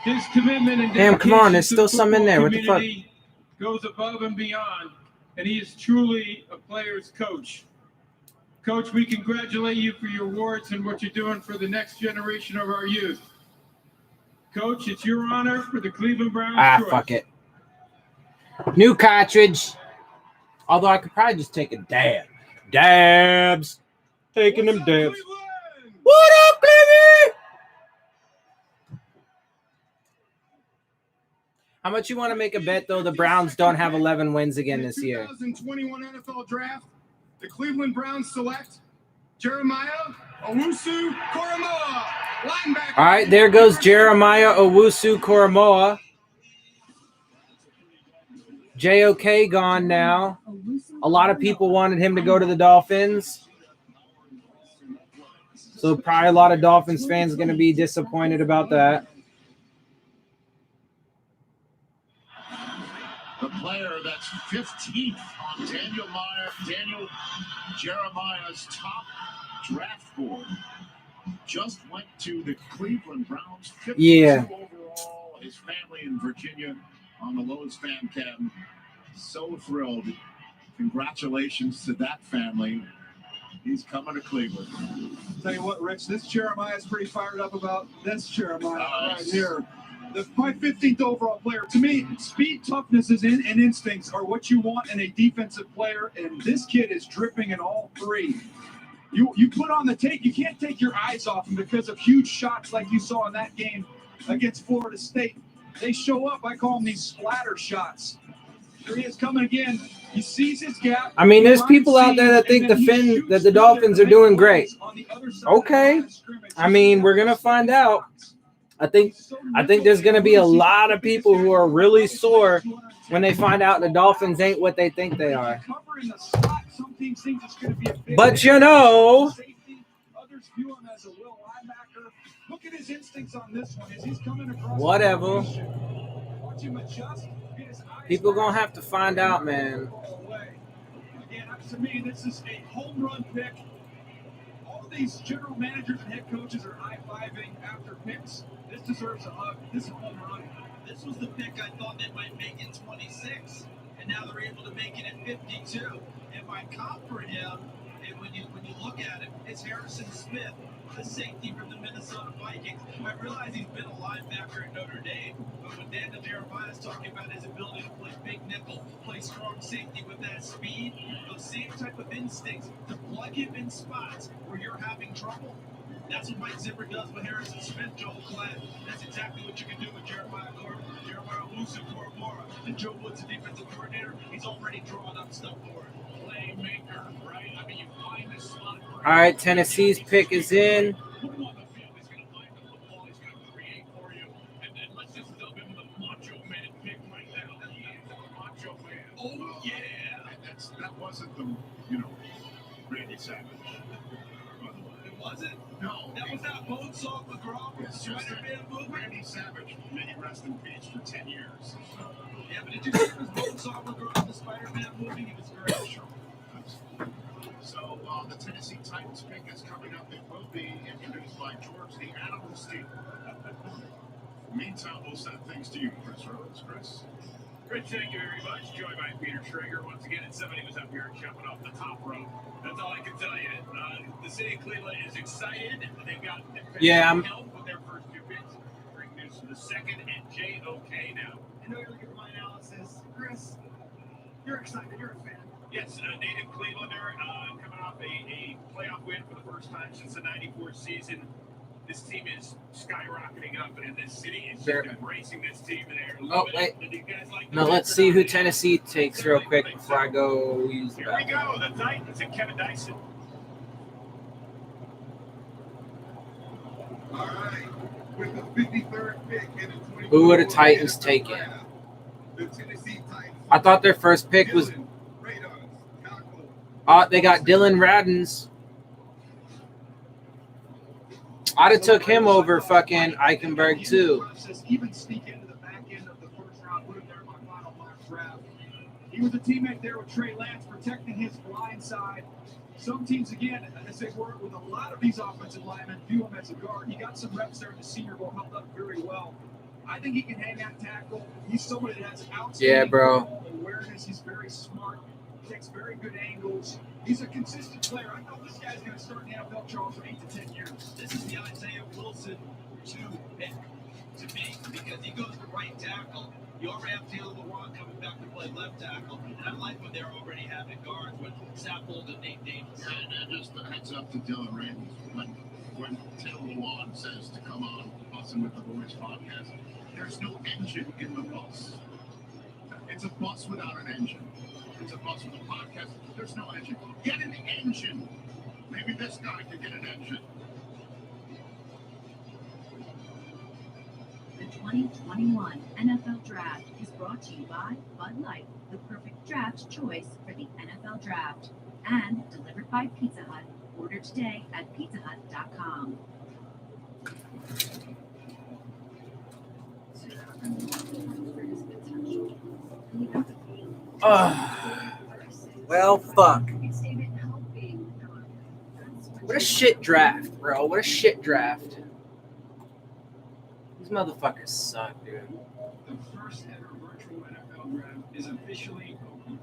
His commitment and Damn, come on, dedication there's to still the some in there. football What the fuck? community goes above and beyond, and he is truly a player's coach. Coach, we congratulate you for your awards and what you're doing for the next generation of our youth. Coach, it's your honor for the Cleveland Browns choice. Fuck it. New cartridge. Although I could probably just take a dab. Dabs. Taking them dabs. What up, Cleveland? How much you want to make a bet, though? The Browns don't have 11 wins again this year. 2021 NFL Draft, the Cleveland Browns select Jeremiah Owusu-Koramoah, linebacker. All right, there goes Jeremiah Owusu-Koramoah. JOK gone now. A lot of people wanted him to go to the Dolphins. So probably a lot of Dolphins fans going to be disappointed about that. The player that's 15th on Daniel Jeremiah's top draft board just went to the Cleveland Browns. 52 Yeah. overall. His family in Virginia on the Lowe's fan cam. So thrilled. Congratulations to that family. He's coming to Cleveland. Tell you what, Rich, this Jeremiah is pretty fired up about this Jeremiah right here. My 15th overall player. To me, speed, toughness, and instincts are what you want in a defensive player, and this kid is dripping in all three. You put on the tape, you can't take your eyes off him because of huge shots like you saw in that game against Florida State. They show up. I call them these splatter shots. Here he is coming again. He sees his gap. I mean, there's people out there that think that the Dolphins are doing great. Okay. I mean, we're gonna find out. I think there's gonna be a lot of people who are really sore when they find out the Dolphins ain't what they think they are. But you know, look at his instincts on this one as he's coming across. Whatever. Watch him adjust. People gonna have to find out, man. Again, to me, this is a home run pick. All these general managers and head coaches are high-fiving after picks. This deserves a hug. This is a home run. This was the pick I thought they might make in 26, and now they're able to make it at 52. And my comp for him, and when you look at it, it's Harrison Smith, the safety from the Minnesota Vikings. I realize he's been a linebacker at Notre Dame, but when Daniel Jeremiah is talking about his ability to play big nickel, play strong safety with that speed, those same type of instincts to plug him in spots where you're having trouble. That's what Mike Zimmer does with Harrison Smith, Joel Klatt. That's exactly what you can do with Jeremiah Owusu-Koramoah. And Joe Woods, the defensive coordinator, he's already drawn up stuff for it. Playmaker, right? I mean, you find the slot. All right, Tennessee's pick is in. Oh yeah, that wasn't the Randy Savage. It wasn't? No, that was that Bonesaw McGraw with Spider-Man movie. Randy Savage, may he rest in peace for 10 years. Yeah, but did you see his Bonesaw McGraw in the Spider-Man movie? He was great. Sure. So the Tennessee Titans pick is coming up. It will be introduced by George the Animal Stealer. Meantime, we'll send things to you, Chris Rhodes. Chris. Rich, thank you very much. Joined by Peter Schrager once again, and somebody was up here jumping off the top rope. That's all I can tell you. The city of Cleveland is excited. They've got help with their first two picks. Bring news to the second and JOK now. I know you're looking at my analysis. Chris, you're excited. You're a fan. Yes, native Clevelander coming off a playoff win for the first time since the '94 season. This team is skyrocketing up, and this city is just embracing this team. Oh, wait. Now let's see who Tennessee takes real quick before I go use Here we go, the Titans and Kevin Dyson. All right, with the 53rd pick in the 20. Who would the Titans taken? The Tennessee Titans. I thought their first pick was. They got Dylan Radins. I'd have took him over fucking Eichenberg too. Even sneak into the back end of the first round, put him there in my final mock draft. He was a teammate there with Trey Lance, protecting his blind side. Some teams, again, as they work with a lot of these offensive linemen, view him as a guard. He got some reps there in the Senior Bowl, held up very well. I think he can hang that tackle. He's somebody that has outstanding awareness. He's very smart. Takes very good angles. He's a consistent player. I know this guy's going to start in the NFL, Charles, for 8 to 10 years. This is the Isaiah Wilson 2 pick to me because he goes to right tackle. You already have Taylor Lewan coming back to play left tackle. And I like when they're already having guards with Saffold and Nate Davis. And just a heads up to Dylan Radins. When Taylor Lewan says to come on Bussin' with the Boys podcast, there's no engine in the bus. It's a bus without an engine. It's a bus with a podcast. There's no engine. Get an engine. Maybe this guy could get an engine. The 2021 NFL Draft is brought to you by Bud Light, the perfect draft choice for the NFL Draft, and delivered by Pizza Hut. Order today at pizzahut.com. Well, fuck. What a shit draft, bro. What a shit draft. These motherfuckers suck, dude. The first ever virtual NFL draft is officially open.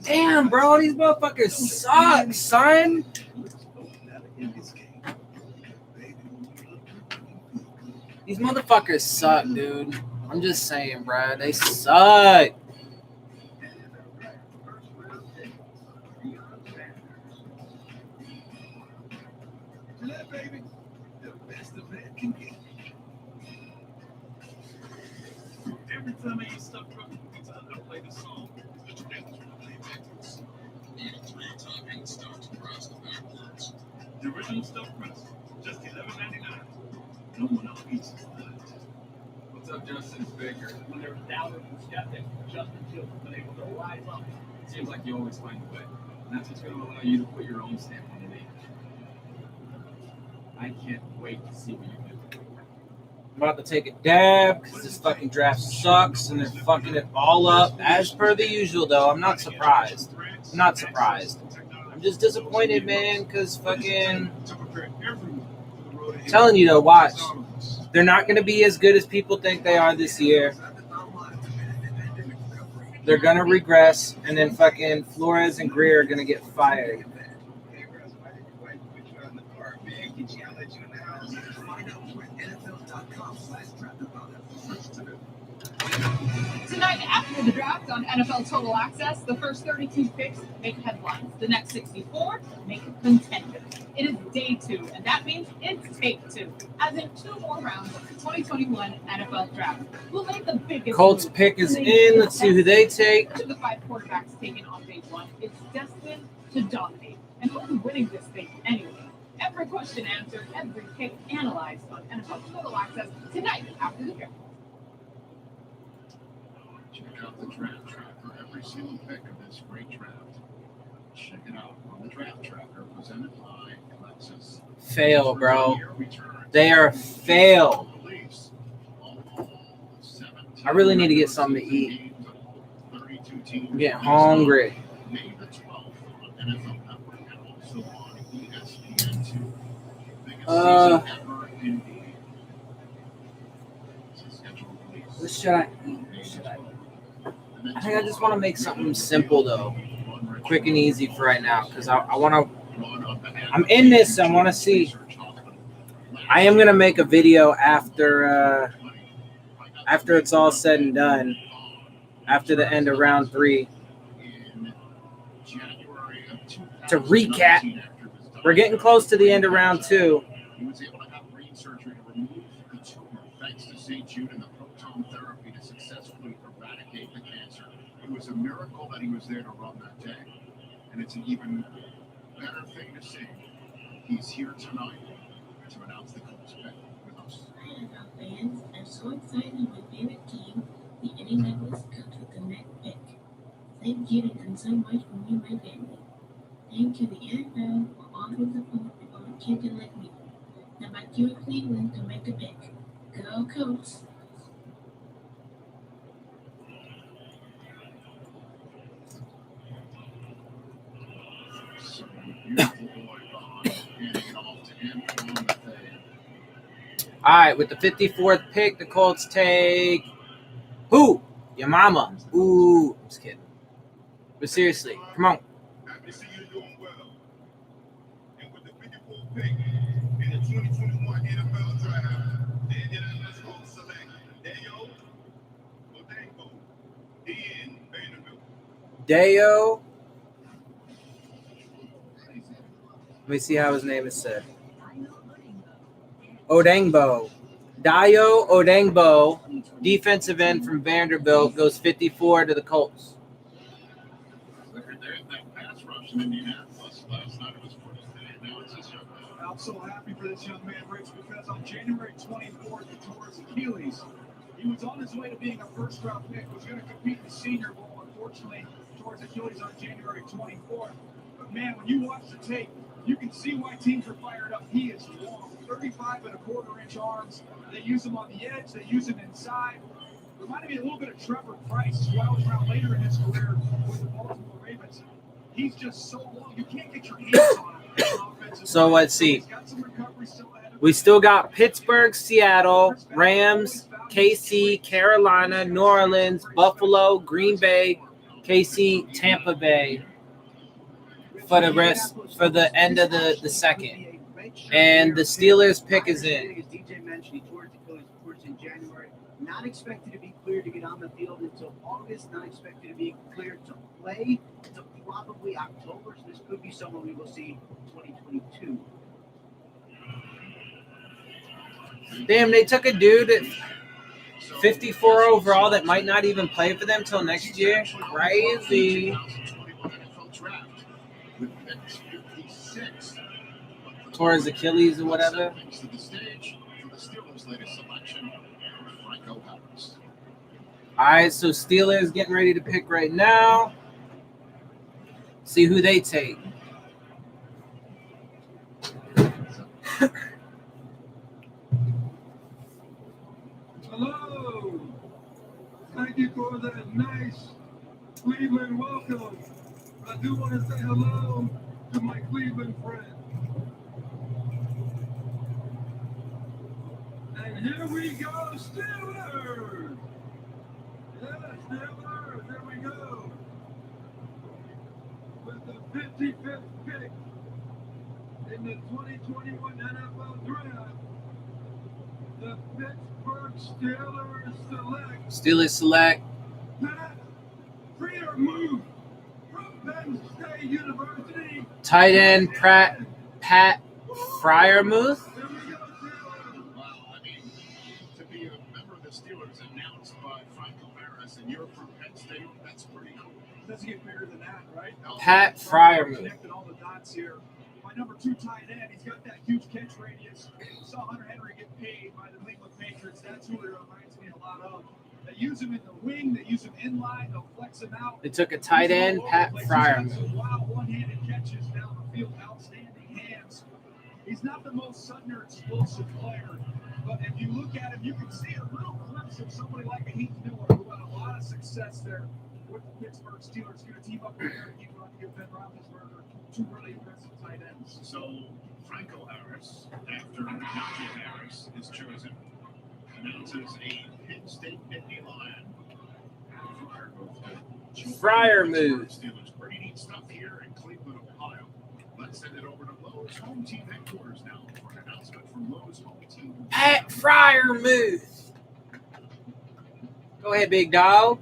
Damn, bro, these motherfuckers suck, son. These motherfuckers suck, dude. I'm just saying, bro. They suck. Baby, the best of man can get. Every time I eat stuffed crust, I play this song. Eat 3 topping stuffed crust backwards. The original stuffed crust, just $11.99. No one else eats it. What's up, Justin? It's Baker. When there were doubters and skeptics, Justin Fields has been able to rise up. It seems like you always find a way. And that's what's going to allow you to put your own stamp on the league. I can't wait to see what you do. I'm about to take a dab because this fucking draft sucks and they're fucking it all up. As per the usual, though, I'm not surprised. I'm not surprised. I'm just disappointed, man, because fucking... I'm telling you, though, watch. They're not going to be as good as people think they are this year. They're going to regress, and then fucking Flores and Greer are going to get fired. Tonight, after the draft on NFL Total Access, the first 32 picks make headlines. The next 64 make contenders. It is day 2, and that means it's take 2, as in 2 more rounds of the 2021 NFL Draft. We'll make the biggest Colts move. pick is in. Let's see who they take. Each of the 5 quarterbacks taken on day 1 is destined to dominate. And who's winning this thing anyway? Every question answered, every pick analyzed on NFL Total Access tonight after the draft. Check out the draft tracker. Every single pick of this great draft. Check it out on the draft tracker presented by Alexis. Fail, bro. They are fail. I really need to get something to eat. I'm getting hungry. May the 12th on NFL Network and also on ESPN2. Biggest season ever indeed. It's a scheduled release. What should I eat? I think I just want to make something simple, though. Quick and easy for right now, because I want to... I'm in this. I want to see... I am going to make a video after it's all said and done, after the end of round 3, to recap. We're getting close to the end of round 2. He was able to have brain surgery to remove the tumor thanks to St. Jude and the proton therapy to successfully eradicate the cancer. It was a miracle that he was there to run that day. And it's an even better thing to see. He's here tonight to announce the Colts pick with us. NFL fans, I'm so excited my favorite team, the Indianapolis Colts, with the next pick. Thank you to done so much for me and my family. Thank you to the NFL for all the support and all the children like me. Now back to you in Cleveland to make a pick. Go Colts! All right, with the 54th pick, the Colts take who? Your mama. Ooh, I'm just kidding. But seriously, come on. Happy to see you doing well. And with the 54th pick in the 2021 NFL Draft, the Indianapolis Colts select Dayo Odeyingbo, DN Vanderbilt. Dayo. Let me see how his name is said. Odeyingbo. Dayo Odeyingbo, defensive end from Vanderbilt, goes 54 to the Colts. I'm so happy for this young man, Rich, because on January 24th, he tore his Achilles. He was on his way to being a first-round pick, was going to compete in the Senior Bowl. Unfortunately, tore his Achilles on January 24th. But, man, when you watch the tape, you can see why teams are fired up. He is long, 35.25-inch arms. They use him on the edge. They use him inside. Reminded me a little bit of Trevor Price, who I was around later in his career with the Baltimore Ravens. He's just so long. You can't get your hands on him. So let's see. We still got Pittsburgh, Seattle, Rams, KC, Carolina, New Orleans, Buffalo, Green Bay, KC, Tampa Bay for the end of the second. And the Steelers pick is in. As DJ mentioned, he tore his Achilles, of course, in January. Not expected to be cleared to get on the field until August. Not expected to be cleared to play until probably October. So this could be someone we will see 2022. Damn, they took a dude at 54 overall that might not even play for them till next year. Crazy. Tore his Achilles or whatever. All right, so Steelers getting ready to pick right now. See who they take. Hello. Thank you for that nice Cleveland welcome. I do want to say hello to my Cleveland friend. And here we go, Steelers! Yeah, Steelers, here we go. With the 55th pick in the 2021 NFL Draft, the Pittsburgh Steelers select Pat Freiermuth from Penn State University. Tight end Pat Freiermuth. To be a member of the Steelers announced by Franco Harris and you're from Penn State, that's pretty cool. Doesn't get bigger than that, right? Pat Freiermuth. Connected all the dots here. My number 2 tight end, he's got that huge catch radius. Saw Hunter Henry get paid by the New England Patriots. That's who it reminds me a lot of. They use him in the wing. They use him in line. They'll flex him out. They took a tight end, Pat Freiermuth. Some wild one-handed catches down the field. Outstanding hands. He's not the most sudden or explosive player, but if you look at him, you can see a little glimpse of somebody like a Heath Miller who had a lot of success there with the Pittsburgh Steelers. Going to team up with Eric Ebron to give Ben Roethlisberger 2 really impressive tight ends. So Franco Harris, after Najee Harris is chosen, announces a Penn State Nittany Lion. Freiermuth. Steelers pretty neat stuff here in Cleveland, Ohio. Let's send it over to Lowe's home team headquarters now for an announcement from Lowe's home team. Pat Freiermuth. Go ahead, big dog.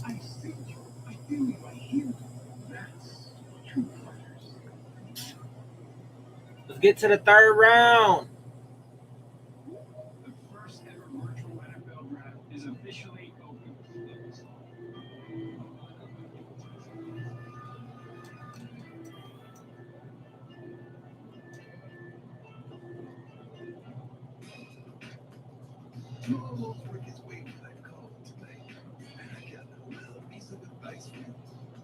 I see you. I feel you. I hear you. That's true fighters. Let's get to the third round. The first ever virtual NFL draft is officially open. You almost work his way to that call tonight. And I got a little piece of advice for you.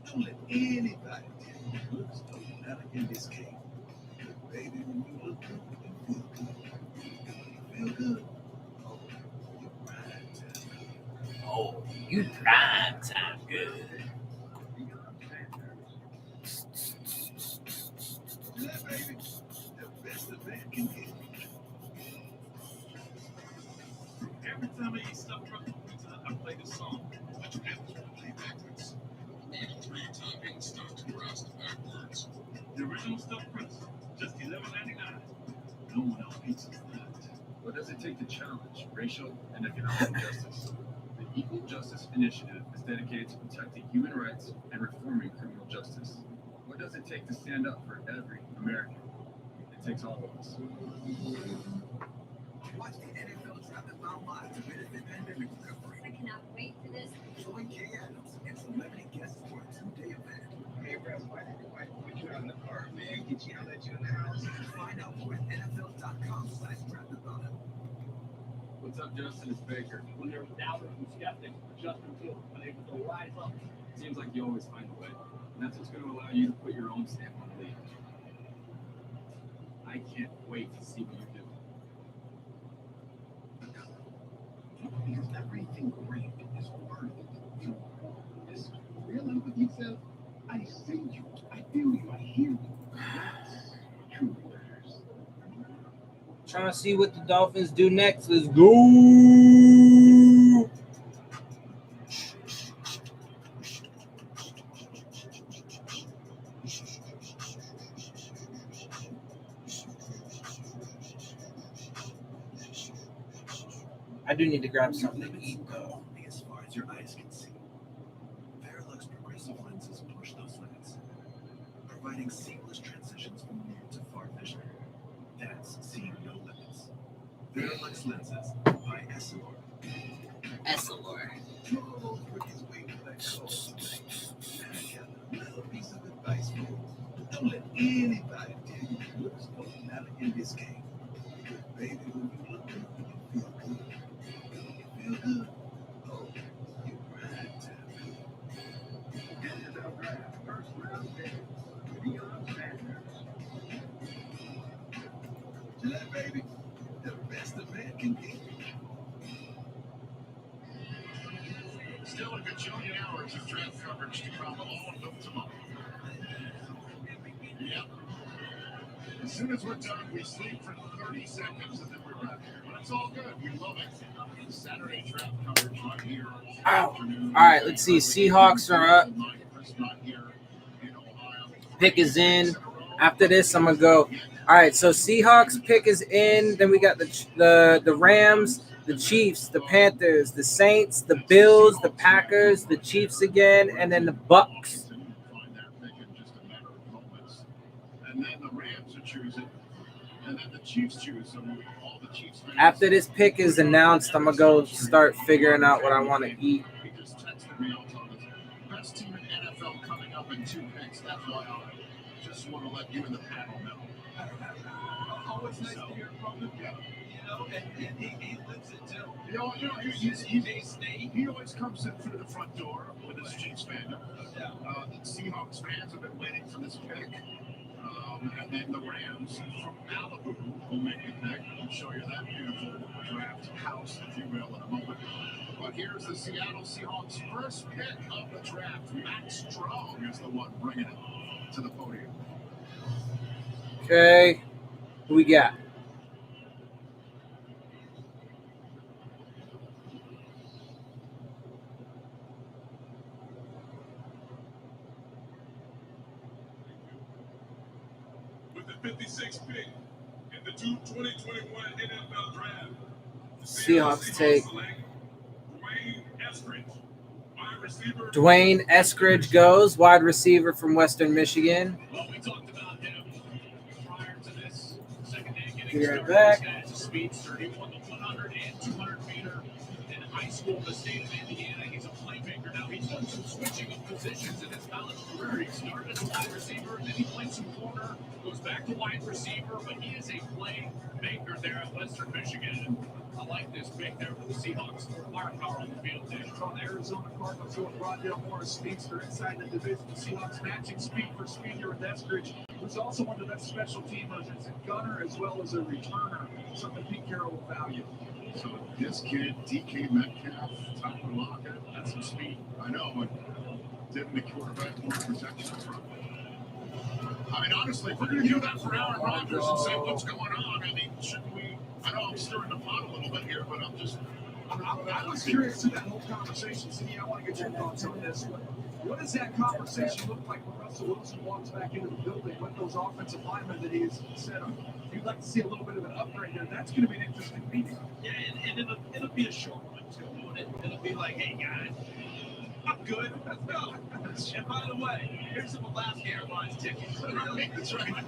Don't let anybody tell you that looks don't matter in this game. Because baby, when you look good, you feel good. You feel good. Oh, you prime time good. Yeah, baby. The best a man can get. Every time I eat stuffed crust pizza, I play this song. But you have to play backwards. Eat 3 topping stuffed crust backwards. The original stuffed crust, just $11.99. No one else pizza is that. What does it take to challenge racial and economic injustice? The Equal Justice Initiative is dedicated to protecting human rights and reforming criminal justice. What does it take to stand up for every American? It takes all of us. Watch the NFL draft at Mount Live to benefit pandemic recovery. I cannot wait for this. Join Kay Adams and celebrity guests for a 2-day event. Hey, Brad, why did your wife put you out in the car, man? Can she yell at you in the house? Find out more at NFL.com/draftathon. What's up, Justin? It's Baker. When there was doubters and skeptics, Justin Fields was able to rise up. Seems like you always find a way. And that's what's going to allow you to put your own stamp on the league. I can't wait to see what you do. Because everything great is worth it. This real empathy says, I see you. I feel you. I hear you. That's Trying to see what the Dolphins do next. Let's go. I do need to grab something to eat, though. Only as far as your eyes can see. Verilux progressive lenses push those limits, providing seamless transitions from near to far vision. That's seeing no limits. Verilux lenses by Essilor. Essilor. Little piece of advice for you. Don't let anybody tell you that looks don't matter in this game. Because baby, when you look good, you feel good. You feel good. Oh, you right time. NFL Draft, first round pick, Deion Sanders. To that baby, the best a man can get. Still a gajillion hours of draft coverage to come, all of them tomorrow. Yep. As soon as we're done, we sleep for 30 seconds and then we're back. But it's all good. We love it. Saturday draft coverage right here. Ow. All right, let's see. Seahawks are up. Pick is in. After this, I'm going to go. All right, so Seahawks pick is in. Then we got the Rams, the Chiefs, the Panthers, the Saints, the Bills, the Packers, the Chiefs again, and then the Bucks. And then the Rams are choosing, and then the Chiefs choose. So all the Chiefs fans. After this pick is announced, I'm going to go start figuring out what I want to eat. He just texted me. I'll tell this. Best team in NFL coming up in 2 picks. That's why I just want to let you and the panel know. Always nice to hear from him. You know, and he lives it too. He always comes in through the front door with his Chiefs fandom. The Seahawks fans have been waiting for this pick. And then the Rams from Malibu will make a pick. I'll show you that beautiful draft house, if you will, in a moment. But here's the Seattle Seahawks' first pick of the draft. Max Strong is the one bringing it to the podium. Okay. Who we got? With the 56th pick in the 2021 NFL Draft, Seahawks take Dwayne Eskridge, wide receiver. Dwayne Eskridge goes, wide receiver from Western Michigan. Well, we talked about him prior to this second day getting Be right started. back. This guy's a speedster. He won the 100 and 200 meter in high school in the state of Indiana. He's a playmaker now. He's done some switching of positions in his college career. He started as a wide receiver, then he played some corner, goes back to wide receiver, but he is a playmaker there at Western Michigan. I like this pick there for the Seahawks. Firepower on the field there. From the Arizona Cardinals, who have brought down Morris speedster inside the division. The Seahawks matching speed for speed here with Eskridge, who's also one of the best special teamers. It's a gunner as well as a returner, something Pete Carroll will value. So this kid, DK Metcalf, Tyler Lockett, that's some speed. I know, but didn't the quarterback more protection from? I mean, honestly, if we're going to do that for Aaron Rodgers and say what's going on, I mean, shouldn't we? I know I'm stirring the pot a little bit here, but I'm just. I was curious to that whole conversation. Cindy, I want to get your thoughts on this. What does that conversation look like when Russell Wilson walks back into the building with those offensive linemen that he has set up? You'd like to see a little bit of an upgrade there. That's going to be an interesting meeting. Yeah, and it'll be a short one too. It'll be like, hey guys, I'm good. Let's go. And by the way, here's some Alaska Airlines tickets. That's right.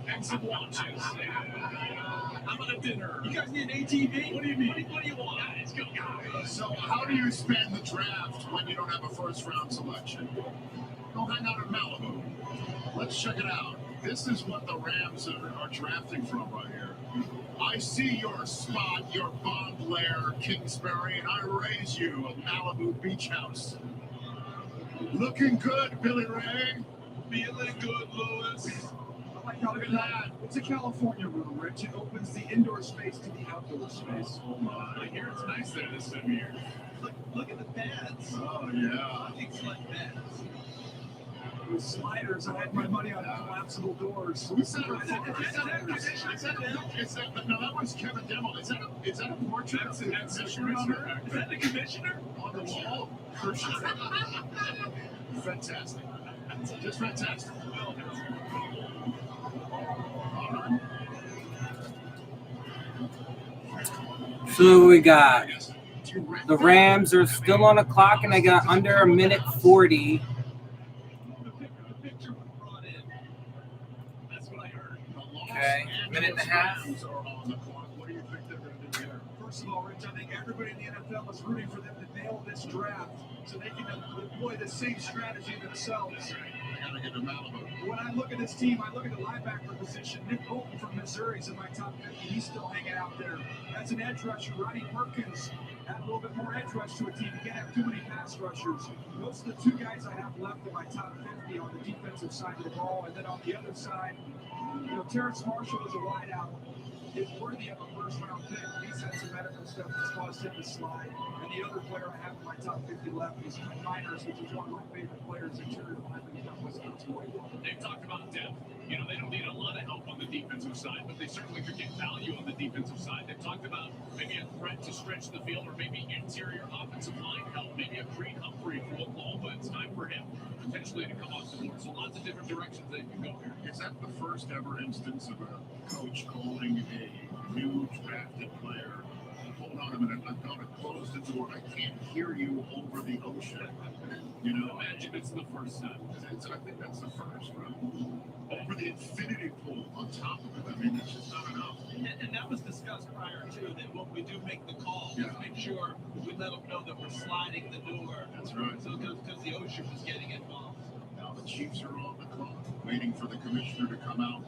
And some watches. How about a dinner? You guys need an ATV? What do you mean? What do you want? Let's go, guys. So, how do you spend the draft when you don't have a first round selection? Go hang out in Malibu. Let's check it out. This is what the Rams are drafting from right here. I see your spot, your Bond Lair, Kingsbury, and I raise you a Malibu beach house. Looking good, Billy Ray. Feeling good, Lewis. I like how it's a California rule, Rich. It opens the indoor space to the outdoor space. Oh my! I hear it's nice there this time of year. Look at the pads. Oh yeah. Things like that. with sliders. I had my money on collapsible doors. No, that was Kevin Demmel. Is that a portrait of the commissioner on her? Is that the commissioner on the wall? Fantastic. Just fantastic. So we got the Rams are still on the clock, and they got under a minute 40. Okay, minute and a half. First of all, Rich, I think everybody in the NFL is rooting for them to nail this draft so they can deploy the same strategy themselves. When I look at this team, I look at the linebacker position. Nick Bolton from Missouri is in my top 50. He's still hanging out there. As an edge rusher, Ronnie Perkins add a little bit more edge rush to a team. You can't have too many pass rushers. Those are the two guys I have left in my top 50 on the defensive side of the ball. And then on the other side, Terrence Marshall is a wideout. Is worthy of a first-round pick. He's had some medical stuff that's caused him to slide. And the other player I have in my top 50 left is Miners, which is one of my favorite players, interior lineman from Wisconsin. They've talked about depth. You know, they don't need a lot of help on the defensive side, but they certainly could get value on the defensive side. They've talked about maybe a threat to stretch the field or maybe interior offensive line help, maybe a Creed Humphrey for Oklahoma. It's time for him potentially to come off the board. So lots of different directions they can go here. Is that the first ever instance of a coach calling a new drafted player? Hold on a minute, I'm going to close the door. I can't hear you over the ocean. You know, imagine it's the first time. I think that's the first, right? Over the infinity pool on top of it. I mean, it's just not enough. And that was discussed prior to that when we do make the call, Yeah. make sure we let them know that we're sliding the door. That's right. So because the ocean was getting involved. Now the Chiefs are on the clock, waiting for the commissioner to come out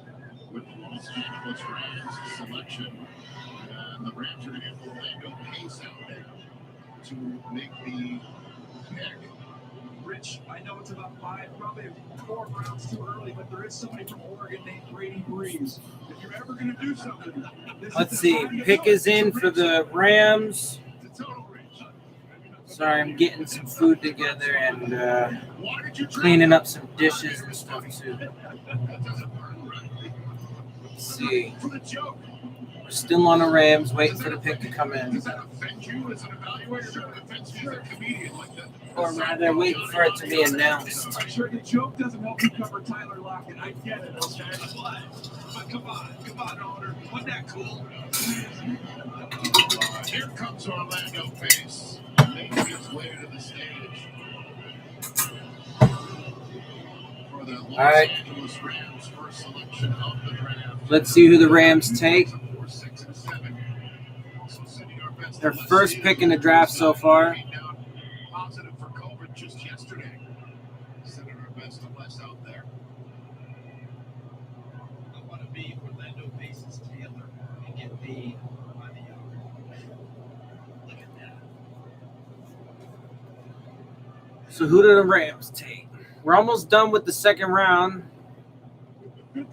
with the Los Angeles Rams selection. And the Rams are going to get Orlando Pace out there to make the pick. Rich, I know it's about probably 4 rounds too early, but there is somebody from Oregon named Brady Breeze. If you're ever going to do something, Let's see. Pick is in for the Rams. Sorry, I'm getting some food together and cleaning up some dishes and stuff too. Let's see. We're still on the Rams, waiting for the pick to come in. Does that offend you as an evaluator or offend you as a comedian like that? Or rather, waiting for it to be announced. I'm sure the joke doesn't help you cover Tyler Lockett. I get it, okay? But come on, owner. Wasn't that cool? Here comes Orlando Pace, making his way to the stage. For the Los Angeles Rams first selection of the draft. Let's see who the Rams take. Their first pick in the draft so far. Positive for COVID just yesterday. Sending our best to Wes out there. I want to be Orlando Pace's Taylor and get paid by the hour. Look at that. So who do the Rams take? We're almost done with the second round. And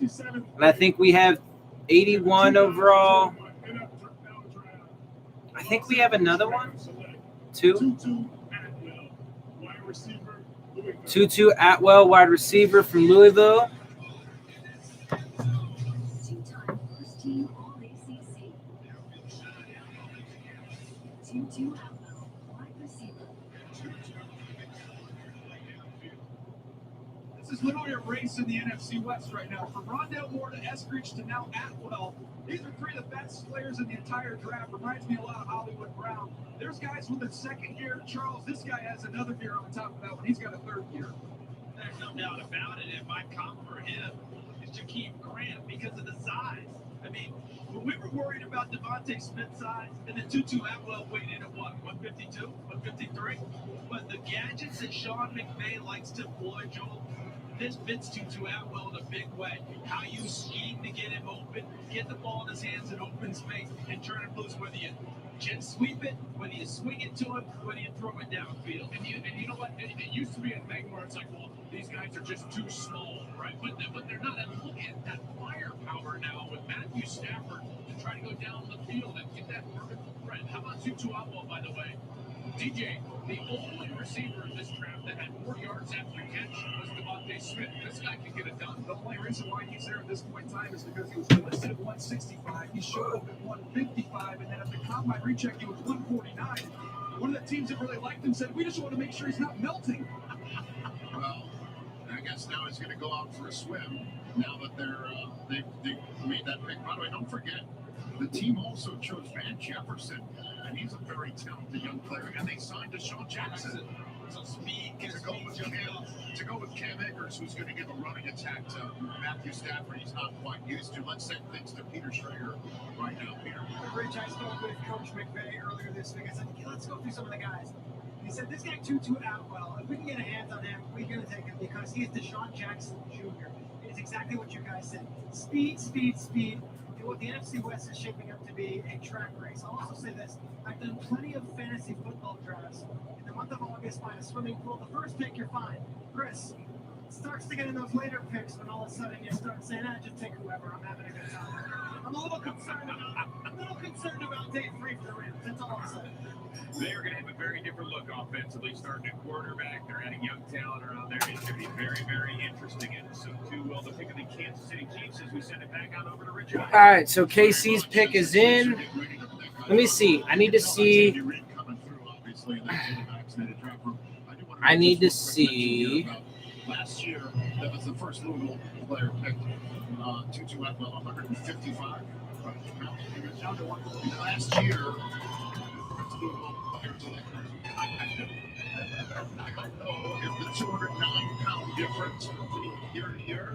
I think we have 81 overall. I think we have another one. Tutu Atwell, wide receiver from Louisville. Two-time first team All-ACC. Tutu Atwell, wide receiver. This is literally a race in the NFC West right now. From Rondale Moore to Eskridge to now Atwell. These are 3 of the best players in the entire draft. Reminds me a lot of Hollywood Brown. There's guys with a second year. Charles, this guy has another year on top of that one. He's got a 3rd year. There's no doubt about it. And my comp for him is Jakeem Grant because of the size. I mean, when we were worried about Devontae Smith's size, and then Tutu Atwell weighed in at what, 152, 153? But the gadgets that Sean McVay likes to employ, Joel, this fits Tutu Atwell in a big way. How you scheme to get him open, get the ball in his hands in open space, and turn it loose, whether you jet sweep it, whether you swing it to him, whether you throw it downfield. And you know what? It used to be a thing where it's like, well, these guys are just too small, right? But they're not. And look at that firepower now with Matthew Stafford to try to go down the field and get that vertical threat. How about Tutu Atwell, by the way? DJ, the only receiver in this draft that had more yards after catch was Devontae Smith. This guy can get it done. The only reason why he's there at this point in time is because he was listed at 165. He showed up at 155, and then at the combine recheck, he was 149. One of the teams that really liked him said, "We just want to make sure he's not melting." Well, I guess now he's going to go out for a swim. Now that they've made that pick. By the way, don't forget, the team also chose Van Jefferson, and he's a very talented young player. And they signed Deshaun Jackson. So speed to go with Cam Akers, who's going to give a running attack to Matthew Stafford. He's not quite used to. Let's send things to Peter Schrager right now, Peter. Rich, I spoke with Coach McVay earlier this week. I said, okay, let's go through some of the guys. He said, this guy Tutu Atwell, if we can get a hands on him, we're going to take him because he's Deshaun Jackson Jr. It's exactly what you guys said. Speed, speed, speed. And what the NFC West is shaping up to be a track race. I'll also say this. I've done plenty of fantasy football drafts. In the month of August, find a swimming pool. The first pick, you're fine. Chris, it starts to get in those later picks when all of a sudden you start saying, just take whoever. I'm having a good time. I'm a little concerned about day 3 for the Rams. That's all I'm saying. They are going to have a very different look offensively, starting at quarterback. They're adding young talent around there. It's going to be very, very interesting. And so, too, well, the pick of the Kansas City Chiefs as we send it back out over to Rich. All right, so KC's pick is in. Let me see. I need to see. Last year, that was the first Louisville player picked. Tutu Atwell, 155. Last year, I don't know if the 209-pound difference year to year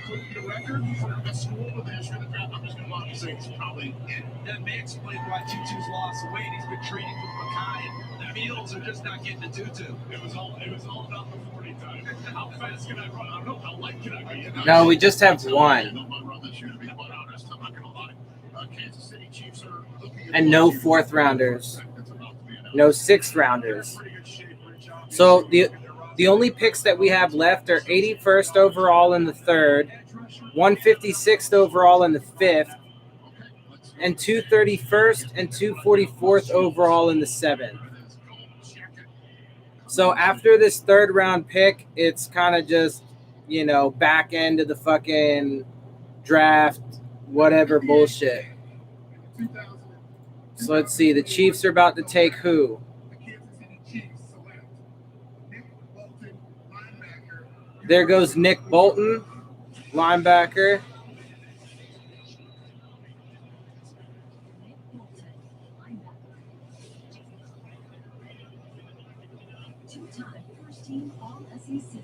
could be the record for the best school with the history of the draft. I'm just going to want to say it's probably it. That may explain why Tutu's lost weight. He's been training with Makai, and the meals are just not getting to Tutu. It was all about the 40 time. How fast can I run? I don't know. How light can I be? No, we just have one. And no 4th rounders. No 6th rounders. So the only picks that we have left are 81st overall in the 3rd, 156th overall in the 5th, and 231st and 244th overall in the 7th. So after this 3rd round pick, it's kind of just, back end of the fucking draft, whatever bullshit. So let's see. The Chiefs are about to take who? There goes Nick Bolton, linebacker. Two-time first-team All-SEC.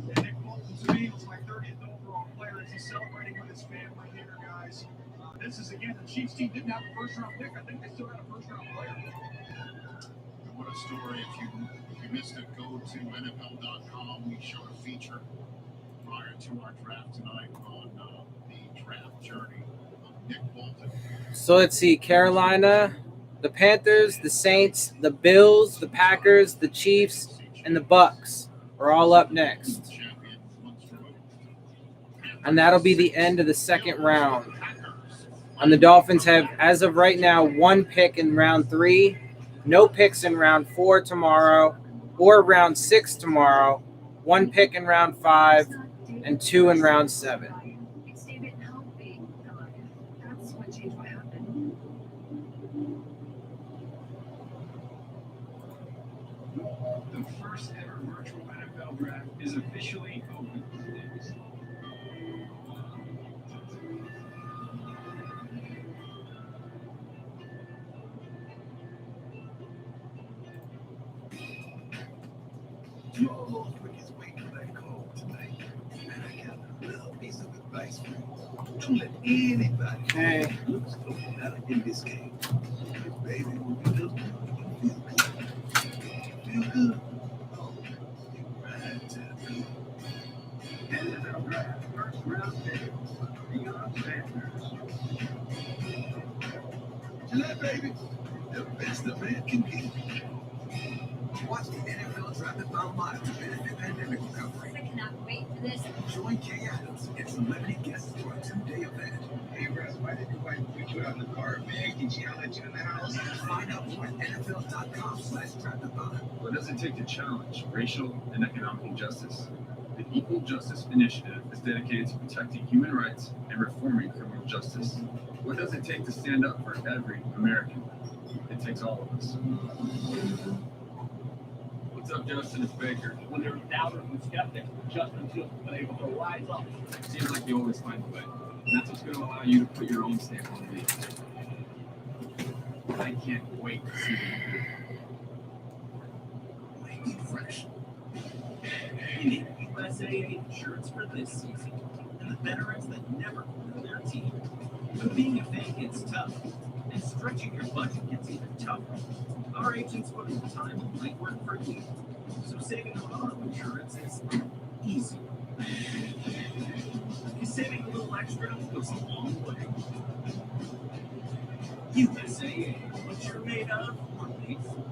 Nick Bolton, to me, was my 30th overall player as he's celebrating with his family here, guys. This is, again, the Chiefs team didn't have a first-round pick. I think they still had a first-round player. What a story. If you missed it, go to NFL.com. We showed a feature prior to our draft tonight on the draft journey of Nick Bolton. So let's see. Carolina, the Panthers, the Saints, the Bills, the Packers, the Chiefs, and the Bucks are all up next. And that'll be the end of the 2nd round. And the Dolphins have, as of right now, 1 pick in round 3, no picks in round 4 tomorrow, or round 6 tomorrow, 1 pick in round 5, and 2 in round 7. That's what changed what happened. The first ever virtual NFL draft is officially open. You almost put his weight for that call tonight. And I got a little piece of advice for you. Don't let anybody tell you looks don't matter in this game. Because baby, when you look good, you feel good. You feel good. Oh, you ride to the good. NFL draft, first round pick, Deion Sanders. Gillette, baby. The best a man can be. Watch the NFL Draft-a-thon live to benefit pandemic recovery. I cannot wait for this. Join Kay Adams and celebrity guests for a 2-day event. Hey, Russ, why did nobody put you out in the car, man? Did she let you in the house? Find out more at NFL.com/draft-a-thon. What does it take to challenge racial and economic injustice? The Equal Justice Initiative is dedicated to protecting human rights and reforming criminal justice. What does it take to stand up for every American? It takes all of us. What's up, Justin? It's Baker. When there's doubters and skeptics, Justin Fields has been able to rise up. Seems like you always find a way. And that's what's going to allow you to put your own stamp on the league. I can't wait to see what you do. Eat fresh. You need USAA insurance for this season, and the veterans that never quit their team. But being a fan gets tough, and stretching your budget gets even tougher. Our agents put in the time and legwork for you, so saving on auto insurance is easy. Saving a little extra goes a long way. USAA, what you're made of, we're made for.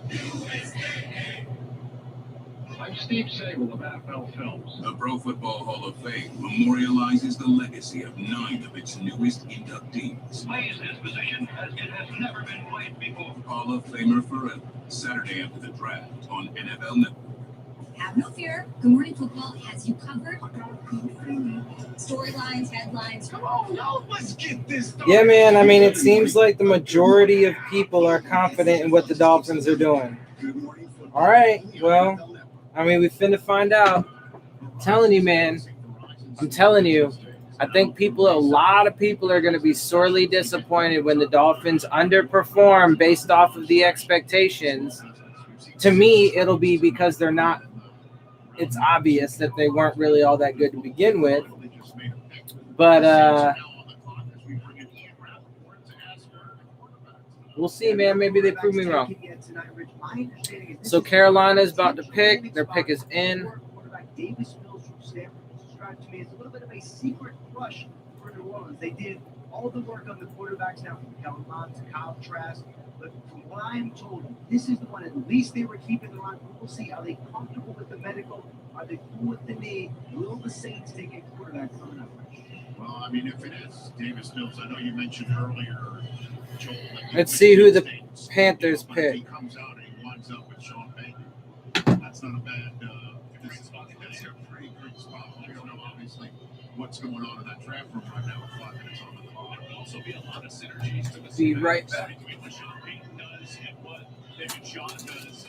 USAA. I'm Steve Sabol of NFL Films. The Pro Football Hall of Fame memorializes the legacy of 9 of its newest inductees. Plays this position as it has never been played before. Hall of Famer Forever, Saturday after the draft on NFL Network. Have no fear. Good Morning Football has you covered. Storylines, headlines. Come on, y'all, let's get this started. Yeah, man. I mean, it seems like the majority of people are confident in what the Dolphins are doing. All right. Well, I mean, we finna find out. I'm telling you, man. I'm telling you. I think a lot of people are going to be sorely disappointed when the Dolphins underperform based off of the expectations. To me, it'll be because they're not. It's obvious that they weren't really all that good to begin with. But we'll see, man. Maybe they prove me wrong. So Carolina's about to pick. Their pick is in. Quarterback Davis Mills from Stanford described to me as a little bit of a secret crush for New Orleans. They did all the work on the quarterbacks now from Kellen Mond to Kyle Trask. But from what I'm told, this is the one at least they were keeping them on. We'll see. Are they comfortable with the medical? Are they cool with the knee? Will the Saints take a quarterback coming up? Well, I mean, if it is Davis Mills, I know you mentioned earlier, Joel. Let's see who the Panthers If pick. he comes out and he winds up with Sean Payton, that's not a bad. That's a pretty good spot. We don't know obviously what's going on in that draft room right now with 5 minutes on the clock. There will also be a lot of synergies to the Be right back. between what Sean Payton does and what David Shaw does.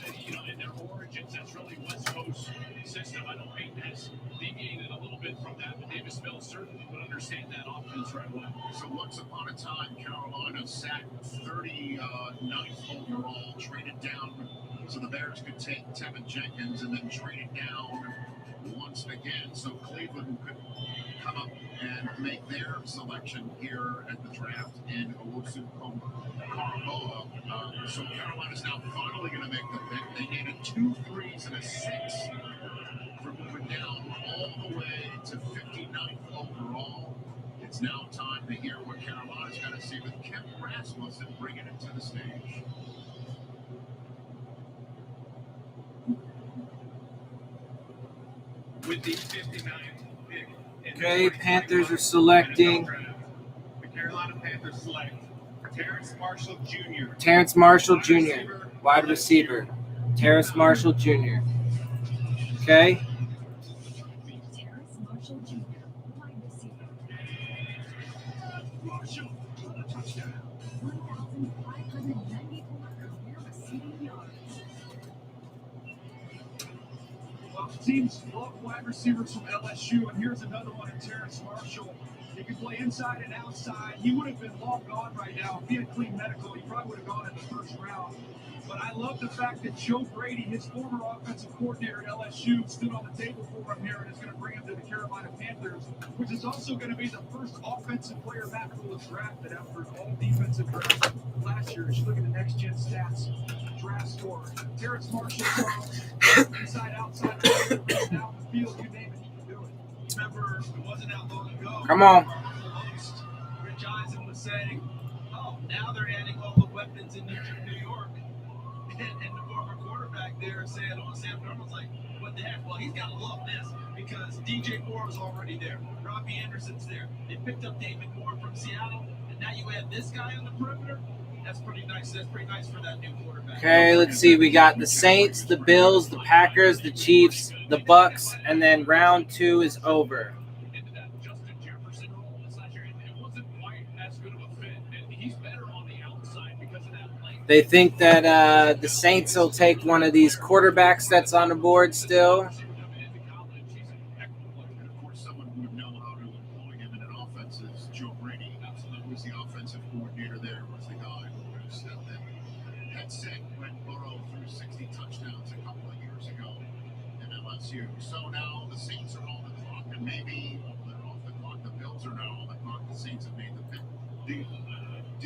In their origins, that's really West Coast system. I know Payton has deviated a little bit from that, but Davis Mills certainly would understand that offense right away. So once upon a time, Carolina sat 39th overall, traded down so the Bears could take Tevin Jenkins, and then traded down once again so Cleveland could come up and make their selection here at the draft in Owusu Karamoa. So Carolina's now finally going to make the pick. They needed 2 3s and a 6 for moving down all the way to 59th overall. It's now time to hear what Carolina's got to see with Kent Rasmussen bringing it to the stage. With the 59th pick. Okay, Panthers are selecting. The Carolina Panthers select Terrence Marshall Jr. Terrence Marshall Jr., wide receiver. Terrence Marshall Jr. Okay. Terrence Marshall Jr., wide receiver. Marshall, touchdown. 1,594 career receiving yards. Well, teams love wide receivers from LSU, and here's another one in Terrence Marshall. He can play inside and outside. He would have been long gone right now. If he had clean medical, he probably would have gone in the first round. But I love the fact that Joe Brady, his former offensive coordinator at LSU, stood on the table for him here and is going to bring him to the Carolina Panthers, which is also going to be the first offensive player Matt Rhule has drafted after all defensive draft last year. As you look at the next-gen stats, draft score, Terrence Marshall, inside, outside, down the field, you name it, he can do it. Remember, it wasn't that long ago. Come on. Rich Eisen was saying, oh, now they're adding all the weapons in New York. And the former quarterback there saying, oh, Sam Darnold's like, what, dead. Well, he's got to love this because DJ Moore was already there. Robbie Anderson's there. They picked up David Moore from Seattle, and now you add this guy on the perimeter. That's pretty nice. That's pretty nice for that new quarterback. Okay, let's see. We got the Saints, the Bills, the Packers, the Chiefs, the Bucks, and then round 2 is over. Into that Justin Jefferson role this last year, it wasn't quite as good of a fit. And he's better on the outside because of that length. They think that the Saints will take one of these quarterbacks that's on the board still. And of course, someone who would know how to employ him in an offense is Joe Brady. Absolutely, was the offensive coordinator there, was the guy who stepped in. That said, when Burrow threw 60 touchdowns a couple of years ago in LSU. So now the Saints are on the clock, and maybe they're off the clock. The Bills are now on the clock. The Saints have made the pick.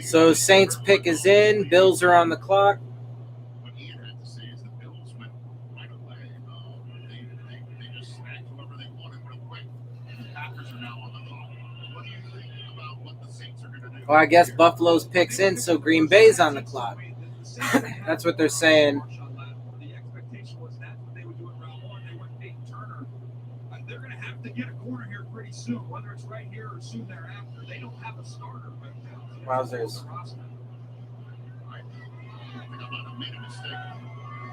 So Saints pick is in. Bills are on the clock. What Ian had to say is the Bills went right away. They just snagged whoever they wanted real quick. The Packers are now on the clock. What do you think about what the Saints are going to do? Well, I guess Buffalo's picks in, so Green Bay's on the clock. That's what they're saying. The expectation was that's what they would do in round 1. They went Peyton Turner. They're going to have to get a corner here pretty soon, whether it's right here or soon thereafter. They don't have a starter right now. Wowzers. I think I might have made a mistake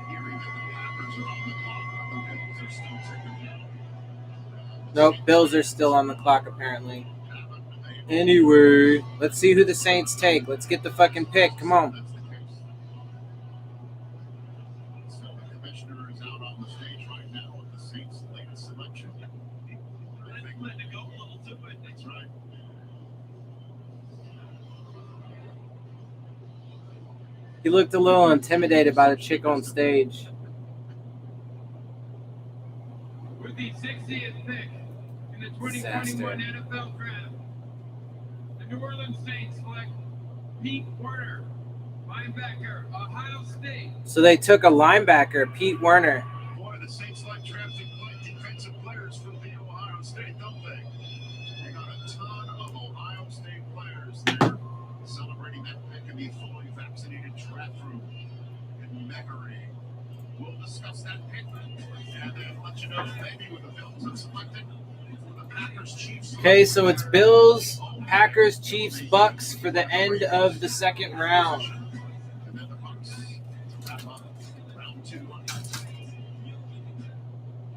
hearing that the Packers are on the clock, but the Bills are still taking. Nope, Bills are still on the clock apparently. Anyway, let's see who the Saints take. Let's get the fucking pick. Come on. That's the case. So the commissioner is out on the stage right now with the Saints' latest selection. I think letting it go a little too bit. That's right. He looked a little intimidated by the chick on stage. With the 60th pick in the 2021 Disaster. NFL Draft, the New Orleans Saints select Pete Werner, linebacker, Ohio State. So they took a linebacker, Pete Werner. Boy, the Saints like drafting defensive players from the Ohio State, don't they? They got a ton of Ohio State players there celebrating that pick in the fully vaccinated draft room in Metairie. We'll discuss that pick and then let you know maybe with the Bills have selected the Packers Chiefs. Okay, so it's Bills, Packers, Chiefs, Bucks for the end of the second round. And then the Bucks to wrap up round 2 on the outside.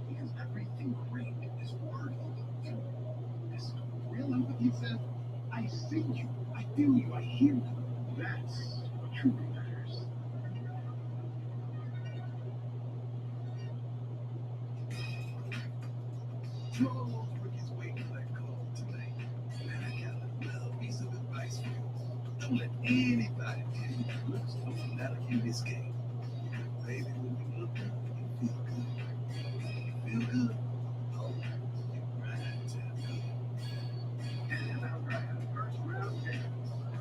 Because everything great is word. This real empathy says, I see you, I feel you, I hear you. That's what truly matters. Joe Ricky's waiting for that call tonight. And I got a little piece of advice for you. Don't let anybody tell you that looks don't matter in this game. Baby, when you look up, you feel good. You feel good? Oh, you right to good. And I right the first round game.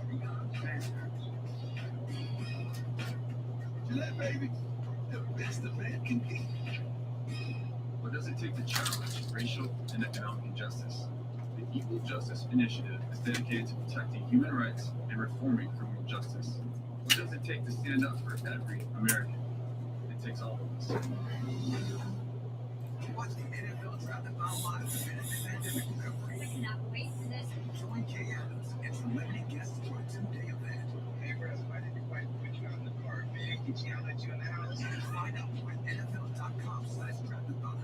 Deion Sanders. Gillette, baby, the best a man can be. What does it take to challenge racial and economic injustice? The Equal Justice Initiative is dedicated to protecting human rights and reforming criminal justice. What does it take to stand up for every American? It takes all of us. Watch the NFL Draft and online to manage the pandemic recovery. Join Kay Adams and celebrity guests for a 2-day event. Hey, Russ, I didn't quite put you out in the car, man. Get you out, let you in the house. Find out more at NFL.com/draftathon.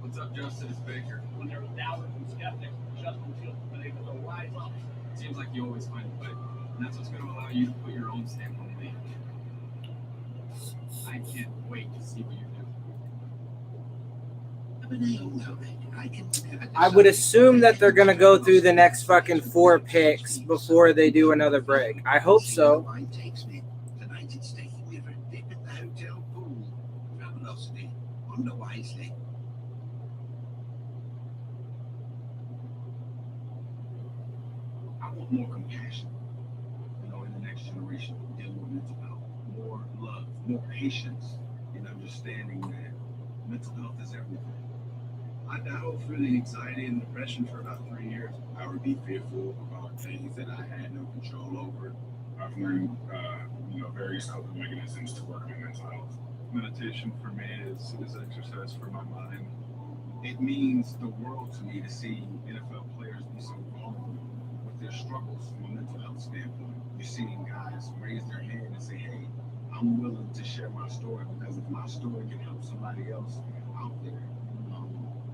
What's up, Justin? It's Baker. When there were doubters and skeptics, Justin Fields was able to rise up. It seems like you always find a way, and that's what's going to allow you to put your own stamp on the league. I can't wait to see what you do. I would assume that they're going to go through the next fucking 4 picks before they do another break. I hope so. Takes me. Tonight it's taking me for a dip in the hotel pool. Velocity, under wisely. I want more compassion. In the next generation, dealing with mental health. More love, more patience, and understanding that mental health is everything. I battled through the anxiety and depression for about 3 years. I would be fearful about things that I had no control over. I've learned, various coping mechanisms to work on mental health. meditation for me is exercise for my mind. It means the world to me to see NFL players be so vulnerable with their struggles from a mental health standpoint. You're seeing guys raise their hand and say, hey, I'm willing to share my story because if my story can help somebody else out there,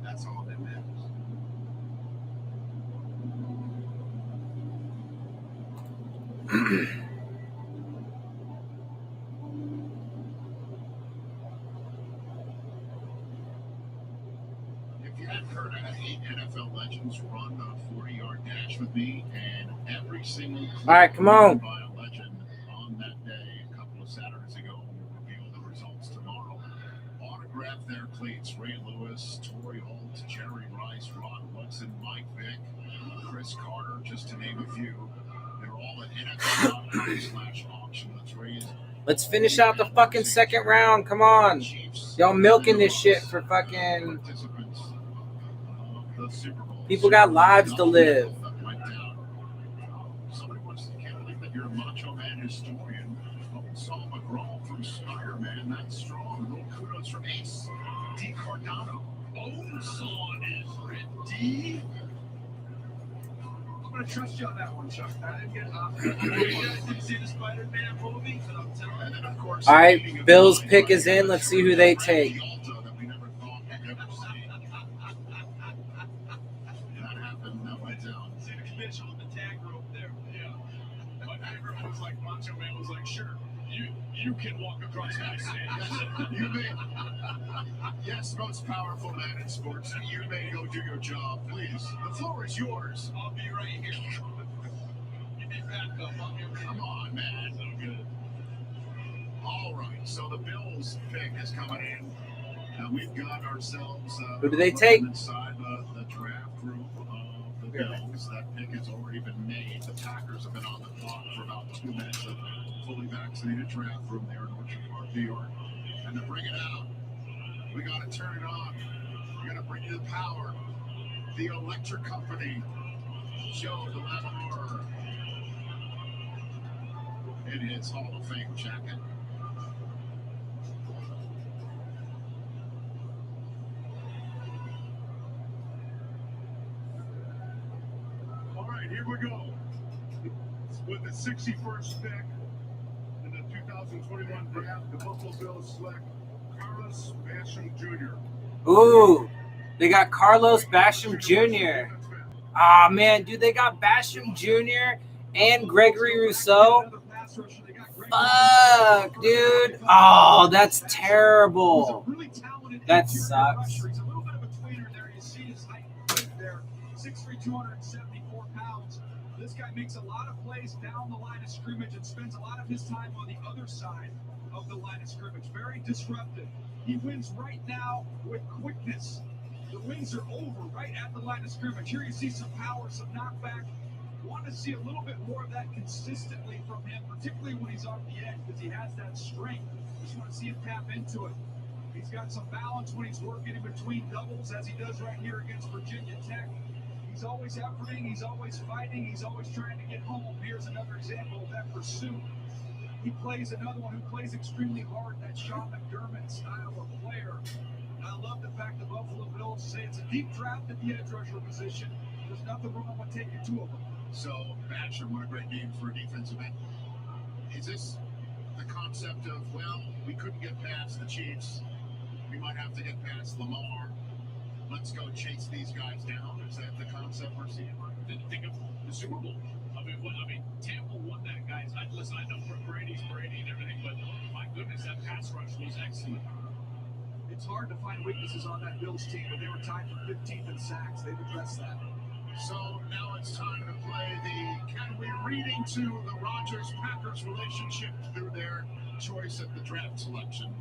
that's all that matters. If you hadn't heard, I had 8 NFL legends run a 40-yard dash with me, and every single All right, come on. by a legend on that day a couple of Saturdays ago. We'll reveal the results tomorrow. Autographed their cleats: Ray Lewis, Torrey Holt, Jerry Rice, Ron Woodson, Mike Vick, Chris Carter, just to name a few. They're all at NFL.com/auction. Let's raise. Let's finish out the fucking second round. Come on. Y'all milking this shit for fucking... People got lives to live. Somebody wants to can't believe that you're a Macho Man historian. Saul McGraw from Spider-Man. That's strong. Little kudos from Ace. D. Cardano. Bonesaw is ready. I'm gonna trust you on that one, Chuck. I didn't get you guys didn't see the Spider-Man movie, but I'm telling you. And then, of course, All right, Bill's pick is in. Let's see who they take. that we never thought we'd ever see. That happened. That went down. See the bitch on the tag rope there. Yeah. My favorite was like Macho Man was like, sure, you can walk across my stage. You may, yes, most powerful man in sports. You may go do your job, please. The floor is yours. I'll be right here. Give me back up. I'll be right. Come on, man. So good. All right, so the Bills pick is coming in. Now we've got ourselves. Who do they take? Inside the draft group of the Bills. That pick has already been made. The Packers have been on the clock for about 2 minutes. Of fully vaccinated draft room there in Orchard Park, New York. And to bring it out, we got to turn it on. We got to bring you the power. The Electric Company. Joe DeLamore. In his Hall of Fame jacket. All right, here we go. With the 61st pick in the 2021 draft, the Buffalo Bills select Carlos Basham Jr. Ooh, they got Carlos Basham Jr. Ah, man, dude, they got Basham Jr. and Gregory Rousseau. Fuck, dude. Oh, that's terrible. That sucks. He's a little bit of a tweener there. You see his height there, 6'3", 274 pounds. This guy makes a lot of plays down the line of scrimmage and spends a lot of his time on the other side of the line of scrimmage. Very disruptive. He wins right now with quickness. The wins are over right at the line of scrimmage. Here you see some power, some knockback. Want to see a little bit more of that consistently from him, particularly when he's off the edge, because he has that strength. Just want to see him tap into it. He's got some balance when he's working in between doubles, as he does right here against Virginia Tech. He's always efforting, he's always fighting, he's always trying to get home. Here's another example of that pursuit. He plays another one who plays extremely hard, that Sean McDermott style of player. And I love the fact the Buffalo Bills say it's a deep draft at the edge rusher position. There's nothing wrong with taking 2 of them. So, Basham, what a great name for a defensive end. Is this the concept of, well, we couldn't get past the Chiefs, we might have to get past Lamar, let's go chase these guys down? Is that the concept we're seeing? Think of the Super Bowl. I mean, Tampa won that, guys. Listen, I know Brady's Brady and everything, but my goodness, that pass rush was excellent. It's hard to find weaknesses on that Bills team, but they were tied for 15th in sacks. They've addressed that. So now it's time to play the can we read into the Rodgers-Packers relationship through their choice at the draft selection.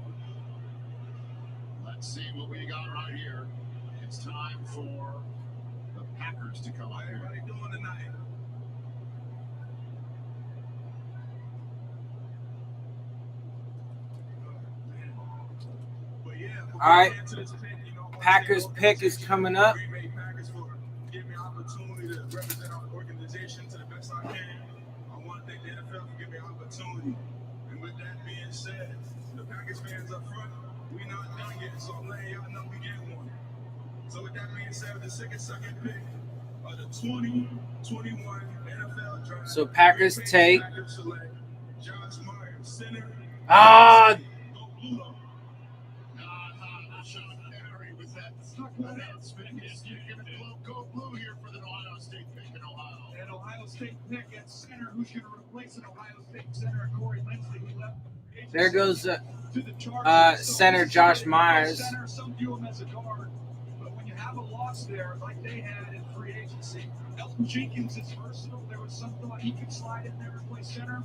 Let's see what we got right here. It's time for the Packers to come out here. How everybody doing tonight? All right, Packers pick is coming up. Green Bay Packers for giving me an opportunity to represent our organization to the best I can. I want to thank the NFL for giving me an opportunity. And with that being said, the Packers fans up front, we not done yet, so I'm letting y'all know we get one. So with that being said, the second pick of the 2021 NFL Draft. So Packers take. Packers select Josh Myers, center. Ah, Go blue here for the Ohio State pick in Ohio. An Ohio State pick at center. Who's going to replace an Ohio State center? Corey Linsley, who left. there goes To the Chargers. center Josh Myers. Center, some view him as a guard, but when you have a loss there, like they had in free agency, Elton Jenkins is versatile. There was some thought he could slide in there and play center.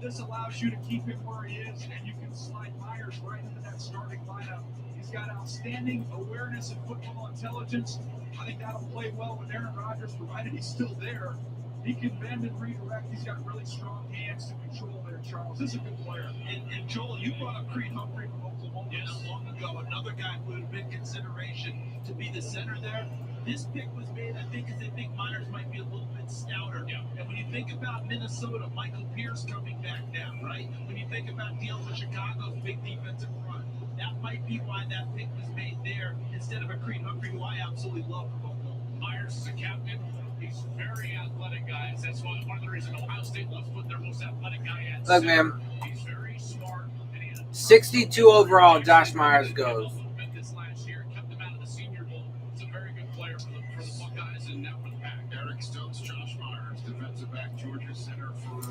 This allows you to keep him where he is, and you can slide Myers right into that starting lineup. He's got outstanding awareness and football intelligence. I think that'll play well with Aaron Rodgers, provided he's still there. He can bend and redirect. He's got really strong hands to control there, Charles. This is a good player. And Joel, you brought up Creed Humphrey from Oklahoma not long ago. Another guy who had been consideration to be the center there. This pick was made, I think, because they think Myers might be a little bit stouter. Yeah. And when you think about Minnesota, Michael Pierce coming back now, right? When you think about deals with Chicago's big defensive front, that might be why that pick was made there instead of a Creed Humphrey, who I absolutely love from Oklahoma. Myers is a captain. He's very athletic, guys. That's one of the reasons Ohio State loves putting their most athletic guy at Look, center. man. He's very smart. And he had 62 overall, Josh Myers goes. this last year, kept him out of the Senior Bowl. It's a very good player for the Buckeyes and now for the Pack. Eric Stokes, Josh Myers, defensive back, Georgia center for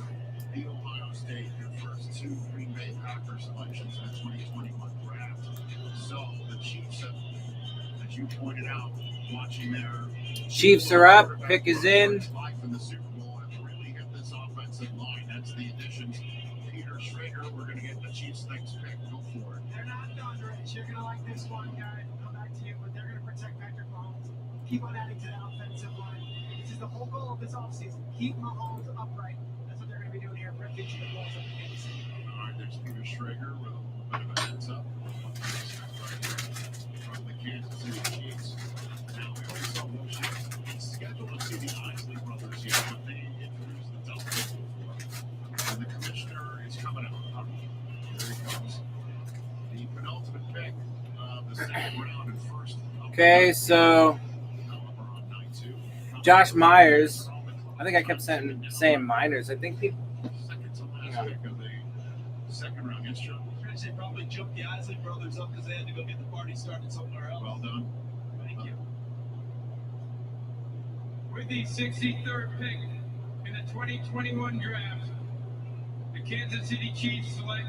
the Ohio State. Your first two Green Bay Packers selections in the 2021 draft. So the Chiefs have, as you pointed out, watching their Chiefs are up. Pick is in. life in the Super Bowl and really hit this offensive line. That's the additions. Peter Schrager, we're going to get the Chiefs' next pick. Go for it. They're not done, Rich. You're going to like this one, guy. Come back to you, but they're going to protect Patrick Mahomes. Keep on adding to that offensive line. This is the whole goal of this offseason. Keep Mahomes upright. That's what they're going to be doing here. Brett Veach the balls up in Kansas City. All right, there's Peter Schrager with a little bit of a heads up. From the Kansas City Chiefs. Now, we also scheduled to see the Isley brothers here, but they introduced the Dolphins before. And the commissioner is coming out. There he comes. The penultimate pick of the second round and first. Okay, so Josh Myers. I think I kept saying Miners. I think people. Second to last pick of the second round. Yes, sure. They probably jumped the Isley brothers up because they had to go get the party started somewhere else. Well done. Thank you. With the 63rd pick in the 2021 draft, the Kansas City Chiefs select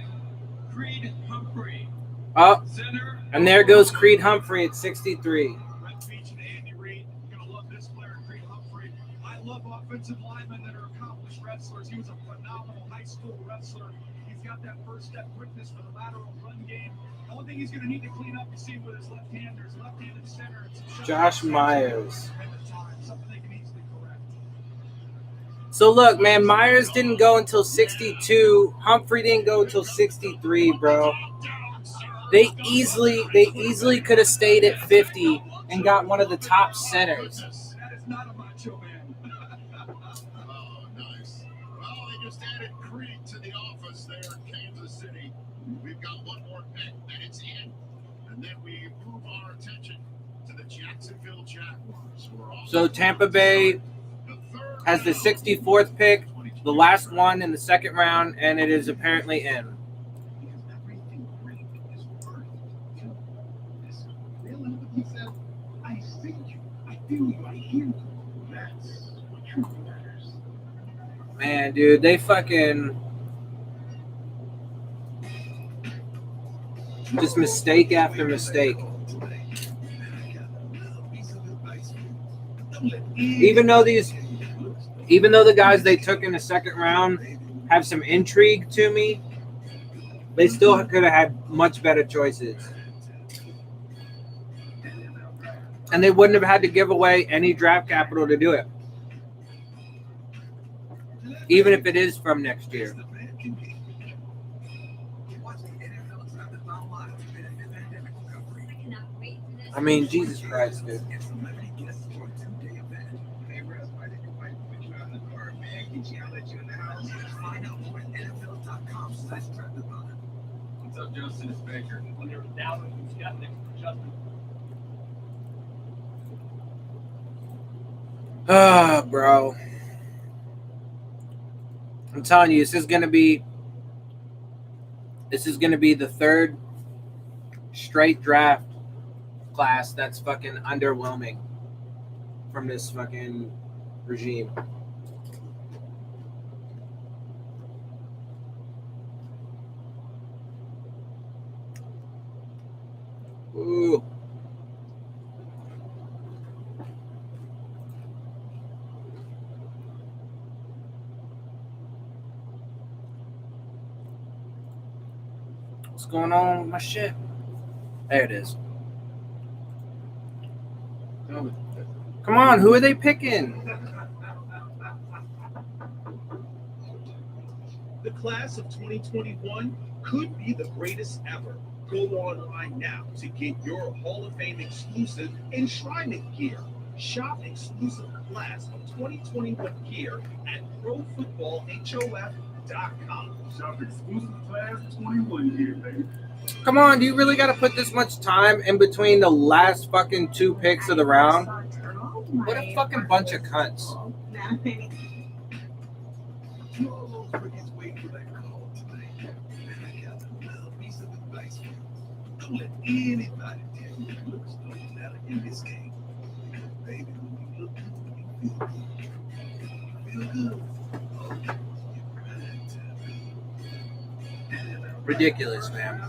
Creed Humphrey. Oh, Center. and there goes Creed Humphrey at 63. Brett Veach and Andy Reid. You're going to love this player, Creed Humphrey. I love offensive linemen that are accomplished wrestlers. He was a phenomenal high school wrestler. He's got that first step quickness for the lateral run game. The only thing he's going to need to clean up, you see with his left hand, there's left-handed center. Josh Myers. At the time, something they can easily correct. So look, man, Myers didn't go until 62. Humphrey didn't go until 63, bro. They easily could have stayed at 50 and got one of the top centers. That is not a macho man. Oh, nice. Well, they just added Creed to the office there in Kansas City. We've got one more pick, and it's in. And then we move our attention to the Jacksonville Jaguars. So Tampa Bay has the 64th pick, the last one in the second round, and it is apparently in. He said, I see you, I feel you, I hear you. That's what truly matters. Man, dude, they fucking just mistake after mistake. Even though the guys they took in the second round have some intrigue to me, they still could have had much better choices. And they wouldn't have had to give away any draft capital to do it. Even if it is from next year. I mean, Jesus Christ, dude. What's up, Justin? It's Baker. When there was doubt on who's got next to Justin. Bro. I'm telling you, this is gonna be the third straight draft class that's fucking underwhelming from this fucking regime. Ooh. What's going on with my shit? There it is. Come on, who are they picking? The class of 2021 could be the greatest ever. Go online now to get your Hall of Fame exclusive enshrinement gear. Shop exclusive class of 2021 gear at ProFootballHof.com. Shop exclusive class 21 gear, baby. Come on, do you really got to put this much time in between the last fucking 2 picks of the round? What a fucking bunch of cunts. You almost forget waiting for that call tonight. And I got another piece of advice for you. Don't let anybody tell you that looks don't matter in this game. Because baby, when you look good, you feel good. Feel good. Oh, you're right. Ridiculous, man.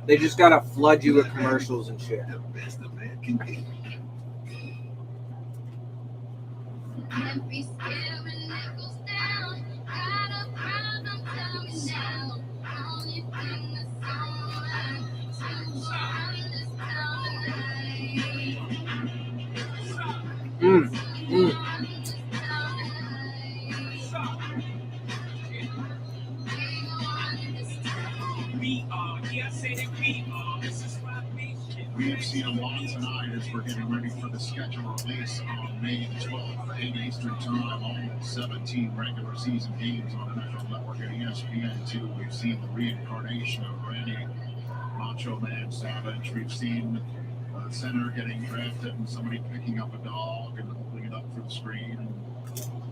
They just gotta flood you with commercials and shit. The best a man can be. Can't be scared when it goes down. Got a problem, tell me now. Only thing that's alright. To run this town tonight. We've seen a lot tonight as we're getting ready for the schedule release on May 12th, 8 Eastern Time. All 17 regular season games on NFL Network and ESPN2. We've seen the reincarnation of Randy Macho Man Savage. We've seen a center getting drafted and somebody picking up a dog and holding it up for the screen.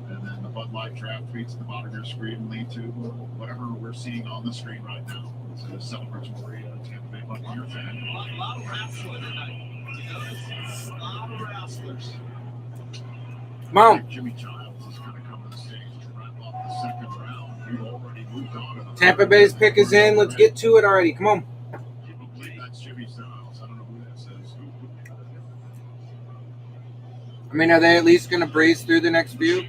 And then the Bud Light draft tweets at the bottom of your screen lead to whatever we're seeing on the screen right now. It's a celebratory Tampa Bay Buccaneers fan. A lot of wrestlers tonight. A lot of wrestlers. Come on. Jimmy Childs is going to come to the stage to wrap up the second round. We've already moved on to the Tampa Bay's pick is in. Let's get to it already. Come on. I believe that's Jimmy Childs. I don't know who that says. I mean, are they at least gonna breeze through the next few?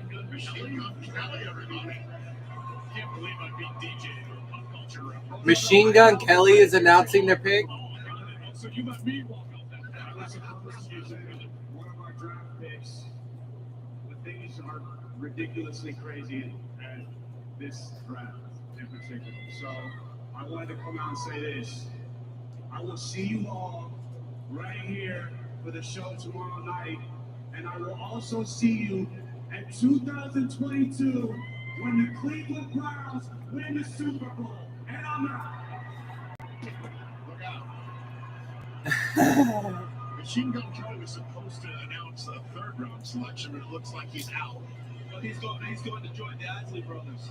Machine Gun Kelly is announcing their pick. So you let me walk out that. One of our draft picks. The things are ridiculously crazy at this draft in particular. So I wanted to come out and say this. I will see you all right here for the show tomorrow night. And I will also see you at 2022 when the Cleveland Browns win the Super Bowl. And I'm out. Machine Gun Kelly was supposed to announce a third round selection, but it looks like he's out. Well, he's going to join the Isley brothers.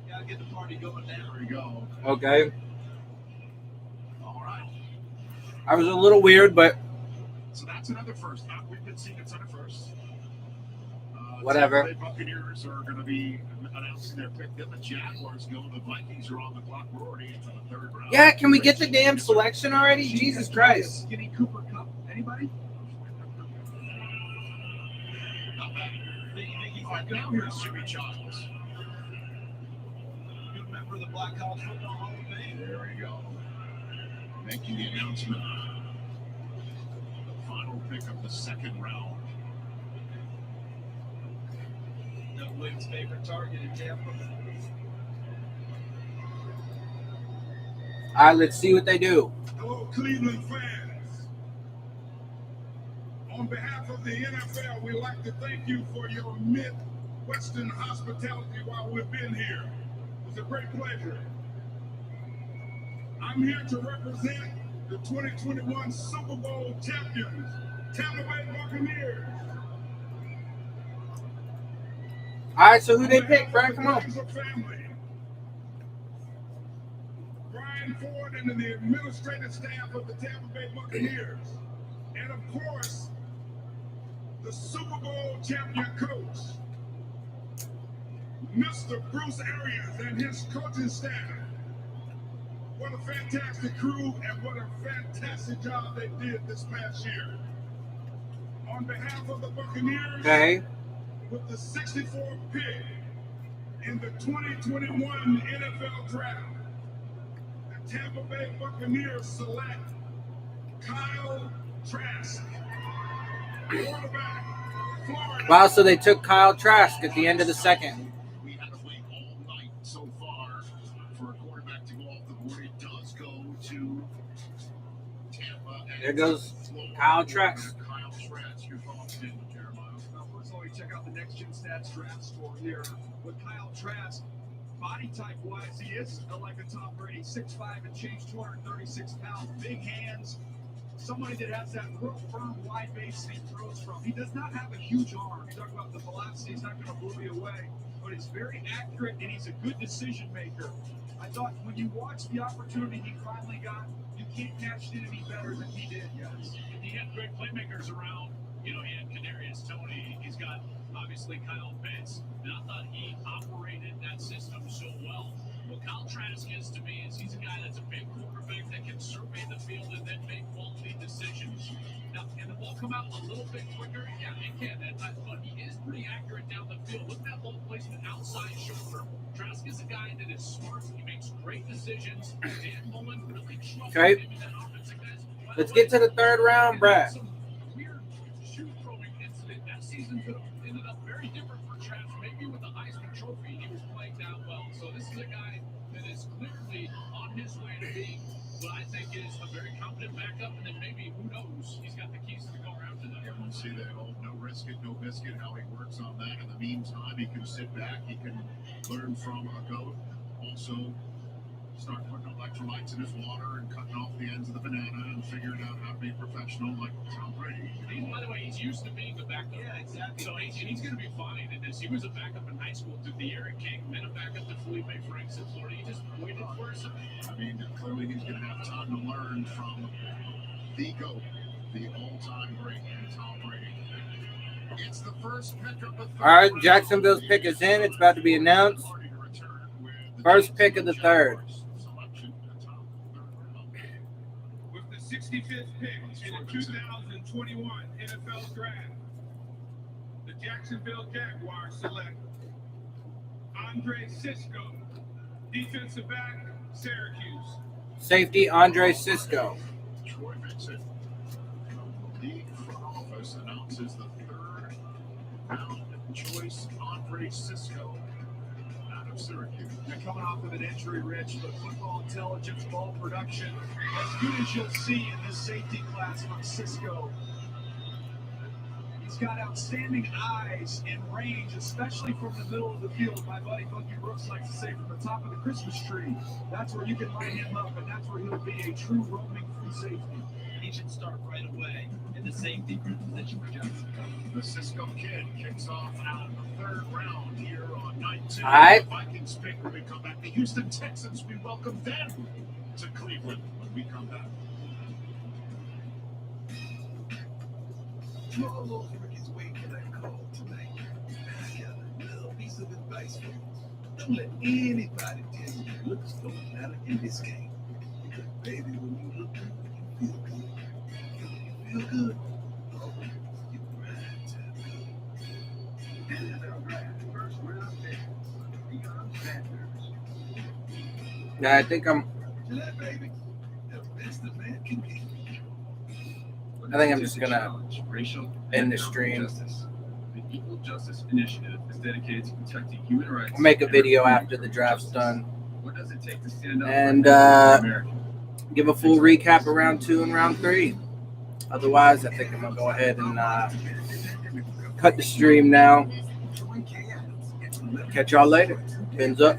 Gotta get the party going now. There we go. Okay. All right. I was a little weird, but So that's another first. We've been seeing a ton of firsts. Whatever. The Buccaneers are going to be announcing their pick. Then the Jaguars go. The Vikings are on the clock. We're already into the third round. yeah, can we get the damn selection already? Jesus Christ. Skinny Cooper Cup. Anybody? Now here's Jimmy Childs. Good member of the Black College Football Hall of Fame. There we go. Making the announcement. The final pick of the second round. Doug Williams' favorite target in Tampa. All right, let's see what they do. Hello, Cleveland fans. On behalf of the NFL, we'd like to thank you for your Midwestern hospitality while we've been here. It's a great pleasure. I'm here to represent the 2021 Super Bowl champions, Tampa Bay Buccaneers. All right, so who they pick, Brian? Come on. Family. Brian Ford and the administrative staff of the Tampa Bay Buccaneers. And of course, the Super Bowl champion coach, Mr. Bruce Arians and his coaching staff. What a fantastic crew and what a fantastic job they did this past year. On behalf of the Buccaneers, Okay. with the 64th pick in the 2021 NFL Draft, the Tampa Bay Buccaneers select Kyle Trask, quarterback, Florida. Wow, so they took Kyle Trask at the end of the second. We had to wait all night so far for a quarterback to go off the board. It does go to Tampa. And There goes Kyle Trask. Kyle Trask, your thoughts, Jeremiah? Well, first of all, we check out the Next Gen Stats draft score here with Kyle Trask. Body type wise, he is like a Tom Brady, 6'5" and change, 236 pounds, big hands. Somebody that has that real firm, wide base that he throws from. He does not have a huge arm. You talk about the velocity, he's not going to blow you away, but he's very accurate and he's a good decision maker. I thought when you watch the opportunity he finally got, you can't catch it any better than he did, guys. He had great playmakers around. You know, he had Kadarius Toney. He's got obviously Kyle Pitts. And I thought he operated that system so well. What Kyle Trask is to me is he's a guy that's a big quarterback that can survey the field and then make quality decisions. Now, can the ball come out a little bit quicker? Yeah, it can. But he is pretty accurate down the field. Look at that ball placement outside shoulder. Trask is a guy that is smart. He makes great decisions. Dan Mullen really trusted Okay. him in that offensive guys. Let's get to the third round, Brad. Some weird shoe throwing incident that season could have ended up very different for Trask. Maybe with the Heisman Trophy, he was playing down well. So this is a guy that is clearly on his way to being what I think is a very competent backup, and then maybe, who knows, he's got the keys to go around to that. Everyone see that old no risk it, no biscuit, how he works on that. In the meantime, he can sit back, he can learn from a goat. Also, start putting electrolytes in his water and cutting off the ends of the banana and figuring out how to be professional like Tom Brady. By the way, he's used to being the backup. Yeah, exactly. So he's going to be fine in this. He was a backup in high school to the Eric King, then a backup to Felipe Franks in Florida. He just waited for it. I mean, clearly he's going to have time to learn from the GOAT, the all-time great Tom Brady. It's the first pick of the third. All right, Jacksonville's pick is in. It's about to be announced. First pick of the third. With the 65th pick in the 2021 NFL Draft, the Jacksonville Jaguars select Andre Cisco, defensive back, Syracuse. Safety, Andre Cisco. Troy Vincent, the front office, announces the third round choice, Andre Cisco, out of Syracuse. They're coming off of an injury-rich, but football intelligence, ball production, as good as you'll see in this safety class from Cisco. He's got outstanding eyes and range, especially from the middle of the field. My buddy Bucky Brooks likes to say from the top of the Christmas tree. That's where you can line him up, and that's where he'll be a true roaming free safety. He should start right away in the safety position for Jacksonville. The Cisco kid kicks off out in the third round here on night 2. All right. The Vikings pick when we come back. The Houston Texans, we welcome them to Cleveland when we come back. You're all over his way for that call tonight. I got a little piece of advice for you. Don't let anybody tell you your looks don't matter in this game. Because baby, when you look good, you feel good. And when you feel good, oh, you grind to good. NFL Draft, first round pick, Deion Sanders. Yeah, I think I'm just gonna end the stream. The Equal Justice Initiative is dedicated to protecting human rights. I'll make a and video reforming after the criminal draft's justice. done. What does it take to stand up And for America? give a full recap of round 2 and round 3. Otherwise, I think I'm gonna go ahead and cut the stream now. Catch y'all later. Pins up.